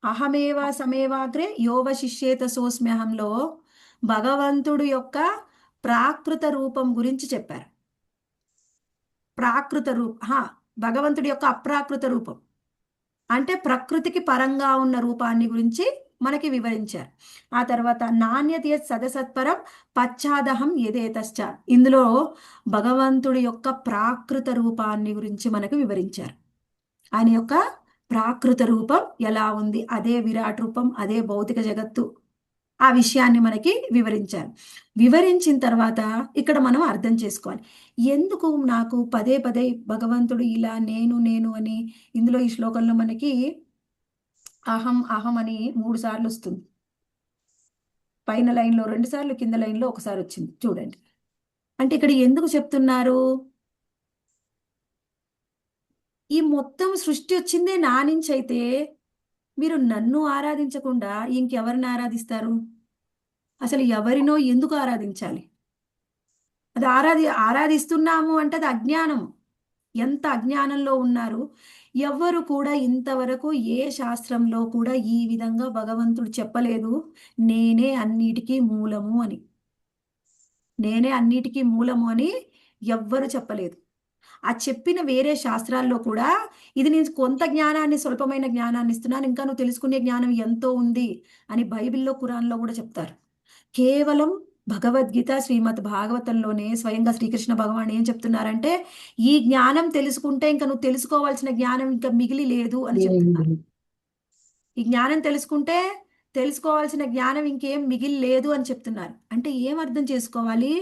అహమేవ సమేవాగ్రే యోవ శిష్యేత సోస్మ్యహంలో భగవంతుడు యొక్క ప్రాకృత రూపం గురించి చెప్పారు. భగవంతుడి యొక్క అప్రాకృత రూపం అంటే ప్రకృతికి పరంగా ఉన్న రూపాన్ని గురించి మనకి వివరించారు. ఆ తర్వాత నాణ్యత సదసత్పరం పశ్చాదహం యదేతశ్చ, ఇందులో భగవంతుడి యొక్క ప్రాకృత రూపాన్ని గురించి మనకు వివరించారు. ఆయన యొక్క ప్రాకృత రూపం ఎలా ఉంది, అదే విరాట్ రూపం, అదే భౌతిక జగత్తు, ఆ విషయాన్ని మనకి వివరించారు. వివరించిన తర్వాత ఇక్కడ మనం అర్థం చేసుకోవాలి, ఎందుకు నాకు పదే పదే భగవంతుడు ఇలా నేను నేను అని, ఇందులో ఈ శ్లోకంలో మనకి అహం అహం అని 3 సార్లు వస్తుంది. పైన లైన్లో 2 సార్లు, కింద లైన్లో 1 సారి వచ్చింది చూడండి. అంటే ఇక్కడ ఎందుకు చెప్తున్నారు, ఈ మొత్తం సృష్టి వచ్చిందే నా నుంచి అయితే మీరు నన్ను ఆరాధించకుండా ఇంకెవరిని ఆరాధిస్తారు? అసలు ఎవరినో ఎందుకు ఆరాధించాలి? అది ఆరాధిస్తున్నాము అంటే అది అజ్ఞానం. ఎంత అజ్ఞానంలో ఉన్నారు. ఎవ్వరు కూడా ఇంతవరకు ఏ శాస్త్రంలో కూడా ఈ విధంగా భగవంతుడు చెప్పలేదు నేనే అన్నిటికీ మూలము అని. నేనే అన్నిటికీ మూలము అని ఎవ్వరు చెప్పలేదు. ఆ చెప్పిన వేరే శాస్త్రాల్లో కూడా ఇది నేను కొంత జ్ఞానాన్ని, స్వల్పమైన జ్ఞానాన్ని ఇస్తున్నాను, ఇంకా నువ్వు తెలుసుకునే జ్ఞానం ఎంతో ఉంది అని బైబిల్లో, ఖురాన్లో కూడా చెప్తారు. కేవలం భగవద్గీత, శ్రీమద్ భాగవతంలోనే స్వయంగా శ్రీకృష్ణ భగవాన్ ఏం చెప్తున్నారంటే, ఈ జ్ఞానం తెలుసుకుంటే ఇంకా నువ్వు తెలుసుకోవాల్సిన జ్ఞానం ఇంకా మిగిలి లేదు అని చెప్తున్నారు. ఈ జ్ఞానం తెలుసుకుంటే తెలుసుకోవాల్సిన జ్ఞానం ఇంకేం మిగిలి లేదు అని చెప్తున్నారు. అంటే ఏం అర్థం చేసుకోవాలి,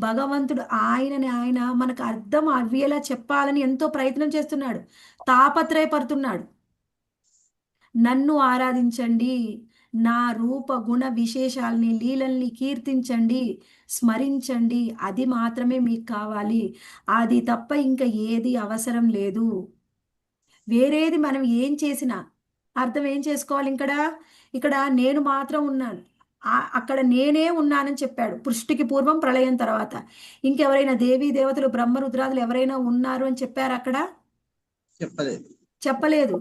భగవంతుడు ఆయన మనకు అర్థం అవ్వేలా చెప్పాలని ఎంతో ప్రయత్నం చేస్తున్నాడు, తాపత్రయపడుతున్నాడు. నన్ను ఆరాధించండి, నా రూప గుణ విశేషాల్ని, లీలల్ని కీర్తించండి, స్మరించండి, అది మాత్రమే మీకు కావాలి. అది తప్ప ఇంకా ఏది అవసరం లేదు. వేరేది మనం ఏం చేసినా అర్థం ఏం చేసుకోవాలి, ఇక్కడ నేను మాత్రం ఉన్నాను, అక్కడ నేనే ఉన్నానని చెప్పాడు. సృష్టికి పూర్వం, ప్రళయం తర్వాత. ఇంకెవరైనా దేవీ దేవతలు, బ్రహ్మ రుద్రాదులు ఎవరైనా ఉన్నారు అని చెప్పారు? అక్కడ చెప్పలేదు.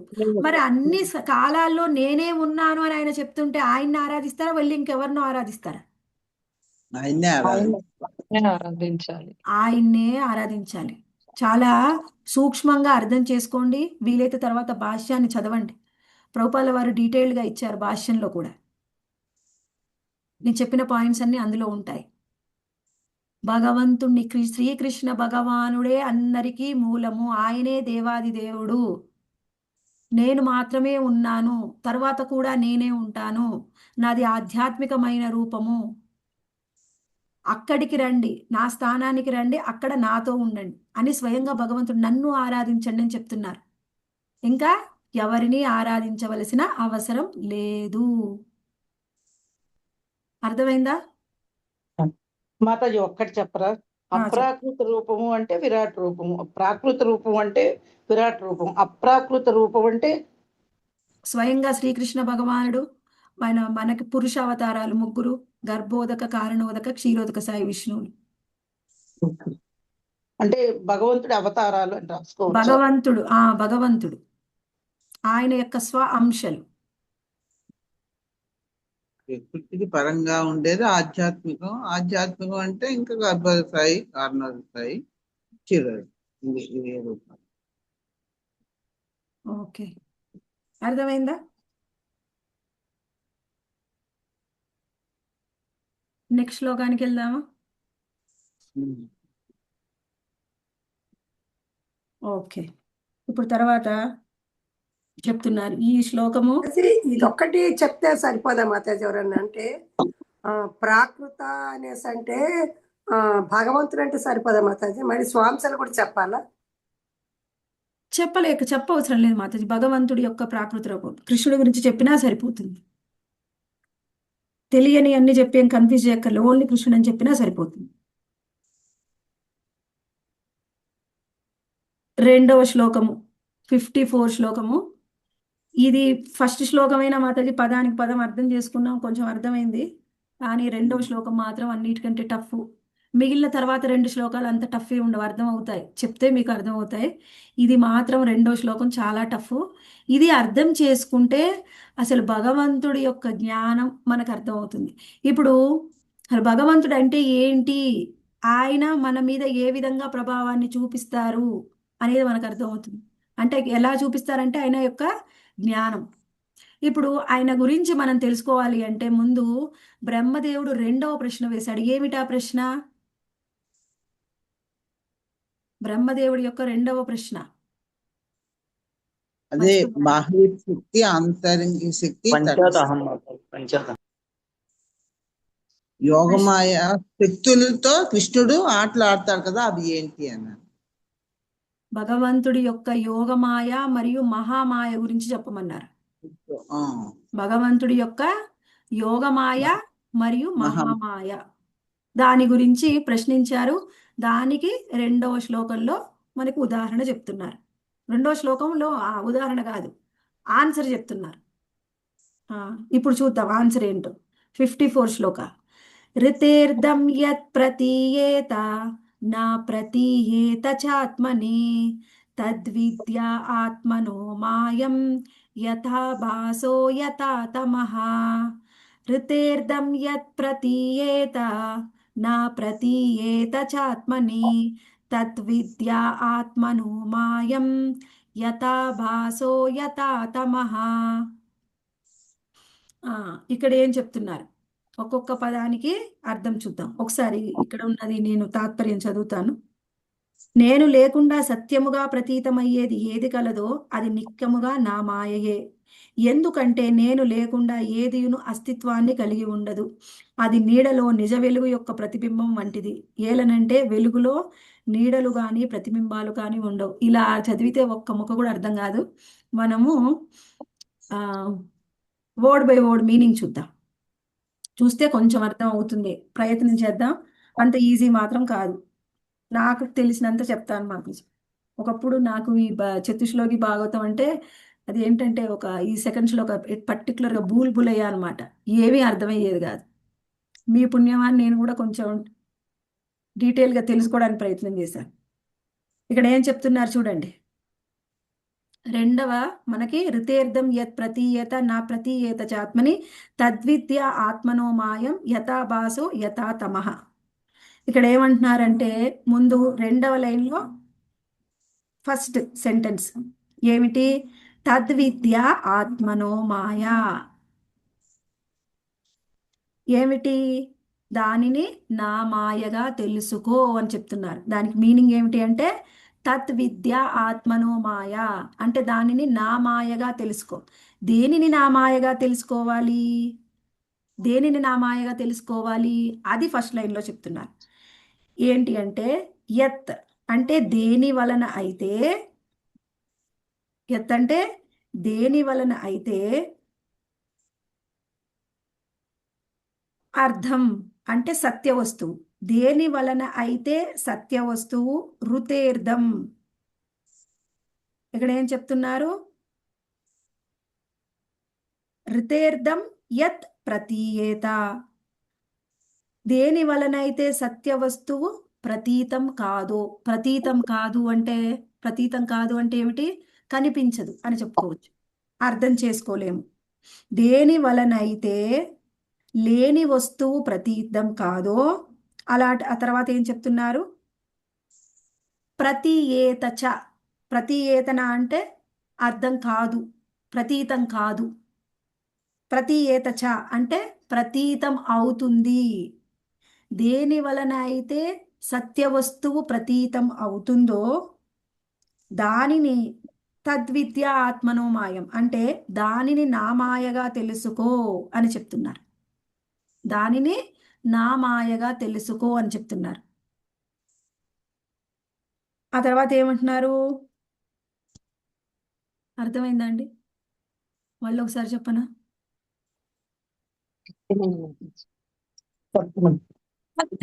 మరి అన్ని కాలాల్లో నేనే ఉన్నాను అని ఆయన చెప్తుంటే ఆయన్ని ఆరాధిస్తారా, వెళ్ళి ఇంకెవరినో ఆరాధిస్తారా? ఆయన్నే ఆరాధించాలి. చాలా సూక్ష్మంగా అర్థం చేసుకోండి. వీలైతే తర్వాత భాష్యాన్ని చదవండి. ప్రభుపాల వారు డీటెయిల్డ్గా ఇచ్చారు భాష్యంలో కూడా. నేను చెప్పిన పాయింట్స్ అన్ని అందులో ఉంటాయి. భగవంతుణ్ణి, శ్రీకృష్ణ భగవానుడే అందరికీ మూలము, ఆయనే దేవాది దేవుడు, నేను మాత్రమే ఉన్నాను, తర్వాత కూడా నేనే ఉంటాను, నాది ఆధ్యాత్మికమైన రూపము, అక్కడికి రండి, నా స్థానానికి రండి, అక్కడ నాతో ఉండండి అని స్వయంగా భగవంతుడు నన్ను ఆరాధించండి అని చెప్తున్నారు. ఇంకా ఎవరిని ఆరాధించవలసిన అవసరం లేదు. అర్థమైందా? మాతాజీ ఒక్కటి చెప్పరా? అప్రాకృత రూపము అంటే విరాట్ రూపము, ప్రాకృత రూపం అంటే విరాట్ రూపం, అప్రాకృత రూపం అంటే స్వయంగా శ్రీకృష్ణ భగవానుడు మనకి పురుష అవతారాలు 3: గర్భోదక, కారణోదక, క్షీరోదక సాయి విష్ణువులు. అంటే భగవంతుడి అవతారాలు అని రాసుకోవచ్చు. భగవంతుడు ఆయన యొక్క స్వ అంశలు. ప్రకృతికి పరంగా ఉండేది ఆధ్యాత్మికం. ఆధ్యాత్మికం అంటే ఇంకా గర్భోదక స్థాయి, కారణోదక స్థాయి, క్షీరోదక. ఓకే, అర్థమైందా? నెక్స్ట్ శ్లోకానికి వెళ్దామా? ఓకే, ఇప్పుడు తర్వాత చెప్తున్నారు ఈ శ్లోకము. ఇదొక్కటి చెప్తే సరిపోదా మాతాజీ? ఎవరన్నా అంటే ప్రాకృత అనేసి అంటే భగవంతుడు అంటే సరిపోదా మాతాజీ? మరి స్వాంశలు కూడా చెప్పాలా? చెప్పవసరం లేదు మాతాజీ. భగవంతుడి యొక్క ప్రాకృత రూపం కృష్ణుడి గురించి చెప్పినా సరిపోతుంది. తెలియని అన్ని చెప్పి ఏం కన్ఫ్యూజ్ చేయక్కర్లేదు, ఓన్లీ కృష్ణుడు అని చెప్పినా సరిపోతుంది. 2వ శ్లోకము, 54 శ్లోకము. ఇది ఫస్ట్ శ్లోకమైన మాతాజీ పదానికి పదం అర్థం చేసుకున్నాం, కొంచెం అర్థమైంది. కానీ 2వ శ్లోకం మాత్రం అన్నిటికంటే టఫ్. మిగిలిన తర్వాత 2 శ్లోకాలు అంత టఫ్ ఉండవు, అర్థం అవుతాయి, చెప్తే మీకు అర్థం అవుతాయి. ఇది మాత్రం 2వ శ్లోకం చాలా టఫ్. ఇది అర్థం చేసుకుంటే అసలు భగవంతుడి యొక్క జ్ఞానం మనకు అర్థం అవుతుంది. ఇప్పుడు అసలు భగవంతుడు అంటే ఏంటి, ఆయన మన మీద ఏ విధంగా ప్రభావాన్ని చూపిస్తారు అనేది మనకు అర్థమవుతుంది. అంటే ఎలా చూపిస్తారంటే ఆయన యొక్క జ్ఞానం. ఇప్పుడు ఆయన గురించి మనం తెలుసుకోవాలి అంటే ముందు బ్రహ్మదేవుడు రెండవ ప్రశ్న వేశాడు. ఏమిటా ప్రశ్న? బ్రహ్మదేవుడి యొక్క రెండవ ప్రశ్న అదే మర్చిపోయాను. బాహ్య శక్తి ఆంతరంగిక శక్తి పంచదహం మాతాజీ, పంచదహం. యోగమాయ శక్తులతో కృష్ణుడు ఆటలు ఆడతాడు కదా, అవి ఏంటి అన్నాడు. భగవంతుడి యొక్క యోగమాయ మరియు మహామాయ గురించి చెప్పమన్నారు. ఆ, భగవంతుడి యొక్క యోగమాయ మరియు మహా మహామాయ దాని గురించి ప్రశ్నించారు. దానికి రెండవ శ్లోకంలో మనకు ఉదాహరణ చెప్తున్నారు. రెండవ శ్లోకంలో ఉదాహరణ కాదు, ఆన్సర్ చెప్తున్నారు. ఇప్పుడు చూద్దాం ఆన్సర్ ఏంటో. 54 శ్లోక. ऋतेर्दं यत् प्रतीयेत न प्रतीयेत चात्मनि तद्विद्या आत्मनो मायं यथा भासो यथा तमः. ऋतेर्दं यत् प्रतीयेत न प्रतीयेत चात्मनि तद्विद्या आत्मनो मायं यथा भासो यथा तमः. ఇక్కడ ఏం చెప్తున్నారు? ఒక్కొక్క పదానికి అర్థం చూద్దాం. ఒకసారి ఇక్కడ ఉన్నది నేను తాత్పర్యం చదువుతాను. నేను లేకుండా సత్యముగా ప్రతీతమయ్యేది ఏది కలదో అది నిత్యముగా నా మాయయే. ఎందుకంటే నేను లేకుండా ఏదియును అస్తిత్వాన్ని కలిగి ఉండదు. అది నీడలో నిజ వెలుగు యొక్క ప్రతిబింబం వంటిది. ఏలనంటే వెలుగులో నీడలు కానీ ప్రతిబింబాలు కానీ ఉండవు. ఇలా చదివితే ఒక్క ముక్క కూడా అర్థం కాదు. మనము వర్డ్ బై వర్డ్ మీనింగ్ చూద్దాం. చూస్తే కొంచెం అర్థం అవుతుంది. ప్రయత్నం చేద్దాం. అంత ఈజీ మాత్రం కాదు. నాకు తెలిసినంత చెప్తాను. మాకు ఒకప్పుడు నాకు ఈ చతుశ్లోకి భాగవతం అంటే అది ఏంటంటే ఈ సెకండ్స్లో ఒక పర్టికులర్గా బులయ్యా అనమాట. ఏమీ అర్థమయ్యేది కాదు. మీ పుణ్యమాన్ని నేను కూడా కొంచెం డీటెయిల్గా తెలుసుకోవడానికి ప్రయత్నం చేశాను. ఇక్కడ ఏం చెప్తున్నారు చూడండి. రెండవ మనకి ఋతేర్ధం యత్ ప్రతీయత నా ప్రతీయత చాత్మని తద్విద్య ఆత్మనో మాయం యథా భాసో యథా తమః. ఇక్కడ ఏమంటున్నారంటే ముందు రెండవ లైన్లో ఫస్ట్ సెంటెన్స్ ఏమిటి? తద్విద్య ఆత్మనో మాయా. ఏమిటి? దానిని నా మాయగా తెలుసుకో అని చెప్తున్నారు. దానికి మీనింగ్ ఏమిటి అంటే తత్ విద్య ఆత్మనో మాయ అంటే దానిని నా మాయగా తెలుసుకో. దేనిని నా మాయగా తెలుసుకోవాలి? దేనిని నా మాయగా తెలుసుకోవాలి? అది ఫస్ట్ లైన్లో చెప్తున్నారు. ఏంటి అంటే యత్ అంటే దేని వలన అయితే, యత్ అంటే దేని వలన అయితే, అర్థం అంటే సత్య వస్తువు. దేని వలన అయితే సత్య వస్తువు. ఋతేర్ధం ఇక్కడ ఏం చెప్తున్నారు? ఋతేర్ధం యత్ ప్రతీయేత దేని వలన అయితే సత్య వస్తువు ప్రతీతం కాదు. ప్రతీతం కాదు అంటే ఏమిటి? కనిపించదు అని చెప్పుకోవచ్చు. అర్థం చేసుకోలేము. దేని వలన అయితే లేని వస్తువు ప్రతీతం కాదో ఆ తర్వాత ఏం చెప్తున్నారు? ప్రతీయేతచ. ప్రతీయేతన అంటే అర్థం కాదు, ప్రతీతం కాదు. ప్రతీయేతచ అంటే ప్రతీతం అవుతుంది. దేని వలన అయితే సత్య వస్తువు ప్రతీతం అవుతుందో దానిని తద్విద్య ఆత్మనో మాయం అంటే దానిని నా మాయగా తెలుసుకో అని చెప్తున్నారు. దానిని నా మాయగా తెలుసుకో అని చెప్తున్నారు. ఆ తర్వాత ఏమంటున్నారు? అర్థమైందండి? మళ్ళీ ఒకసారి చెప్పనా?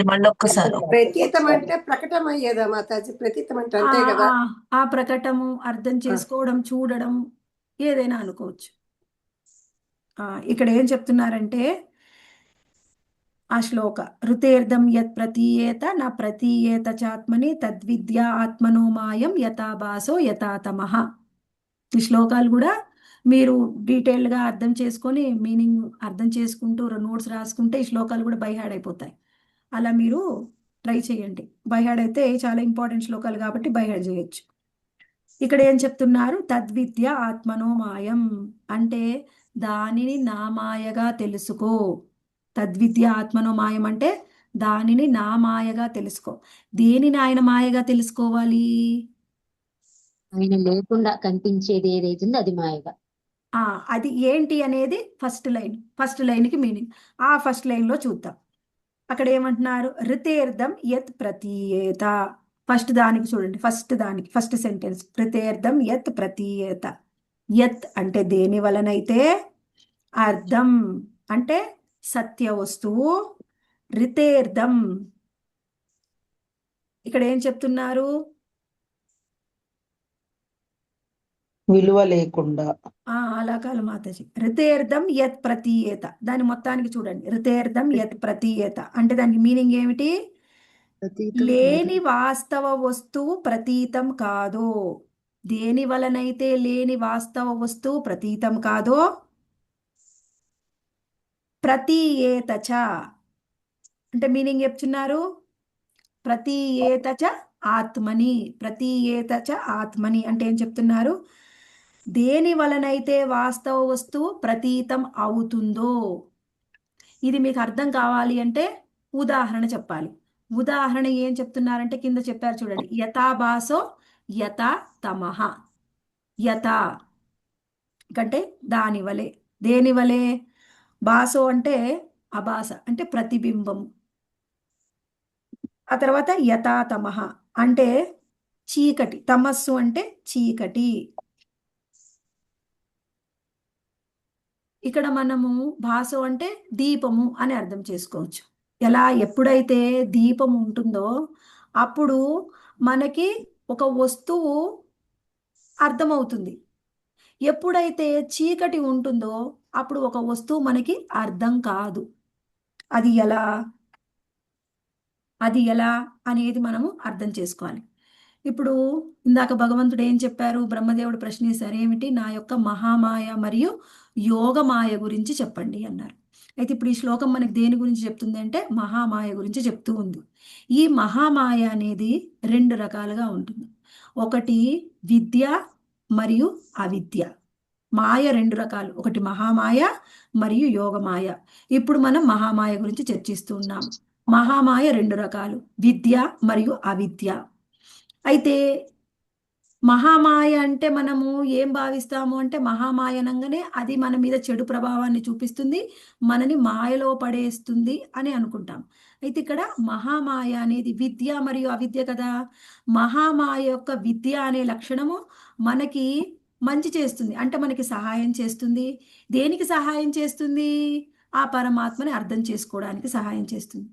మళ్ళీ ఒక్కసారి. ప్రతీతం అంటే ప్రకటన అయ్యేదా మాతాజీ? ప్రతీతం అంటే అంతే కదా. ఆ ప్రకటము, అర్థం చేసుకోవడం, చూడడం ఏదైనా అనుకోవచ్చు. ఇక్కడ ఏం చెప్తున్నారంటే ఆ శ్లోక ఋతేర్ధం యత్ ప్రతీయేత నా ప్రతీయేత చాత్మని తద్విద్య ఆత్మనో మాయం యథా భాసో యథా తమః. ఈ శ్లోకాలు కూడా మీరు డీటెయిల్డ్గా అర్థం చేసుకొని మీనింగ్ అర్థం చేసుకుంటూ నోట్స్ రాసుకుంటే ఈ శ్లోకాలు కూడా బై హ్యాడ్ అయిపోతాయి. అలా మీరు ట్రై చేయండి. బై హ్యాడ్ అయితే చాలా ఇంపార్టెంట్ శ్లోకాలు కాబట్టి బై హ్యాడ్ చేయొచ్చు. ఇక్కడ ఏం చెప్తున్నారు? తద్విద్య ఆత్మనో మాయం అంటే దానిని నా మాయగా తెలుసుకో. తద్విద్య ఆత్మనో మాయం అంటే దానిని నా మాయగా తెలుసుకో. దేనిని ఆయన మాయగా తెలుసుకోవాలి? ఆయన లేకుండా కనిపించేది ఏదైతుందో అది మాయగా. అది ఏంటి అనేది ఫస్ట్ లైన్కి మీనింగ్. ఆ ఫస్ట్ లైన్లో చూద్దాం. అక్కడ ఏమంటున్నారు? రితేర్థం యత్ ప్రతీయేత. ఫస్ట్ దానికి చూడండి, ఫస్ట్ సెంటెన్స్. రితేర్థం యత్ ప్రతీయేత. యత్ అంటే దేని వలనైతే, అర్థం అంటే సత్య వస్తువు, రితేర్థం ఇక్కడ ఏం చెప్తున్నారు? విలువ లేకుండా. అలా కాదు మాతాజీ. రితేర్థం యత్ ప్రతీయేత, దాని మొత్తానికి చూడండి. రితేర్థం యత్ ప్రతీయేత అంటే దానికి మీనింగ్ ఏమిటి? లేని వాస్తవ వస్తువు ప్రతీతం కాదో. దేని వలనైతే లేని వాస్తవ వస్తువు ప్రతీతం కాదో, ప్రతీయేతచ అంటే మీనింగ్ చెప్తున్నారు. ప్రతీయేతచ ఆత్మని. ప్రతీయేతచ ఆత్మని అంటే ఏం చెప్తున్నారు? దేని వలనైతే వాస్తవ వస్తువు ప్రతీతం అవుతుందో. ఇది మీకు అర్థం కావాలి అంటే ఉదాహరణ చెప్పాలి. ఉదాహరణ ఏం చెప్తున్నారంటే కింద చెప్పారు చూడండి. యథా భాసో యథా తమః. యథా అంటే దాని వలె. దేని వలె? భాసో అంటే అభాస అంటే ప్రతిబింబము. ఆ తర్వాత యథా తమః అంటే చీకటి. తమస్సు అంటే చీకటి. ఇక్కడ మనము భాసో అంటే దీపము అని అర్థం చేసుకోవచ్చు. ఎలా? ఎప్పుడైతే దీపం ఉంటుందో అప్పుడు మనకి ఒక వస్తువు అర్థమవుతుంది. ఎప్పుడైతే చీకటి ఉంటుందో అప్పుడు ఒక వస్తువు మనకి అర్థం కాదు. అది ఎలా అనేది మనము అర్థం చేసుకోవాలి. ఇప్పుడు ఇందాక భగవంతుడు ఏం చెప్పారు? బ్రహ్మదేవుడు ప్రశ్నించారు, ఏమిటి? నా యొక్క మహామాయ మరియు యోగమాయ గురించి చెప్పండి అన్నారు. అయితే ఇప్పుడు ఈ శ్లోకం మనకి దేని గురించి చెప్తుంది అంటే మహామాయ గురించి చెప్తూ ఉంది. ఈ మహామాయ అనేది 2 రకాలుగా ఉంటుంది. ఒకటి విద్య మరియు అవిద్య. మాయ 2 రకాలు. ఒకటి మహామాయ మరియు యోగమాయ. ఇప్పుడు మనం మహామాయ గురించి చర్చిస్తూ ఉన్నాం. మహామాయ 2 రకాలు, విద్య మరియు అవిద్య. అయితే మహామాయ అంటే మనము ఏం భావిస్తాము అంటే మహామాయ అనగానే అది మన మీద చెడు ప్రభావాన్ని చూపిస్తుంది, మనని మాయలో పడేస్తుంది అని అనుకుంటాం. అయితే ఇక్కడ మహామాయ అనేది విద్య మరియు అవిద్య కదా. మహామాయ యొక్క విద్య అనే లక్షణము మనకి మంచి చేస్తుంది, అంటే మనకి సహాయం చేస్తుంది. దేనికి సహాయం చేస్తుంది? ఆ పరమాత్మని అర్థం చేసుకోవడానికి సహాయం చేస్తుంది.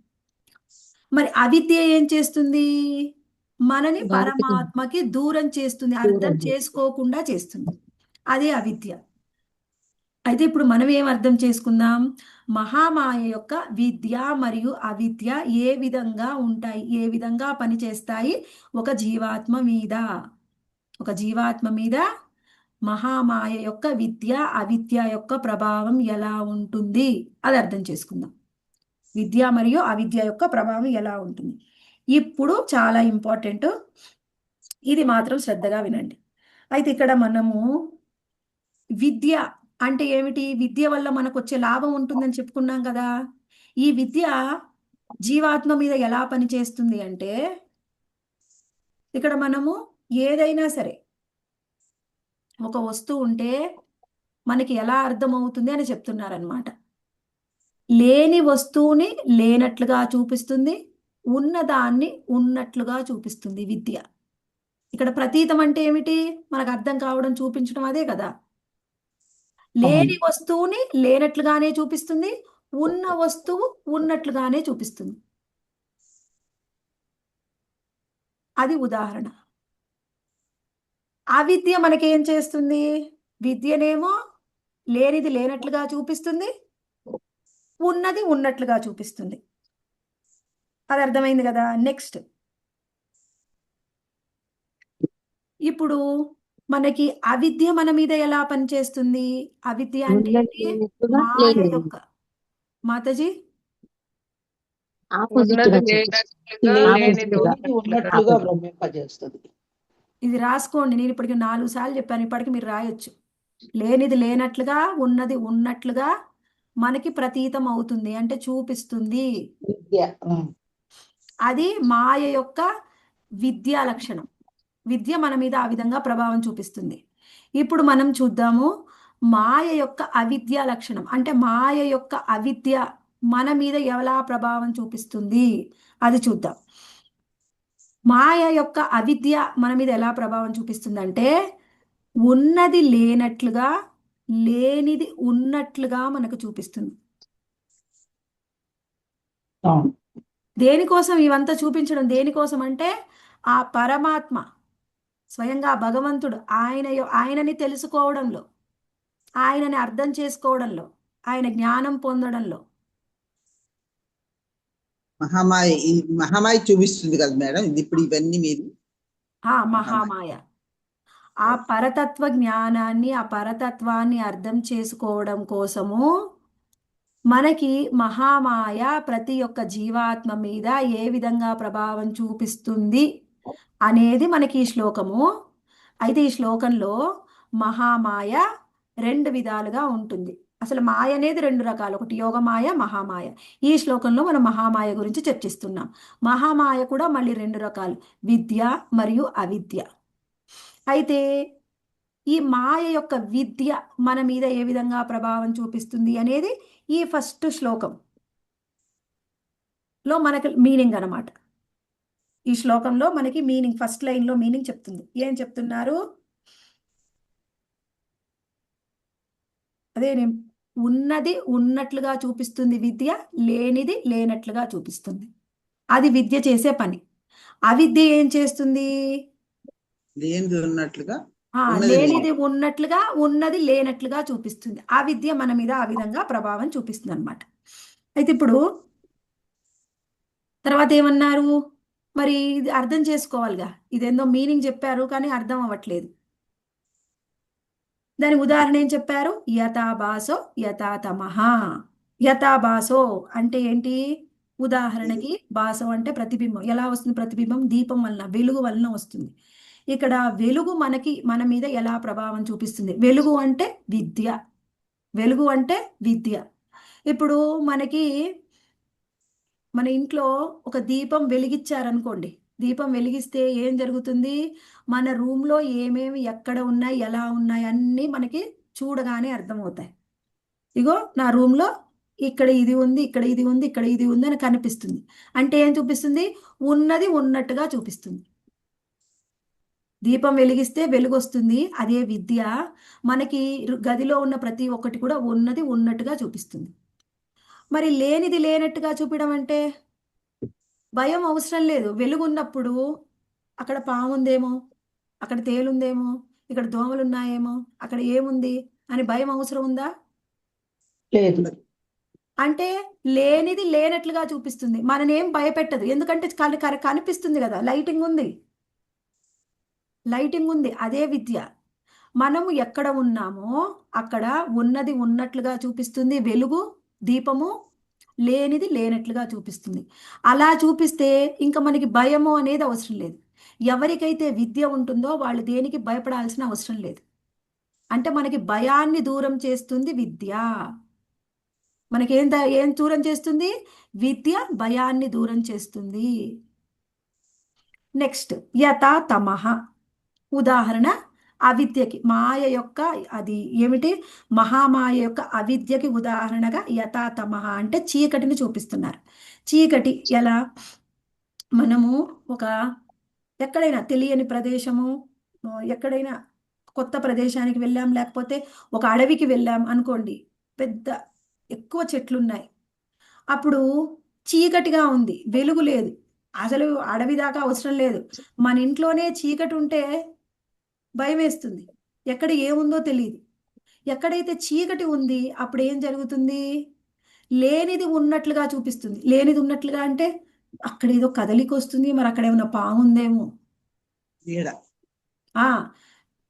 మరి అవిద్య ఏం చేస్తుంది? మనని పరమాత్మకి దూరం చేస్తుంది, అర్థం చేసుకోకుండా చేస్తుంది. అదే అవిద్య. అయితే ఇప్పుడు మనం ఏం అర్థం చేసుకుందాం? మహామాయ యొక్క విద్య మరియు అవిద్య ఏ విధంగా ఉంటాయి, ఏ విధంగా పనిచేస్తాయి ఒక జీవాత్మ మీద మహామాయ యొక్క విద్య అవిద్య యొక్క ప్రభావం ఎలా ఉంటుంది అది అర్థం చేసుకుందాం. విద్య మరియు అవిద్య యొక్క ప్రభావం ఎలా ఉంటుంది. ఇప్పుడు చాలా ఇంపార్టెంట్, ఇది మాత్రం శ్రద్ధగా వినండి. అయితే ఇక్కడ మనము విద్య అంటే ఏమిటి? విద్య వల్ల మనకు వచ్చే లాభం ఉంటుందని చెప్పుకున్నాం కదా. ఈ విద్య జీవాత్మ మీద ఎలా పనిచేస్తుంది అంటే, ఇక్కడ మనము ఏదైనా సరే ఒక వస్తువు ఉంటే మనకి ఎలా అర్థమవుతుంది అని చెప్తున్నారనమాట. లేని వస్తువుని లేనట్లుగా చూపిస్తుంది, ఉన్నదాన్ని ఉన్నట్లుగా చూపిస్తుంది విద్య. ఇక్కడ ప్రతీతం అంటే ఏమిటి? మనకు అర్థం కావడం, చూపించడం, అదే కదా. లేని వస్తువుని లేనట్లుగానే చూపిస్తుంది, ఉన్న వస్తువు ఉన్నట్లుగానే చూపిస్తుంది. అది ఉదాహరణ. అవిద్య మనకేం చేస్తుంది? విద్యనేమో లేనిది లేనట్లుగా చూపిస్తుంది, ఉన్నది ఉన్నట్లుగా చూపిస్తుంది. అది అర్థమైంది కదా. నెక్స్ట్, ఇప్పుడు మనకి అవిద్య మన మీద ఎలా పనిచేస్తుంది? అవిద్య అంటే ఉన్నది ఏంటి? లేనట్టుగా మాయ లేనిది యొక్క మాతాజీ ఆపోజిట్ ఉన్నది గా చూపిస్తుంది. లేనట్లుగా లేనిది ఆపోజిట్ గా లేనిది ఉన్నట్లుగా ఉన్నట్లుగా ఆపోజిట్. భ్రమింపజేస్తుంది. ఇది రాసుకోండి. నేను ఇప్పటికి 4 సార్లు చెప్పాను. ఇప్పటికి మీరు రాయొచ్చు. లేనిది లేనట్లుగా, ఉన్నది ఉన్నట్లుగా మనకి ప్రతీతం అవుతుంది అంటే చూపిస్తుంది. విద్య. అది మాయ యొక్క విద్యా లక్షణం. విద్య మన మీద ఆ విధంగా ప్రభావం చూపిస్తుంది. ఇప్పుడు మనం చూద్దాము మాయ యొక్క అవిద్యా లక్షణం. అంటే మాయ యొక్క అవిద్య మన మీద ఎలా ప్రభావం చూపిస్తుంది అది చూద్దాం. మాయ యొక్క అవిద్య మన మీద ఎలా ప్రభావం చూపిస్తుందంటే ఉన్నది లేనట్లుగా, లేనిది ఉన్నట్లుగా మనకు చూపిస్తుంది. అవును. దేనికోసం ఇవంతా చూపించడం? దేనికోసం అంటే ఆ పరమాత్మ స్వయంగా భగవంతుడు ఆయనని తెలుసుకోవడంలో, ఆయనని అర్థం చేసుకోవడంలో, ఆయన జ్ఞానం పొందడంలో. మహామాయ చూపిస్తుంది కదా మేడం, ఇది ఇప్పుడు ఇవన్నీ మీరు మహామాయ ఆ పరతత్వ జ్ఞానాన్ని, ఆ పరతత్వాన్ని అర్థం చేసుకోవడం కోసము మనకి మహామాయ ప్రతి ఒక్క జీవాత్మ మీద ఏ విధంగా ప్రభావం చూపిస్తుంది అనేది మనకి ఈ శ్లోకము. అయితే ఈ శ్లోకంలో మహామాయ 2 విధాలుగా ఉంటుంది. అసలు మాయ అనేది 2 రకాలు, ఒకటి యోగమాయ, మహామాయ. ఈ శ్లోకంలో మనం మహామాయ గురించి చర్చిస్తున్నాం. మహామాయ కూడా మళ్ళీ 2 రకాలు, విద్య మరియు అవిద్య. అయితే ఈ మాయ యొక్క విద్య మన మీద ఏ విధంగా ప్రభావం చూపిస్తుంది అనేది ఈ ఫస్ట్ శ్లోకంలో మనకి మీనింగ్ అన్నమాట. ఈ శ్లోకంలో మనకి మీనింగ్, ఫస్ట్ లైన్లో మీనింగ్ చెప్తుంది. ఏం చెప్తున్నారు? అదే ఉన్నది ఉన్నట్లుగా చూపిస్తుంది విద్య, లేనిది లేనట్లుగా చూపిస్తుంది. అది విద్య చేసే పని. అవిద్య ఏం చేస్తుంది? లేనిది ఉన్నట్లుగా, లేనిది ఉన్నట్లుగా, ఉన్నది లేనట్లుగా చూపిస్తుంది. ఆ విద్య మన మీద ఆ విధంగా ప్రభావం చూపిస్తుంది అన్నమాట. అయితే ఇప్పుడు తర్వాత ఏమన్నారు? మరి ఇది అర్థం చేసుకోవాలిగా. ఇదేందో మీనింగ్ చెప్పారు కానీ అర్థం అవ్వట్లేదు. దాని ఉదాహరణ ఏం చెప్పారు? యథాభాసో యథాతమః. యథాభాసో అంటే ఏంటి? ఉదాహరణకి భాసం అంటే ప్రతిబింబం. ఎలా వస్తుంది ప్రతిబింబం? దీపం వలన, వెలుగు వలన వస్తుంది. ఇక్కడ వెలుగు మన మీద ఎలా ప్రభావం చూపిస్తుంది? వెలుగు అంటే విద్య. వెలుగు అంటే విద్య. ఇప్పుడు మనకి మన ఇంట్లో ఒక దీపం వెలిగించారనుకోండి. దీపం వెలిగిస్తే ఏం జరుగుతుంది? మన రూమ్లో ఏమేమి ఎక్కడ ఉన్నాయి, ఎలా ఉన్నాయి అన్నీ మనకి చూడగానే అర్థమవుతాయి. ఇగో నా రూమ్లో ఇక్కడ ఇది ఉంది, ఇక్కడ ఇది ఉంది, ఇక్కడ ఇది ఉంది అని కనిపిస్తుంది. అంటే ఏం చూపిస్తుంది? ఉన్నది ఉన్నట్టుగా చూపిస్తుంది. దీపం వెలిగిస్తే వెలుగు వస్తుంది. అదే విద్య మనకి గదిలో ఉన్న ప్రతి ఒక్కటి కూడా ఉన్నది ఉన్నట్టుగా చూపిస్తుంది. మరి లేనిది లేనట్టుగా చూపించడం అంటే భయం అవసరం లేదు. వెలుగు ఉన్నప్పుడు అక్కడ పాము ఉందేమో, అక్కడ తేలుందేమో, ఇక్కడ దోమలు ఉన్నాయేమో, అక్కడ ఏముంది అని భయం అవసరం ఉందా? లేదు. అంటే లేనిది లేనట్లుగా చూపిస్తుంది. మననేం భయపెట్టదు. ఎందుకంటే కనిపిస్తుంది కదా, లైటింగ్ ఉంది. లైటింగ్ ఉంది. అదే విద్య. మనము ఎక్కడ ఉన్నామో అక్కడ ఉన్నది ఉన్నట్లుగా చూపిస్తుంది వెలుగు, దీపము. లేనిది లేనట్లుగా చూపిస్తుంది. అలా చూపిస్తే ఇంకా మనకి భయము అనేది అవసరం లేదు. ఎవరికైతే విద్య ఉంటుందో వాళ్ళు దేనికి భయపడాల్సిన అవసరం లేదు. అంటే మనకి భయాన్ని దూరం చేస్తుంది విద్య. మనకి ఏం దూరం చేస్తుంది? విద్య భయాన్ని దూరం చేస్తుంది. నెక్స్ట్ యథా తమః. ఉదాహరణ అవిద్యకి, మాయ యొక్క అది ఏమిటి? మహామాయ యొక్క అవిద్యకి ఉదాహరణగా యథా తమః అంటే చీకటిని చూపిస్తున్నారు. చీకటి ఎలా? మనము ఎక్కడైనా తెలియని ప్రదేశము, ఎక్కడైనా కొత్త ప్రదేశానికి వెళ్ళాం, లేకపోతే ఒక అడవికి వెళ్ళాం అనుకోండి, పెద్ద ఎక్కువ చెట్లున్నాయి. అప్పుడు చీకటిగా ఉంది, వెలుగు లేదు. అసలు అడవి దాకా అవసరం లేదు. మన ఇంట్లోనే చీకటి ఉంటే భయం వేస్తుంది. ఎక్కడ ఏముందో తెలియదు. ఎక్కడైతే చీకటి ఉంది అప్పుడు ఏం జరుగుతుంది? లేనిది ఉన్నట్లుగా చూపిస్తుంది. లేనిది ఉన్నట్లుగా అంటే అక్కడ ఏదో కదలిక వస్తుంది, మరి అక్కడ ఏమైనా పాము ఉందేమో.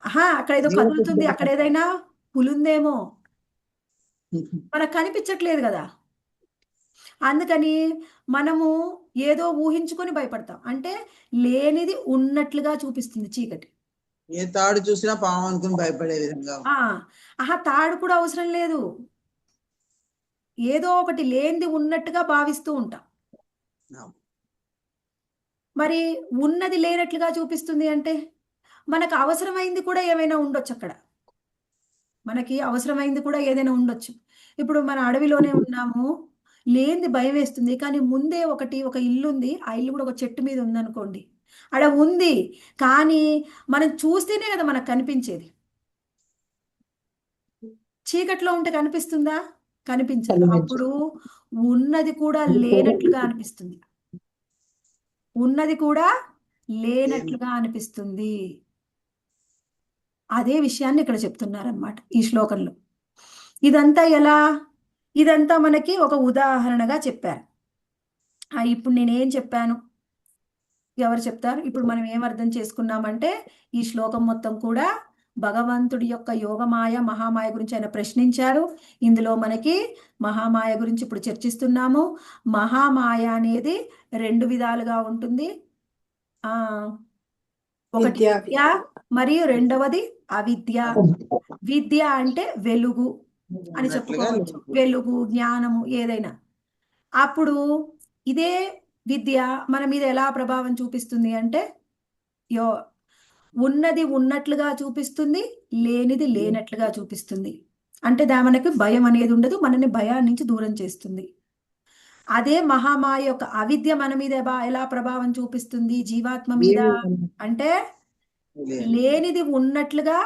అక్కడ ఏదో కదులుతుంది, అక్కడ ఏదైనా పులుందేమో మనకు కనిపించట్లేదు కదా. అందుకని మనము ఏదో ఊహించుకొని భయపడతాం. అంటే లేనిది ఉన్నట్లుగా చూపిస్తుంది చీకటి. ఏ తాడు చూసినా పాము అనుకుని భయపడే విధంగా. తాడు కూడా అవసరం లేదు, ఏదో ఒకటి లేనిది ఉన్నట్టుగా భావిస్తూ ఉంటాం. మరి ఉన్నది లేనట్లుగా చూపిస్తుంది అంటే మనకు అవసరమైంది కూడా ఏమైనా ఉండొచ్చు అక్కడ. మనకి అవసరమైంది కూడా ఏదైనా ఉండొచ్చు. ఇప్పుడు మన అడవిలోనే ఉన్నాము, లేనిది భయం వేస్తుంది, కానీ ముందే ఒక ఇల్లు ఉంది, ఆ ఇల్లు కూడా ఒక చెట్టు మీద ఉందనుకోండి, అక్కడ ఉంది, కానీ మనం చూస్తేనే కదా మనకు కనిపించేది. చీకట్లో ఉంటే కనిపిస్తుందా? కనిపించదు. అప్పుడు ఉన్నది కూడా లేనట్లుగా అనిపిస్తుంది, ఉన్నది కూడా లేనట్లుగా అనిపిస్తుంది. అదే విషయాన్ని ఇక్కడ చెప్తున్నారనమాట ఈ శ్లోకంలో. ఇదంతా ఎలా? ఇదంతా మనకి ఒక ఉదాహరణగా చెప్పారు. ఇప్పుడు నేనేం చెప్పాను, ఎవరు చెప్తారు? ఇప్పుడు మనం ఏం అర్థం చేసుకున్నామంటే ఈ శ్లోకం మొత్తం కూడా భగవంతుడి యొక్క యోగమాయ మహామాయ గురించి ఆయన ప్రశ్నించారు. ఇందులో మనకి మహామాయ గురించి ఇప్పుడు చర్చిస్తున్నాము. మహామాయ అనేది 2 విధాలుగా ఉంటుంది. ఒకటి విద్య మరియు రెండవది అవిద్య. విద్య అంటే వెలుగు అని చెప్పుకోవచ్చు, వెలుగు, జ్ఞానము ఏదైనా. అప్పుడు ఇదే విద్య మన మీద ఎలా ప్రభావం చూపిస్తుంది అంటే ఉన్నది ఉన్నట్లుగా చూపిస్తుంది, లేనిది లేనట్లుగా చూపిస్తుంది. అంటే మనకి భయం అనేది ఉండదు, మనని భయాన్ని నుంచి దూరం చేస్తుంది. అదే మహామాయ యొక్క అవిద్య మన మీద ఎలా ప్రభావం చూపిస్తుంది జీవాత్మ మీద అంటే లేనిది ఉన్నట్లుగా,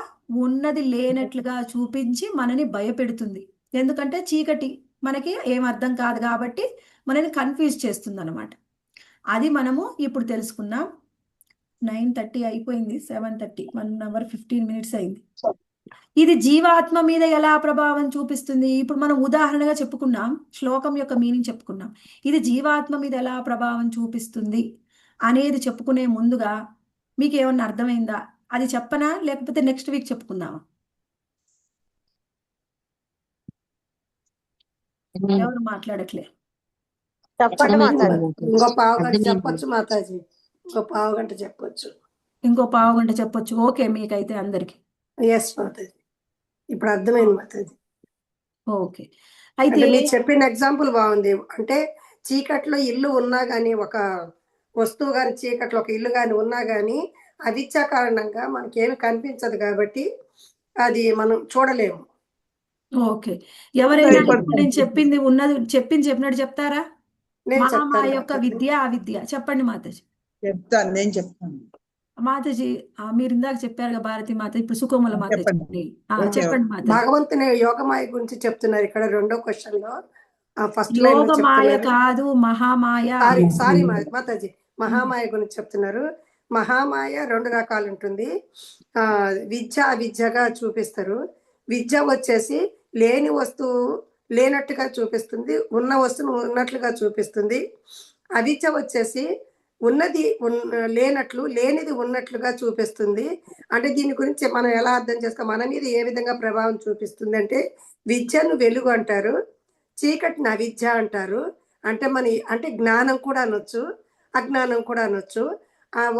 ఉన్నది లేనట్లుగా చూపించి మనని భయపెడుతుంది. ఎందుకంటే చీకటి మనకి ఏం అర్థం కాదు కాబట్టి మనని కన్ఫ్యూజ్ చేస్తుంది అనమాట. అది మనము ఇప్పుడు తెలుసుకున్నాం. 9:30 అయిపోయింది, 7:30, 1 hour 15 minutes అయింది. ఇది జీవాత్మ మీద ఎలా ప్రభావం చూపిస్తుంది? ఇప్పుడు మనం ఉదాహరణగా చెప్పుకున్నాం, శ్లోకం యొక్క మీనింగ్ చెప్పుకున్నాం. ఇది జీవాత్మ మీద ఎలా ప్రభావం చూపిస్తుంది అనేది చెప్పుకునే ముందుగా మీకు ఏమన్నా అర్థమైందా? అది చెప్పనా, లేకపోతే నెక్స్ట్ వీక్ చెప్పుకుందామా? ఎవరు మాట్లాడట్లే? ఇంకో పావు గంట చెప్పొచ్చు మాతాజీ, ఇంకో పావు గంట చెప్పొచ్చు. ఇంకో పావు గంట చెప్పొచ్చు. ఓకే, మీకైతే అందరికి ఎస్ మాతాజీ, ఇప్పుడు అర్థమైంది మాతాజీ. ఓకే, అయితే మీరు చెప్పిన ఎగ్జాంపుల్ బాగుంది. అంటే చీకట్లో ఇల్లు ఉన్నా గానీ, ఒక వస్తువు గాని చీకట్లో ఒక ఇల్లు గాని ఉన్నా గానీ అవిద్య కారణంగా మనకేమి కనిపించదు కాబట్టి అది మనం చూడలేము. ఓకే, ఎవరైనా ఇప్పుడు నేను చెప్పింది చెప్పినట్టు చెప్తారా? మహామాయ యొక్క విద్య అవిద్య చెప్పండి మాతాజీ. నేను చెప్తాను మాతాజీ. మీరు ఇందాక చెప్పారు కదా భారతి మాత, ఇప్పుడు సుకోమల మాత చెప్పండి. చెప్పండి మాత. భగవంతుని యోగమాయ గురించి చెప్తున్నారు ఇక్కడ 2వ క్వశ్చన్ లో. ఫస్ట్ యోగమాయ కాదు, మహామాయ. సారీ మాతాజీ, మహామాయ గురించి చెప్తున్నారు. మహామాయ 2 రకాలు ఉంటుంది. విద్య అవిద్యగా చూపిస్తారు. విద్య వచ్చేసి లేని వస్తువు లేనట్టుగా చూపిస్తుంది, ఉన్న వస్తువును ఉన్నట్లుగా చూపిస్తుంది. అవిద్య వచ్చేసి ఉన్నది లేనట్లు, లేనిది ఉన్నట్లుగా చూపిస్తుంది. అంటే దీని గురించి మనం ఎలా అర్థం చేస్తాం, మన మీద ఏ విధంగా ప్రభావం చూపిస్తుంది అంటే విద్యను వెలుగు అంటారు, చీకటిని అవిద్య అంటారు. అంటే జ్ఞానం కూడా అనొచ్చు, అజ్ఞానం కూడా అనొచ్చు.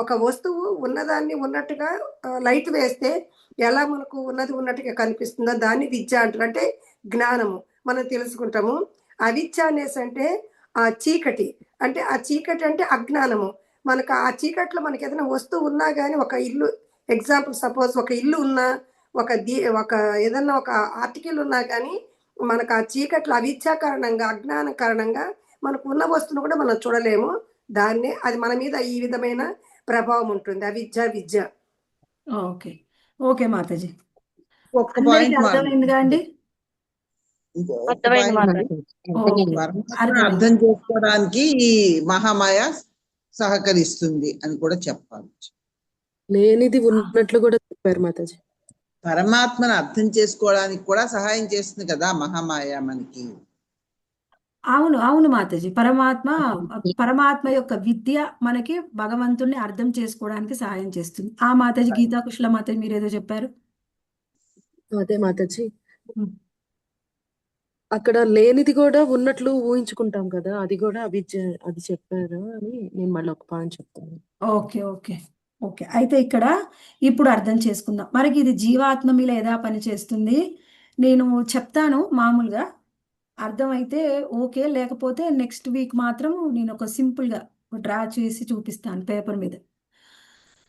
ఒక వస్తువు ఉన్నదాన్ని ఉన్నట్టుగా లైట్ వేస్తే ఎలా మనకు ఉన్నది ఉన్నట్టుగా కనిపిస్తుందో దాన్ని విద్య అంటారు, అంటే జ్ఞానము మనం తెలుసుకుంటాము. అవిద్య అనేసి అంటే ఆ చీకటి, అంటే ఆ చీకటి అంటే అజ్ఞానము. మనకు ఆ చీకట్లో మనకి ఏదైనా వస్తువు ఉన్నా కానీ, ఒక ఇల్లు ఎగ్జాంపుల్ సపోజ్ ఒక ఇల్లు ఉన్నా, ఒక ఏదన్నా ఒక ఆర్టికల్ ఉన్నా కానీ మనకు ఆ చీకట్లో అవిద్య కారణంగా, అజ్ఞానం కారణంగా మనకు ఉన్న వస్తువును కూడా మనం చూడలేము. దాన్నే అది మన మీద ఈ విధమైన ప్రభావం ఉంటుంది, అవిద్య విద్య. ఓకే ఓకే మాతాజీ, పాయింట్ అర్థమైందిగా అండి? అర్థం చేసుకోవడానికి ఈ మహామాయ సహకరిస్తుంది అని కూడా చెప్పాలి. లేనిది ఉన్నట్లు కూడా చెప్పారు మాతాజీ. పరమాత్మను అర్థం చేసుకోవడానికి కూడా సహాయం చేస్తుంది కదా మహామాయ మనకి. అవును అవును మాతాజీ. పరమాత్మ యొక్క విద్య మనకి భగవంతుణ్ణి అర్థం చేసుకోవడానికి సహాయం చేస్తుంది. ఆ మాతాజీ, గీతా కుశల మాతాజీ, మీరేదో చెప్పారు. అదే మాతాజీ, అక్కడ లేనిది కూడా ఉన్నట్లు ఊహించుకుంటాం కదా, అది కూడా అవిద్య, అది చెప్పారు అని నేను మళ్ళీ ఒక పాయింట్ చెప్తాను. Okay okay okay. అయితే ఇక్కడ ఇప్పుడు అర్థం చేసుకుందాం. మనకి ఇది జీవాత్మ మీద ఎలా పనిచేస్తుంది నేను చెప్తాను మామూలుగా. అర్థమైతే ఓకే, లేకపోతే నెక్స్ట్ వీక్ మాత్రం నేను ఒక సింపుల్గా డ్రా చేసి చూపిస్తాను పేపర్ మీద.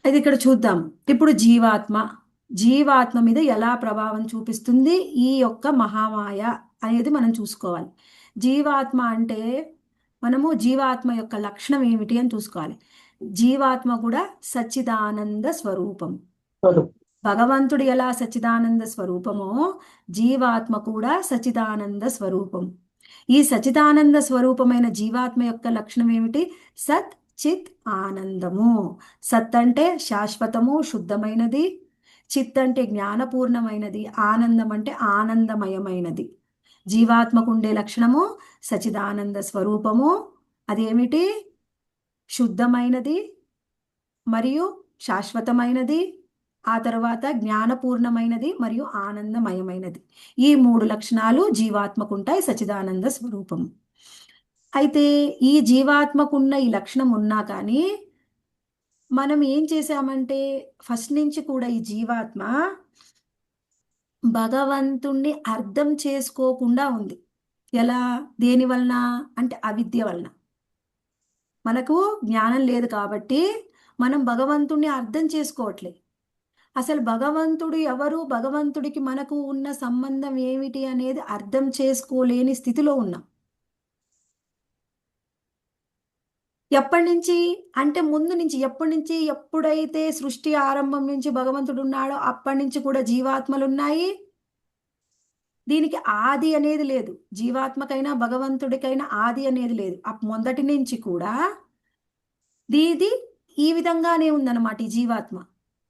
అది ఇక్కడ చూద్దాం. ఇప్పుడు జీవాత్మ మీద ఎలా ప్రభావం చూపిస్తుంది ఈ యొక్క మహామాయ అనేది మనం చూసుకోవాలి. జీవాత్మ అంటే మనము జీవాత్మ యొక్క లక్షణం ఏమిటి అని చూసుకోవాలి. జీవాత్మ కూడా సచ్చిదానంద స్వరూపం. భగవంతుడు ఎలా సచ్చిదానంద స్వరూపమో జీవాత్మ కూడా సచ్చిదానంద స్వరూపం. ఈ సచిదానంద స్వరూపమైన జీవాత్మ యొక్క లక్షణం ఏమిటి? సత్ చిత్ ఆనందము. సత్ అంటే శాశ్వతము, శుద్ధమైనది. చిత్ అంటే జ్ఞానపూర్ణమైనది. ఆనందం అంటే ఆనందమయమైనది. జీవాత్మకు ఉండే లక్షణము సచిదానంద స్వరూపము. అదేమిటి? శుద్ధమైనది మరియు శాశ్వతమైనది, ఆ తర్వాత జ్ఞానపూర్ణమైనది మరియు ఆనందమయమైనది. ఈ 3 లక్షణాలు జీవాత్మకు ఉంటాయి సచిదానంద స్వరూపం. అయితే ఈ జీవాత్మకున్న ఈ లక్షణం ఉన్నా కానీ మనం ఏం చేశామంటే ఫస్ట్ నుంచి కూడా ఈ జీవాత్మ భగవంతుణ్ణి అర్థం చేసుకోకుండా ఉంది. ఎలా? దేని వలన అంటే అవిద్య వలన. మనకు జ్ఞానం లేదు కాబట్టి మనం భగవంతుణ్ణి అర్థం చేసుకోవట్లేదు. అసలు భగవంతుడు ఎవరు, భగవంతుడికి మనకు ఉన్న సంబంధం ఏమిటి అనేది అర్థం చేసుకోలేని స్థితిలో ఉన్నాం. ఎప్పటి నుంచి అంటే ముందు నుంచి, ఎప్పటి నుంచి, ఎప్పుడైతే సృష్టి ఆరంభం నుంచి భగవంతుడు ఉన్నాడో అప్పటి నుంచి కూడా జీవాత్మలు ఉన్నాయి. దీనికి ఆది అనేది లేదు. జీవాత్మకైనా భగవంతుడికైనా ఆది అనేది లేదు. మొదటి నుంచి కూడా దీది ఈ విధంగానే ఉందన్నమాట. ఈ జీవాత్మ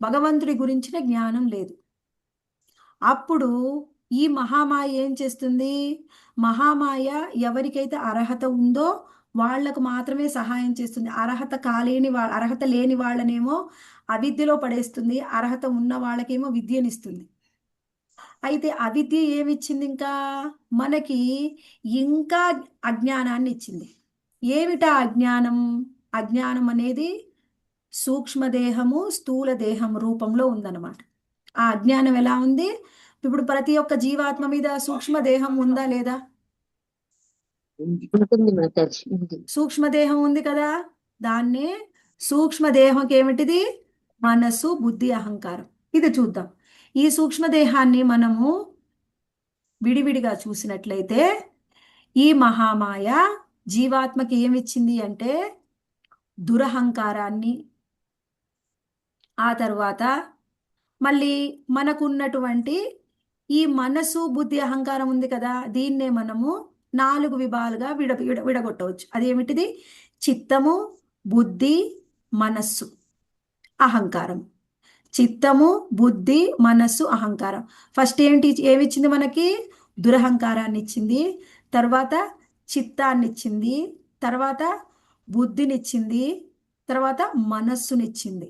భగవంతుడి గురించిన జ్ఞానం లేదు. అప్పుడు ఈ మహామాయ ఏం చేస్తుంది? మహామాయ ఎవరికైతే అర్హత ఉందో వాళ్లకు మాత్రమే సహాయం చేస్తుంది. అర్హత లేని వాళ్ళనేమో అవిద్యలో పడేస్తుంది. అర్హత ఉన్న వాళ్ళకేమో విద్యనిస్తుంది. అయితే అవిద్య ఏమిచ్చింది? మనకి ఇంకా అజ్ఞానాన్ని ఇచ్చింది. ఏమిటా అజ్ఞానం? అజ్ఞానం అనేది సూక్ష్మదేహము, స్థూల దేహం రూపంలో ఉందన్నమాట. ఆ అజ్ఞానం ఎలా ఉంది? ఇప్పుడు ప్రతి ఒక్క జీవాత్మ మీద సూక్ష్మదేహం ఉందా లేదా? సూక్ష్మదేహం ఉంది కదా. దాన్నే సూక్ష్మదేహంకి ఏమిటిది? మనసు, బుద్ధి, అహంకారం. ఇది చూద్దాం. ఈ సూక్ష్మదేహాన్ని మనము విడివిడిగా చూసినట్లయితే ఈ మహామాయ జీవాత్మకి ఏమిచ్చింది అంటే దురహంకారాన్ని, ఆ తర్వాత మళ్ళీ మనకున్నటువంటి ఈ మనసు, బుద్ధి, అహంకారం ఉంది కదా, దీన్నే మనము 4 విభాగాలుగా విడగొట్టవచ్చు. అదేమిటిది? చిత్తము, బుద్ధి, మనస్సు, అహంకారం. చిత్తము, బుద్ధి, మనస్సు, అహంకారం. ఫస్ట్ ఏమిచ్చింది మనకి? దురహంకారాన్ని ఇచ్చింది, తర్వాత చిత్తాన్ని ఇచ్చింది, తర్వాత బుద్ధినిచ్చింది, తర్వాత మనస్సునిచ్చింది.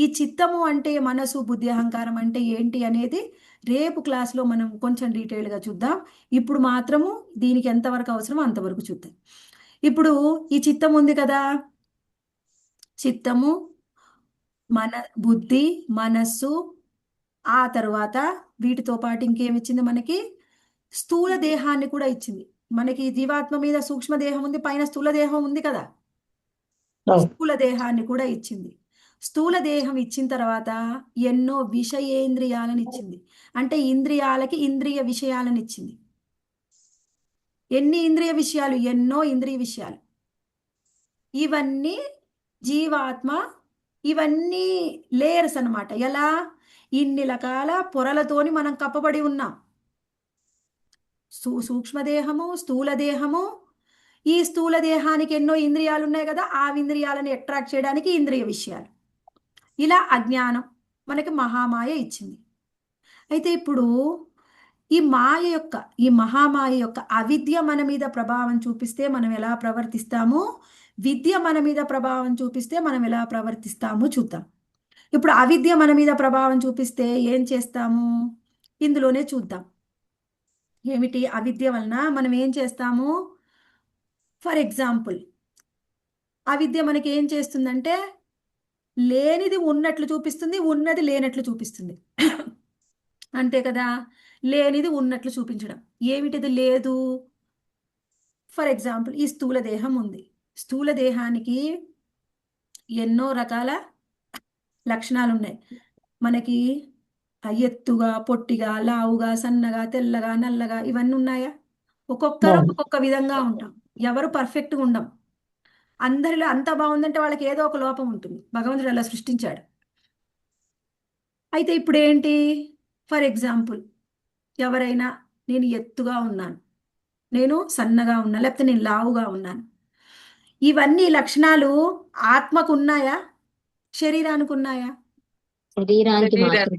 ఈ చిత్తము అంటే మనసు, బుద్ధి, అహంకారం అంటే ఏంటి అనేది రేపు క్లాస్లో మనం కొంచెం డీటెయిల్గా చూద్దాం. ఇప్పుడు మాత్రము దీనికి ఎంతవరకు అవసరమో అంతవరకు చూద్దాం. ఇప్పుడు ఈ చిత్తం ఉంది కదా, చిత్తము, బుద్ధి, మనస్సు, ఆ తర్వాత వీటితో పాటు ఇంకేమిచ్చింది మనకి? స్థూల దేహాన్ని కూడా ఇచ్చింది. మనకి జీవాత్మ మీద సూక్ష్మ దేహం ఉంది, పైన స్థూల దేహం ఉంది కదా. స్థూల దేహాన్ని కూడా ఇచ్చింది. స్థూల దేహం ఇచ్చిన తర్వాత ఎన్నో విషయేంద్రియాలను ఇచ్చింది. అంటే ఇంద్రియాలకి ఇంద్రియ విషయాలను ఇచ్చింది. ఎన్ని ఇంద్రియ విషయాలు? ఎన్నో ఇంద్రియ విషయాలు. ఇవన్నీ జీవాత్మ, ఇవన్నీ లేయర్స్ అన్నమాట. ఎలా? ఇన్ని రకాల పొరలతోని మనం కప్పబడి ఉన్నాం. సూక్ష్మదేహము, స్థూల దేహము. ఈ స్థూల దేహానికి ఎన్నో ఇంద్రియాలు ఉన్నాయి కదా, ఆ ఇంద్రియాలను అట్రాక్ట్ చేయడానికి ఇంద్రియ విషయాలు. ఇలా అజ్ఞానం మనకి మహామాయ ఇచ్చింది. అయితే ఇప్పుడు ఈ మహామాయ యొక్క అవిద్య మన మీద ప్రభావం చూపిస్తే మనం ఎలా ప్రవర్తిస్తాము, విద్య మన మీద ప్రభావం చూపిస్తే మనం ఎలా ప్రవర్తిస్తాము చూద్దాం. ఇప్పుడు అవిద్య మన మీద ప్రభావం చూపిస్తే ఏం చేస్తాము ఇందులోనే చూద్దాం. ఏమిటి అవిద్య వలన మనం ఏం చేస్తాము? ఫర్ ఎగ్జాంపుల్, అవిద్య మనకి ఏం చేస్తుందంటే లేనిది ఉన్నట్లు చూపిస్తుంది, ఉన్నది లేనట్లు చూపిస్తుంది. అంతే కదా, లేనిది ఉన్నట్లు చూపించడం. ఏమిటిది లేదు? ఫర్ ఎగ్జాంపుల్, ఈ స్థూల దేహం ఉంది. స్థూల దేహానికి ఎన్నో రకాల లక్షణాలు ఉన్నాయి. మనకి ఎత్తుగా, పొట్టిగా, లావుగా, సన్నగా, తెల్లగా, నల్లగా ఇవన్నీ ఉన్నాయా? ఒక్కొక్కరు ఒక్కొక్క విధంగా ఉంటాం. ఎవరు పర్ఫెక్ట్గా ఉండం. అందరిలో అంత బాగుందంటే వాళ్ళకి ఏదో ఒక లోపం ఉంటుంది. భగవంతుడు అలా సృష్టించాడు. అయితే ఇప్పుడు ఏంటి? ఫర్ ఎగ్జాంపుల్, ఎవరైనా నేను ఎత్తుగా ఉన్నాను, నేను సన్నగా ఉన్నాను, లేకపోతే నేను లావుగా ఉన్నాను, ఇవన్నీ లక్షణాలు ఆత్మకు ఉన్నాయా, శరీరానికి ఉన్నాయా? శరీరానికి మాత్రమే.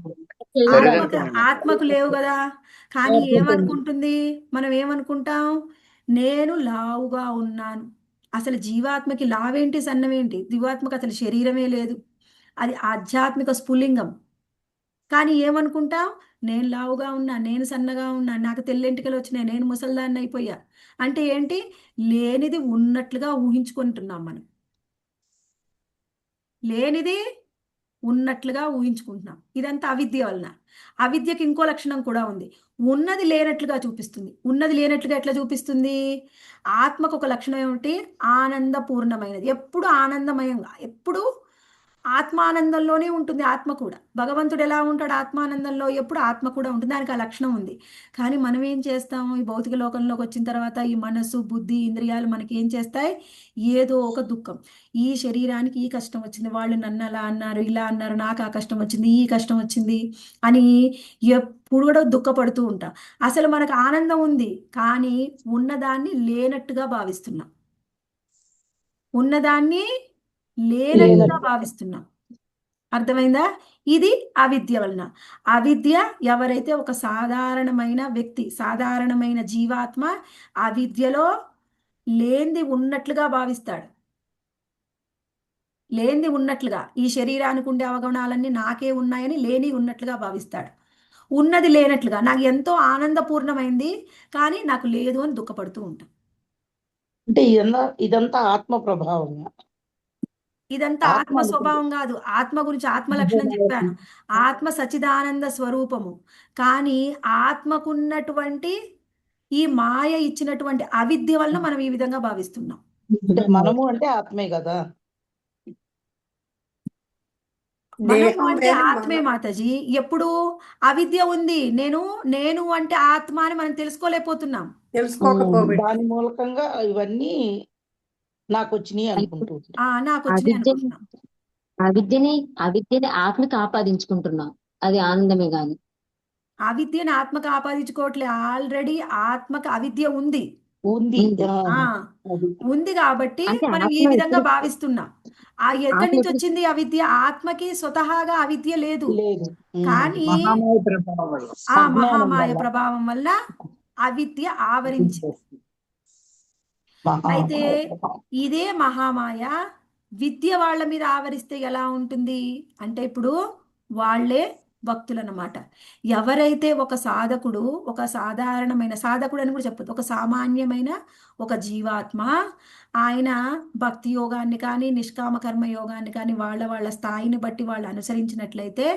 ఆత్మకు లేవు కదా. కానీ ఏమనుకుంటుంది, మనం ఏమనుకుంటాం? నేను లావుగా ఉన్నాను. అసలు జీవాత్మకి లావేంటి, సన్నమేంటి? జీవాత్మకు అసలు శరీరమే లేదు, అది ఆధ్యాత్మిక స్ఫులింగం. కానీ ఏమనుకుంటాం? నేను లావుగా ఉన్నా, నేను సన్నగా ఉన్నా, నాకు తెల్లెంటికలు వచ్చినాయి, నేను ముసల్దాన్ని అయిపోయా. అంటే ఏంటి? లేనిది ఉన్నట్లుగా ఊహించుకుంటున్నాం మనం. లేనిది ఉన్నట్లుగా ఊహించుకుంటున్నాం. ఇదంతా అవిద్య వలన. అవిద్యకి ఇంకో లక్షణం కూడా ఉంది. ఉన్నది లేనట్లుగా చూపిస్తుంది. ఉన్నది లేనట్లుగా ఎట్లా చూపిస్తుంది? ఆత్మకు ఒక లక్షణం ఏమిటి? ఆనందపూర్ణమైనది. ఎప్పుడు ఆనందమయంగా, ఎప్పుడు ఆత్మానందంలోనే ఉంటుంది ఆత్మ కూడా. భగవంతుడు ఎలా ఉంటాడు ఆత్మానందంలో? ఎప్పుడు ఆత్మ కూడా ఉంటుంది. దానికి ఆ లక్షణం ఉంది. కానీ మనం ఏం చేస్తాము? ఈ భౌతిక లోకంలోకి వచ్చిన తర్వాత ఈ మనస్సు, బుద్ధి, ఇంద్రియాలు మనకి ఏం చేస్తాయి? ఏదో ఒక దుఃఖం. ఈ శరీరానికి ఈ కష్టం వచ్చింది, వాళ్ళు నన్ను అలా అన్నారు, ఇలా అన్నారు, నాకు ఆ కష్టం వచ్చింది, ఈ కష్టం వచ్చింది అని ఎప్పుడు కూడా దుఃఖపడుతూ ఉంటాం. అసలు మనకు ఆనందం ఉంది, కానీ ఉన్నదాన్ని లేనట్టుగా భావిస్తున్నాం. ఉన్నదాన్ని లేనట్టుగా భావిస్తున్నాం. అర్థమైందా? ఇది అవిద్య వలన. అవిద్య, ఎవరైతే ఒక సాధారణమైన వ్యక్తి, సాధారణమైన జీవాత్మ అవిద్యలో లేనిది ఉన్నట్లుగా భావిస్తాడు. లేనిది ఉన్నట్లుగా, ఈ శరీరానికి ఉండే అవగుణాలన్నీ నాకే ఉన్నాయని లేని ఉన్నట్లుగా భావిస్తాడు. ఉన్నది లేనట్లుగా, నాకు ఎంతో ఆనందపూర్ణమైంది కానీ నాకు లేదు అని దుఃఖపడుతూ ఉంటాం. అంటే ఇదంతా ఆత్మ ప్రభావం. ఇదంతా ఆత్మ స్వభావం కాదు. ఆత్మ గురించి ఆత్మ లక్షణం చెప్పాను. ఆత్మ సచిదానంద స్వరూపము. కానీ ఆత్మకున్నటువంటి ఈ మాయ ఇచ్చినటువంటి అవిద్య వలన మనం ఈ విధంగా భావిస్తున్నాం. మనము అంటే ఆత్మే కదా. మనము అంటే ఆత్మే మాతాజీ. ఎప్పుడు అవిద్య ఉంది, నేను అంటే ఆత్మ అని మనం తెలుసుకోలేకపోతున్నాం. దాని మూలకంగా ఇవన్నీ నాకు వచ్చినాయి అనుకుంటూ నాకు వచ్చినాయి అనుకుంటున్నాం. అవిద్యని ఆత్మకి ఆపాదించుకుంటున్నాం. అది ఆనందమే గాని అవిద్యని ఆత్మకు ఆపాదించుకోవట్లే. ఆల్రెడీ ఆత్మకు అవిద్య ఉంది. ఉంది కాబట్టి మనం ఈ విధంగా భావిస్తున్నాం. ఎక్కడి నుంచి వచ్చింది అవిద్య? ఆత్మకి స్వతహాగా అవిద్య లేదు, కానీ ఆ మహామాయ ప్రభావం వల్ల అవిద్య ఆవరించింది. అయితే ఇదే మహామాయ విద్య వాళ్ళ మీద ఆవరిస్తే ఎలా ఉంటుంది అంటే, ఇప్పుడు వాళ్ళే భక్తులు అన్నమాట. ఎవరైతే ఒక సాధకుడు, ఒక సాధారణమైన సాధకుడు అని కూడా చెప్పొద్దు, ఒక సామాన్యమైన ఒక జీవాత్మ, ఆయన భక్తి యోగాన్ని కానీ నిష్కామ కర్మ యోగాన్ని కానీ వాళ్ళ స్థాయిని బట్టి వాళ్ళు అనుసరించినట్లయితే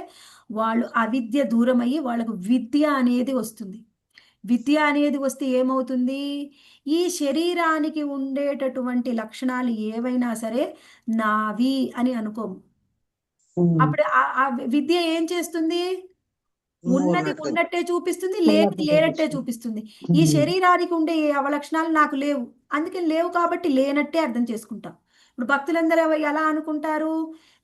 వాళ్ళు అవిద్య దూరమయ్యి వాళ్ళకు విద్య అనేది వస్తుంది. విద్య అనేది వస్తే ఏమవుతుంది? ఈ శరీరానికి ఉండేటటువంటి లక్షణాలు ఏవైనా సరే నావి అని అనుకోము. అప్పుడు ఆ విద్య ఏం చేస్తుంది? ఉన్నది ఉన్నట్టే చూపిస్తుంది, లేనట్టే చూపిస్తుంది. ఈ శరీరానికి ఉండే ఏ అవలక్షణాలు నాకు లేవు, అందుకని లేవు కాబట్టి లేనట్టే అర్థం చేసుకుంటాం. ఇప్పుడు భక్తులందరూ ఎలా అనుకుంటారు?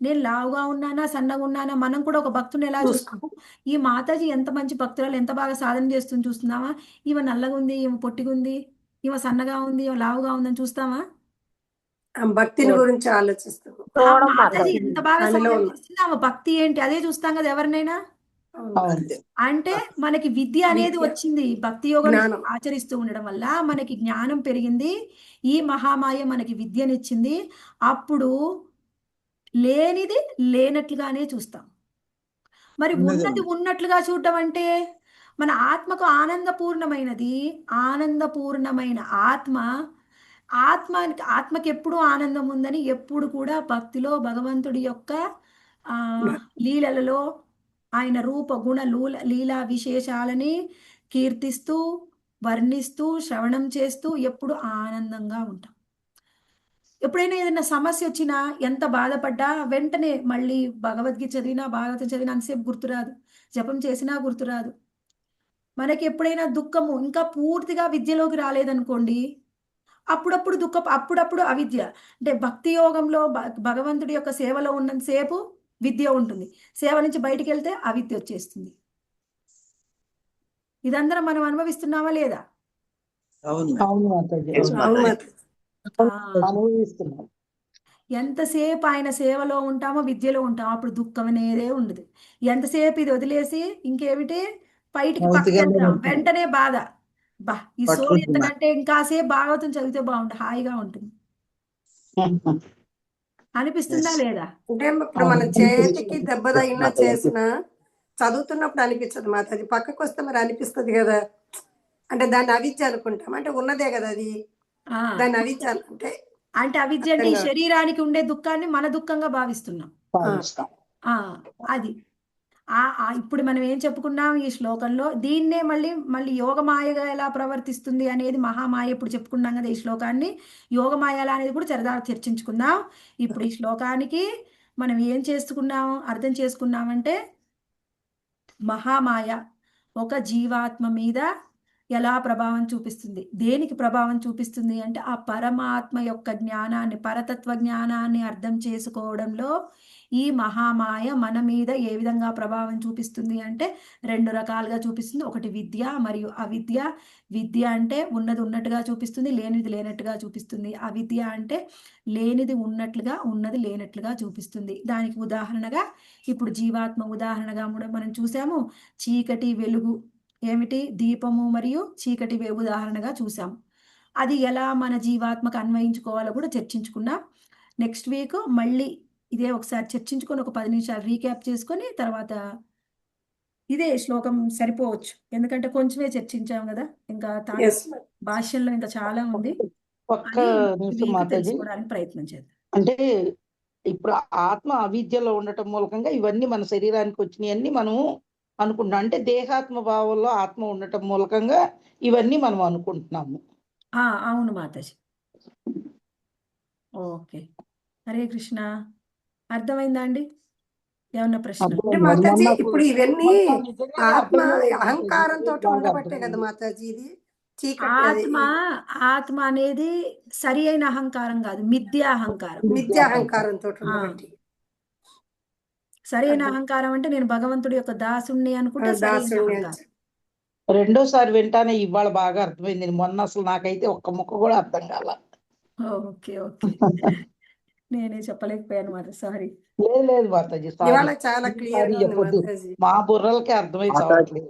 నేను లావుగా ఉన్నానా, సన్నగా ఉన్నానా? మనం కూడా ఒక భక్తుని ఎలా చూస్తాము? ఈ మాతాజీ ఎంత మంచి భక్తురాలు, ఎంత బాగా సాధన చేస్తుంది చూస్తున్నావా? ఈమె నల్లగా ఉంది, ఈమె పొట్టిగా ఉంది, ఈమె సన్నగా ఉంది, ఈమె లావుగా ఉందని చూస్తామా? భక్తిని గురించి ఆలోచిస్తాము. మాతాజీ ఎంత బాగా సాధన చేస్తుంది, ఆమె భక్తి ఏంటి, అదే చూస్తాం కదా ఎవరినైనా. అవును అవును. అంతే. అంటే మనకి విద్య అనేది విద్య, వచ్చింది. భక్తి యోగం జ్ఞానం. ఆచరిస్తూ ఉండడం వల్ల మనకి జ్ఞానం పెరిగింది. ఈ మహామాయ మనకి విద్యనిచ్చింది. అప్పుడు లేనిది లేనట్లుగానే చూస్తాం. మరి ఉన్నది ఉన్నది ఉన్నది. ఉన్నట్లుగా చూడడం అంటే మన ఆత్మకు ఆనందపూర్ణమైన ఆత్మకి ఎప్పుడు ఆనందం ఉందని ఎప్పుడు కూడా భక్తిలో భగవంతుడి యొక్క ఆ లీలలలో ఆయన రూప గుణ లీలా విశేషాలని కీర్తిస్తూ వర్ణిస్తూ శ్రవణం చేస్తూ ఎప్పుడు ఆనందంగా ఉంటాం. ఎప్పుడైనా ఏదైనా సమస్య వచ్చినా ఎంత బాధపడ్డా వెంటనే మళ్ళీ భగవద్గీత చదివినా భాగవతం చదివినా అంతసేపు గుర్తురాదు, జపం చేసినా గుర్తురాదు. మనకి ఎప్పుడైనా దుఃఖము ఇంకా పూర్తిగా విద్యలోకి రాలేదనుకోండి, అప్పుడప్పుడు అవిద్య అంటే భక్తి యోగంలో భగవంతుడి యొక్క సేవలో ఉన్నంతసేపు విద్య ఉంటుంది. సేవ నుంచి బయటికి వెళ్తే అవిద్య వచ్చేస్తుంది. ఇదందరం మనం అనుభవిస్తున్నామా లేదా? అవును. అవును మాతాజీ. Yes, అవును. అవును మాతాజీ. మాతాజీ. అనుభవిస్తున్నాం. ఎంతసేపు ఆయన సేవలో ఉంటామో విద్యలో ఉంటాం, అప్పుడు దుఃఖం అనేదే ఉండదు. ఎంతసేపు ఇది వదిలేసి ఇంకేమిటి పక్కకి భౌతికంగా వెళ్తాం, ఉంటాం. వెంటనే బాధ. ఈ సోది పట్టుకుంటున్నా. ఎంతకంటే ఇంకాసేపు భాగవతం చదివితే బాగుంటుంది, హాయిగా ఉంటుంది అనిపిస్తుందా Yes. లేదా? అంటే ఇప్పుడు మన చేతికి దెబ్బ తగిలినా చేసినా చదువుతున్నప్పుడు అనిపించదు మాతాజీ. పక్కకు వస్తే మరి అనిపిస్తుంది కదా. అంటే దాన్ని అవిద్య అనుకుంటాం. అంటే ఉన్నదే కదా అది. ఆ, దాన్ని అవిద్య అంటే అంటే అవిద్య అంటే ఈ శరీరానికి ఉండే దుఃఖాన్ని మన దుఃఖంగా భావిస్తున్నాం. భావిస్తాం. అది ఇప్పుడు మనం ఏం చెప్పుకున్నాం ఈ శ్లోకంలో, దీన్నే మళ్ళీ యోగమాయగా ఎలా ప్రవర్తిస్తుంది అనేది మహామాయ ఇప్పుడు చెప్పుకున్నాం కదా. ఈ శ్లోకాన్ని యోగమాయ ఎలా అనేది కూడా సరదాగా చర్చించుకుందాం. ఇప్పుడు ఈ శ్లోకానికి మనం ఏం అర్థం చేసుకున్నామంటే మహామాయ ఒక జీవాత్మ మీద ఎలా ప్రభావం చూపిస్తుంది, దేనికి ప్రభావం చూపిస్తుంది అంటే ఆ పరమాత్మ యొక్క జ్ఞానాన్ని, పరతత్వ జ్ఞానాన్ని అర్థం చేసుకోవడంలో ఈ మహామాయ మన మీద ఏ విధంగా ప్రభావం చూపిస్తుంది అంటే 2 రకాలుగా చూపిస్తుంది. ఒకటి విద్య మరియు అవిద్య. విద్య అంటే ఉన్నది ఉన్నట్టుగా చూపిస్తుంది, లేనిది లేనట్టుగా చూపిస్తుంది. అవిద్య అంటే లేనిది ఉన్నట్లుగా ఉన్నది లేనట్లుగా చూపిస్తుంది. దానికి ఉదాహరణగా ఇప్పుడు జీవాత్మ ఉదాహరణగా మనం చూసాము. చీకటి వెలుగు ఏమిటి, దీపము మరియు చీకటి ఉదాహరణగా చూసాం. అది ఎలా మన జీవాత్మకు అన్వయించుకోవాలో కూడా చర్చించుకున్నాం. నెక్స్ట్ వీక్ మళ్ళీ ఇదే ఒకసారి చర్చించుకొని ఒక 10 నిమిషాలు రీక్యాప్ చేసుకొని తర్వాత ఇదే శ్లోకం సరిపోవచ్చు, ఎందుకంటే కొంచెమే చర్చించాం కదా. ఇంకా Yes. భాష్యంలో ఇంకా చాలా ఉంది ఒక్క అని నిమిషం వీక్ మాతాజీ. తెలుసుకోవడానికి ప్రయత్నం చేద్దాం. అంటే ఇప్పుడు ఆత్మ అవిద్యలో ఉండటం మూలకంగా ఇవన్నీ మన శరీరానికి వచ్చినాయన్నీ మనము అనుకుంటున్నాం. అంటే దేహాత్మ భావంలో ఆత్మ ఉండటం మూలకంగా ఇవన్నీ మనం అనుకుంటున్నాము. అవును మాతాజీ. ఓకే, హరే కృష్ణ. అర్థమైందా అండి? ఏమన్నా ప్రశ్న? అంటే మాతాజీ ఇప్పుడు ఇవన్నీ ఆత్మ అహంకారంతో ఉండబట్టే కదా మాతాజీ ఇది చీకటి ఆత్మ అనేది సరి అయిన అహంకారం కాదు, మిథ్యా అహంకారం. మిథ్యా అహంకారంతో ఉండబట్టి. సరైన అహంకారం అంటే నేను భగవంతుడి యొక్క దాసుణ్ణి అనుకుంటే సరైన అహంకారం. రెండోసారి వింటానే ఇవాళ బాగా అర్థమైంది. మొన్న అసలు నాకైతే ఒక్క ముక్క కూడా అర్థం కాల. ఓకే నేనే చెప్పలేకపోయాను మాట, సారీ. లేదు మాతాజీ, ఇవాళ చాలా క్లియర్ గా ఉంది మాతాజీ. మా బుర్రలకి అర్థమై చావట్లేదు.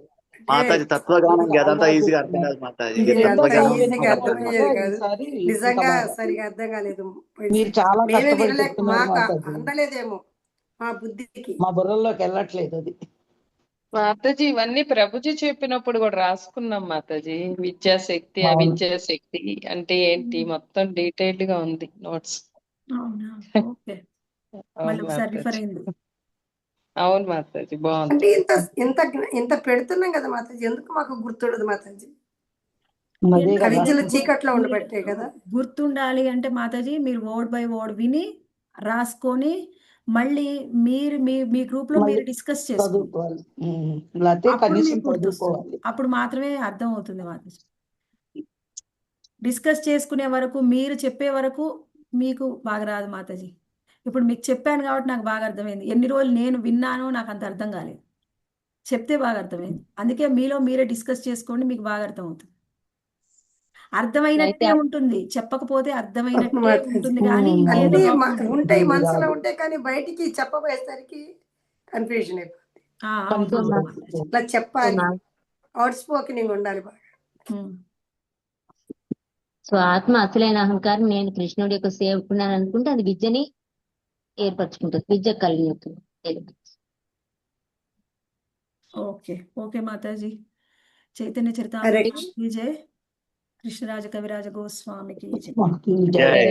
మాతాజీ తత్వజ్ఞానం అదంతా ఈజీగా అర్థం కాదు మాతాజీ. ఈజీగా అర్థమయ్యేది కాదు, నిజంగా సరిగా అర్థం కాలేదు. మీరు చాలా మేమే కష్టపడి వినలేక చెప్తున్నారు మాకు మాతాజీ. అందలేదేమో మా బుద్ధికి, మా బుర్రల్లోకి వెళ్ళట్లేదు అది. మాతాజీ ఇవన్నీ ప్రభుజీ చెప్పినప్పుడు కూడా రాసుకున్నాం మాతాజీ. విద్యాశక్తి అవిద్యాశక్తి అంటే ఏంటి మొత్తం డీటెయిల్డ్ గా ఉంది నోట్స్. ఓకే, మళ్ళీ ఒకసారి రిఫర్ అయింది. అవును మాతాజీ, బాగుంది. అంటే ఇంత ఇంత పెడుతున్నాం కదా మాతాజీ, ఎందుకు మాకు గుర్తుండదు మాతాజీ? అవిద్యలో చీకట్లో ఉండబట్టే కదా. గుర్తుండాలి అంటే మాతాజీ మీరు వర్డ్ బై వర్డ్ విని రాసుకొని మళ్ళీ మీరు మీ గ్రూప్ లో మీరు డిస్కస్ చేసుకోవాలి. అప్పుడు మాత్రమే అర్థం అవుతుంది మాతాజీ. డిస్కస్ చేసుకునే వరకు, మీరు చెప్పే వరకు మీకు బాగా రాదు మాతాజీ. ఇప్పుడు మీకు చెప్పాను కాబట్టి నాకు బాగా అర్థమైంది. ఎన్ని రోజులు నేను విన్నానో నాకు అంత అర్థం కాలేదు, చెప్తే బాగా అర్థమైంది. అందుకే మీలో మీరే డిస్కస్ చేసుకోండి, మీకు బాగా అర్థం అవుతుంది. అర్థమైనట్టే ఉంటుంది, చెప్పకపోతే అర్థమైనట్టే ఉంటుంది కానీ ఉంటాయి మనసులో ఉంటాయి కానీ బయటికి చెప్పబోయేసరికి కన్ఫ్యూజన్ అయిపోతుంది. అవును సో అవును మా మాతాజీ. ఇట్లా సో చెప్పాలి, మా అవుట్ స్పోకెనింగ్ ఉండాలి బాగా. ఉమ్. సో ఆత్మ అసలైన అహంకారం నేను కృష్ణుడి యొక్క సేవకున్నాను అనుకుంటే అది విద్యని ఏర్పరచుకుంటుంది, విద్య కలిగినట్టు. Okay okay Mataji. చైతన్య హరే చరితామృతం జై, కృష్ణరాజ కవిరాజ గోస్వామికి జై. జై. జై